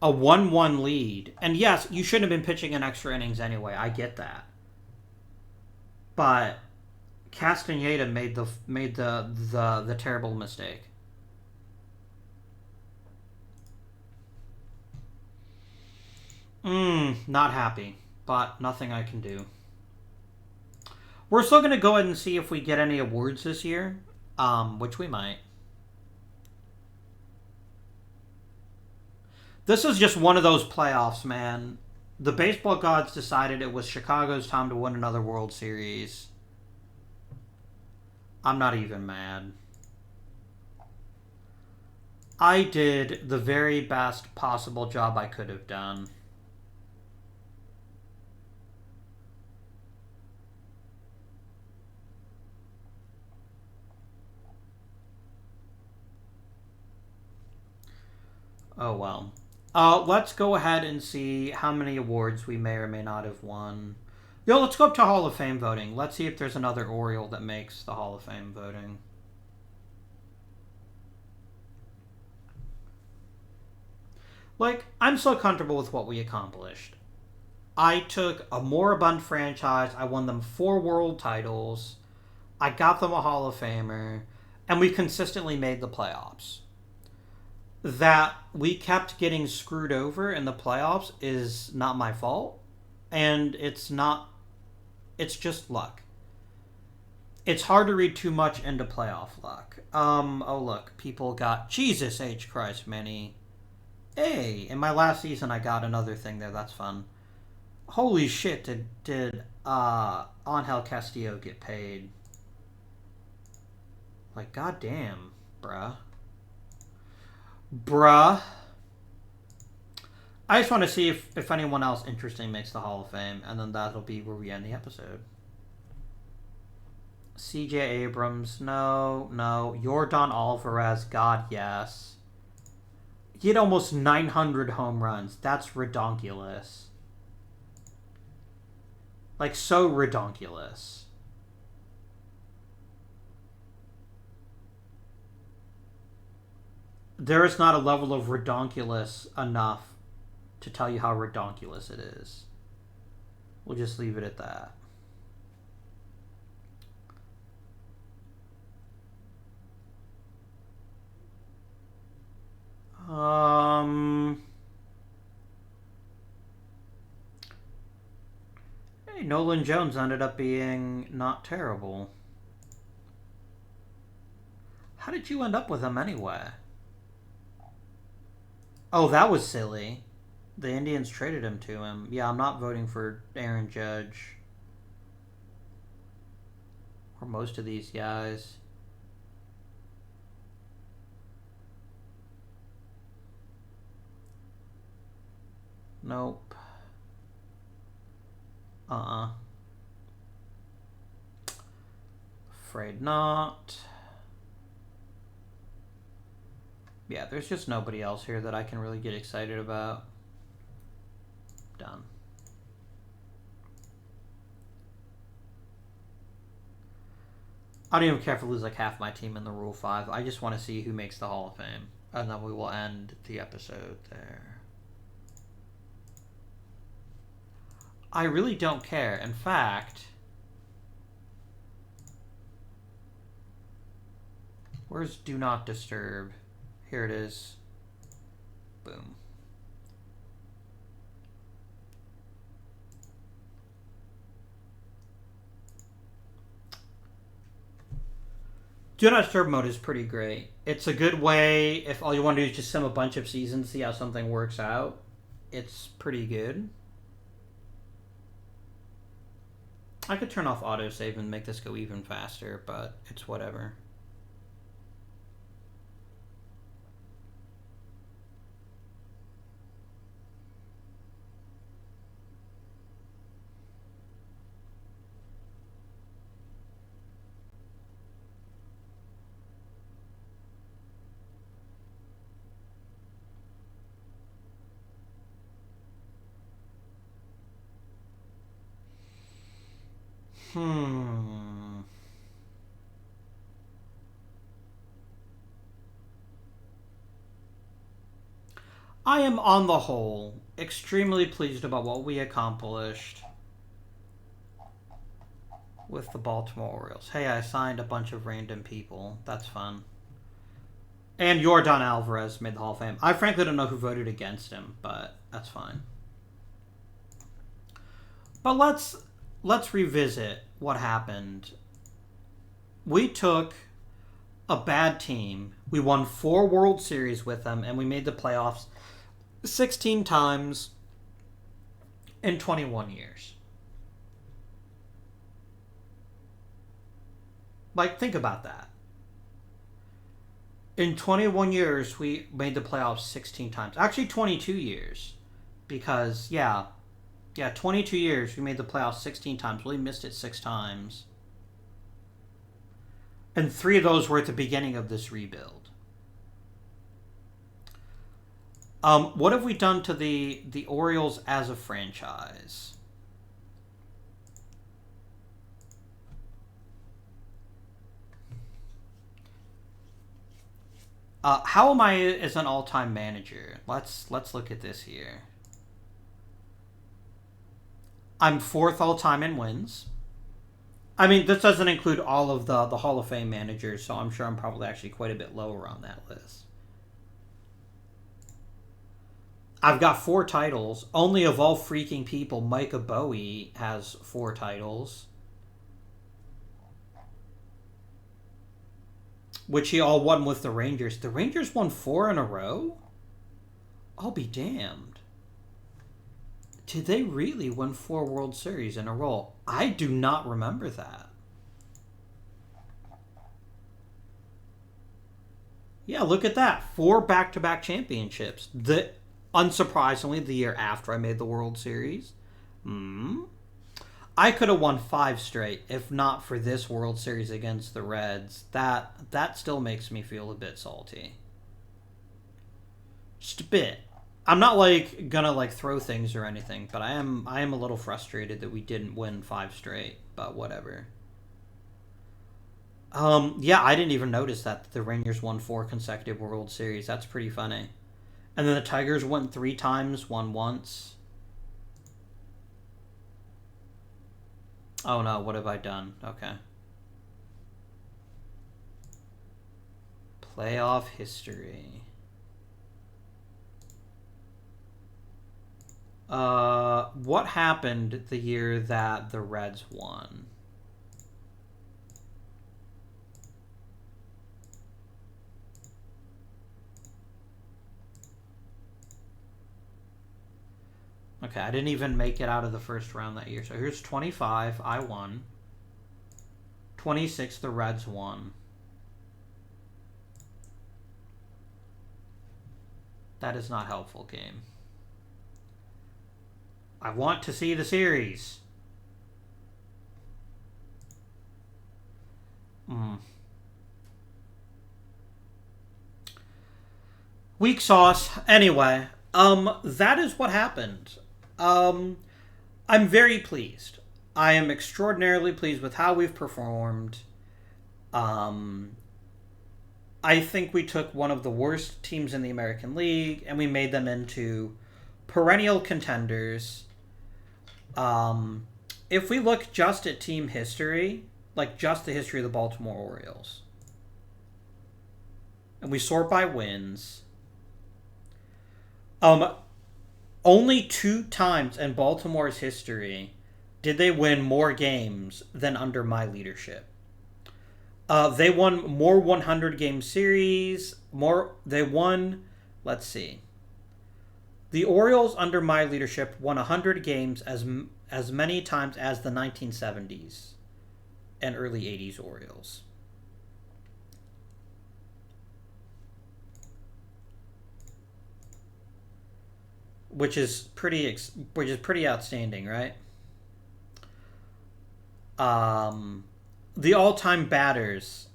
a 1-1 lead. And yes, you shouldn't have been pitching in extra innings anyway. I get that. But Castaneda made the terrible mistake. Not happy, but nothing I can do. We're still going to go ahead and see if we get any awards this year, which we might. This is just one of those playoffs, man. The baseball gods decided it was Chicago's time to win another World Series. I'm not even mad. I did the very best possible job I could have done. Oh well. Let's go ahead and see how many awards we may or may not have won. Yo, let's go up to Hall of Fame voting. Let's see if there's another Oriole that makes the Hall of Fame voting. Like, I'm so comfortable with what we accomplished. I took a moribund franchise. I won them 4 world titles. I got them a Hall of Famer. And we consistently made the playoffs. That we kept getting screwed over in the playoffs is not my fault. And it's just luck. It's hard to read too much into playoff luck. Oh look, people got Jesus H. Christ, Manny. Hey, in my last season I got another thing there, that's fun. Holy shit, did Angel Castillo get paid? Like, goddamn, bruh. Bruh. I just want to see if anyone else interesting makes the Hall of Fame, and then that'll be where we end the episode. CJ Abrams, no. Yordan Alvarez, God, yes. He had almost 900 home runs. That's redonkulous. Like, so redonkulous. There is not a level of redonkulous enough to tell you how redonkulous it is. We'll just leave it at that. Hey, Nolan Jones ended up being not terrible. How did you end up with him anyway? Oh, that was silly. The Indians traded him to him. Yeah, I'm not voting for Aaron Judge. Or most of these guys. Nope. Afraid not. Yeah, there's just nobody else here that I can really get excited about. Done. I don't even care if I lose like half my team in the Rule 5. I just want to see who makes the Hall of Fame. And then we will end the episode there. I really don't care. In fact, where's Do Not Disturb? Here it is. Boom. Do Not Disturb mode is pretty great. It's a good way, if all you want to do is just sim a bunch of seasons, see how something works out. It's pretty good. I could turn off autosave and make this go even faster, but it's whatever. I am, on the whole, extremely pleased about what we accomplished with the Baltimore Orioles. Hey, I signed a bunch of random people. That's fun. And Yordan Alvarez made the Hall of Fame. I frankly don't know who voted against him, but that's fine. But let's revisit what happened. We took a bad team. We won 4 World Series with them, and we made the playoffs 16 times in 21 years. Like, think about that. In 21 years, we made the playoffs 16 times. Actually, 22 years. Because, yeah, 22 years, we made the playoffs 16 times. We missed it 6 times. And 3 of those were at the beginning of this rebuild. What have we done to the Orioles as a franchise? How am I as an all-time manager? Let's look at this here. I'm 4th all-time in wins. I mean, this doesn't include all of the Hall of Fame managers, so I'm sure I'm probably actually quite a bit lower on that list. I've got 4 titles. Only of all freaking people, Micah Bowie has 4 titles. Which he all won with the Rangers. The Rangers won 4 in a row? I'll be damned. Did they really win 4 World Series in a row? I do not remember that. Yeah, look at that. 4 back-to-back championships. Unsurprisingly, the year after I made the World Series. I could have won 5 straight if not for this World Series against the Reds. That still makes me feel a bit salty. Just a bit. I'm not gonna throw things or anything, but I am a little frustrated that we didn't win 5 straight, but whatever. Yeah, I didn't even notice that the Rangers won 4 consecutive World Series. That's pretty funny. And then the Tigers won 3 times, won once. Oh no, what have I done? Okay. Playoff history. What happened the year that the Reds won? Okay, I didn't even make it out of the first round that year. So here's 25, I won. 26, the Reds won. That is not helpful, game. I want to see the series. Weak sauce. Anyway, that is what happened. I'm very pleased. I am extraordinarily pleased with how we've performed. I think we took one of the worst teams in the American League and we made them into perennial contenders. If we look just at team history, like just the history of the Baltimore Orioles, and we sort by wins, only 2 times in Baltimore's history did they win more games than under my leadership. They won more 100-game series. Let's see. The Orioles under my leadership won 100 games as many times as the 1970s and early 80s Orioles. Which is pretty outstanding, right? The all-time batters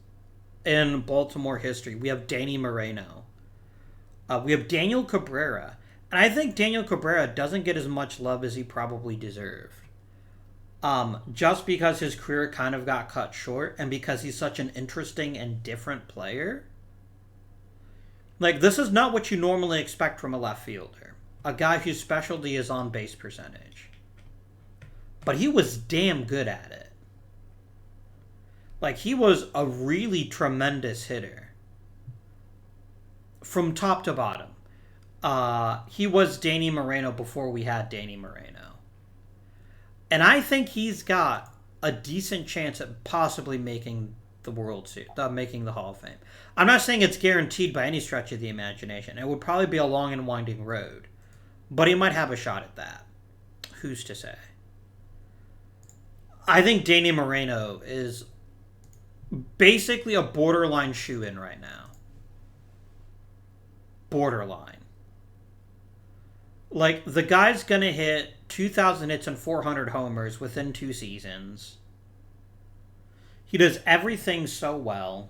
in Baltimore history. We have Danny Moreno. We have Daniel Cabrera. And I think Daniel Cabrera doesn't get as much love as he probably deserved. Just because his career kind of got cut short and because he's such an interesting and different player. Like, this is not what you normally expect from a left fielder. A guy whose specialty is on base percentage. But he was damn good at it. Like, he was a really tremendous hitter. From top to bottom. He was Danny Moreno before we had Danny Moreno. And I think he's got a decent chance at possibly making the World Series, making the Hall of Fame. I'm not saying it's guaranteed by any stretch of the imagination. It would probably be a long and winding road. But he might have a shot at that. Who's to say? I think Danny Moreno is basically a borderline shoe-in right now. Borderline. Like, the guy's going to hit 2,000 hits and 400 homers within 2 seasons. He does everything so well.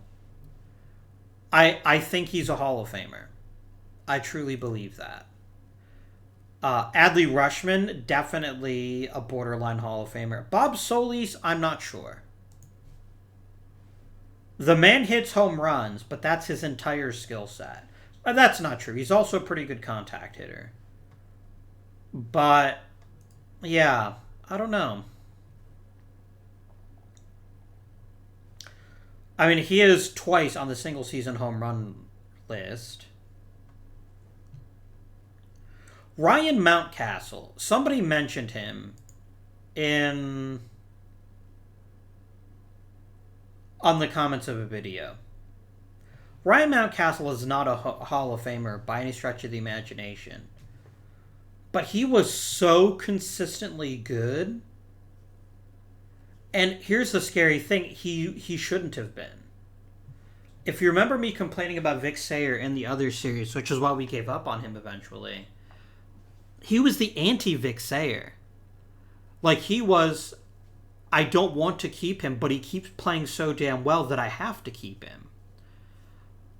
I think he's a Hall of Famer. I truly believe that. Adley Rushman, definitely a borderline Hall of Famer. Bob Solis, I'm not sure. The man hits home runs, but that's his entire skill set. That's not true. He's also a pretty good contact hitter. But, yeah, I don't know. I mean, he is twice on the single-season home run list. Ryan Mountcastle. Somebody mentioned him on the comments of a video. Ryan Mountcastle is not a Hall of Famer by any stretch of the imagination. But he was so consistently good. And here's the scary thing. He shouldn't have been. If you remember me complaining about Vic Sayer in the other series, which is why we gave up on him eventually, he was the anti-Vic Sayer. Like, he was, I don't want to keep him, but he keeps playing so damn well that I have to keep him.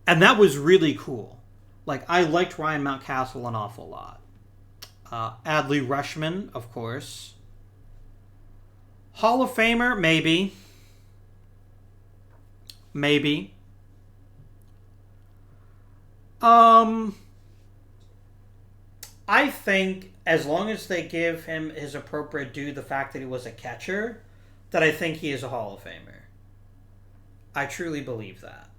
And that was really cool. Like, I liked Ryan Mountcastle an awful lot. Adley Rushman, of course. Hall of Famer, maybe. Maybe. I think as long as they give him his appropriate due, the fact that he was a catcher, that I think he is a Hall of Famer. I truly believe that.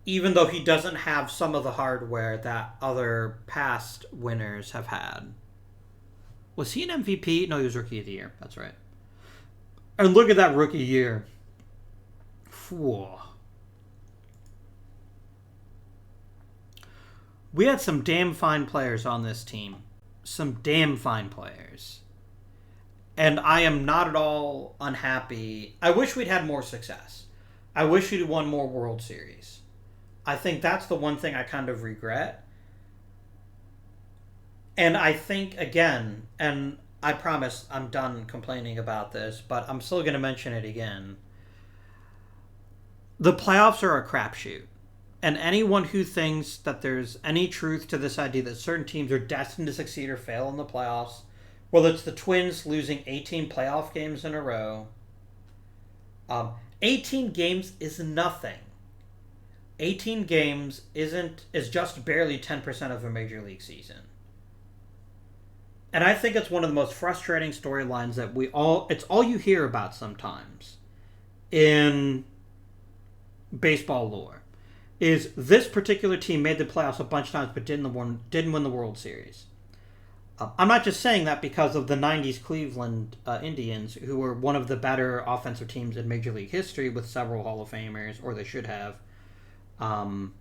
Even though he doesn't have some of the hardware that other past winners have had. Was he an MVP? No, he was Rookie of the Year. That's right. And look at that rookie year. Whew. We had some damn fine players on this team. Some damn fine players. And I am not at all unhappy. I wish we'd had more success. I wish we'd won more World Series. I think that's the one thing I kind of regret. And I think, again, and I promise I'm done complaining about this, but I'm still going to mention it again. The playoffs are a crapshoot. And anyone who thinks that there's any truth to this idea that certain teams are destined to succeed or fail in the playoffs, whether it's the Twins losing 18 playoff games in a row, 18 games is nothing. 18 games is just barely 10% of a major league season. And I think it's one of the most frustrating storylines that it's all you hear about sometimes in baseball lore. Is this particular team made the playoffs a bunch of times but didn't win the World Series. I'm not just saying that because of the 90s Cleveland Indians, who were one of the better offensive teams in Major League history with several Hall of Famers, or they should have. And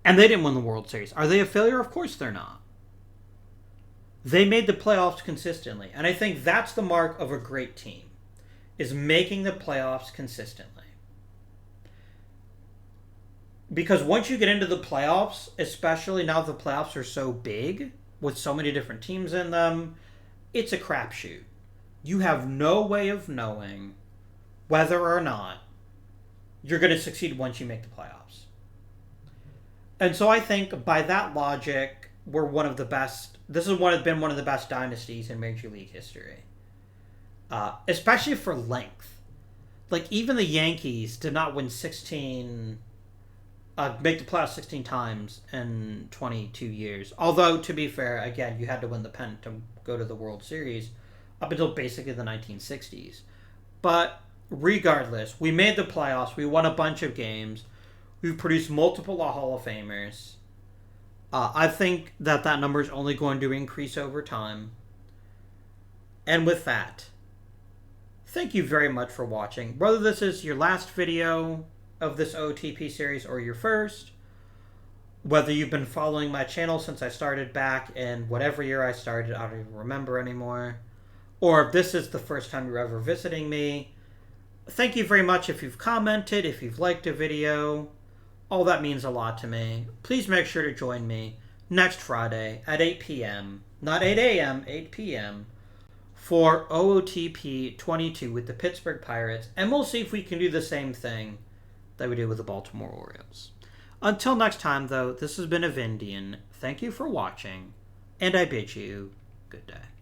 they didn't win the World Series. Are they a failure? Of course they're not. They made the playoffs consistently. And I think that's the mark of a great team, is making the playoffs consistently. Because once you get into the playoffs, especially now the playoffs are so big, with so many different teams in them, it's a crapshoot. You have no way of knowing whether or not you're going to succeed once you make the playoffs. And so I think by that logic, we're one of the best. This has been one of the best dynasties in Major League history. Especially for length. Like, even the Yankees did not win 16... make the playoffs 16 times in 22 years. Although, to be fair, again, you had to win the pennant to go to the World Series up until basically the 1960s. But regardless, we made the playoffs. We won a bunch of games. We've produced multiple Hall of Famers. I think that number is only going to increase over time. And with that, thank you very much for watching. Whether this is your last video of this OOTP series or your first, whether you've been following my channel since I started back in whatever year I started, I don't even remember anymore, or if this is the first time you're ever visiting me, thank you very much if you've commented, if you've liked a video. All that means a lot to me. Please make sure to join me next Friday at 8 p.m. Not 8 a.m., 8 p.m. for OOTP 22 with the Pittsburgh Pirates, and we'll see if we can do the same thing that we did with the Baltimore Orioles. Until next time, though, this has been Avindian. Thank you for watching, and I bid you good day.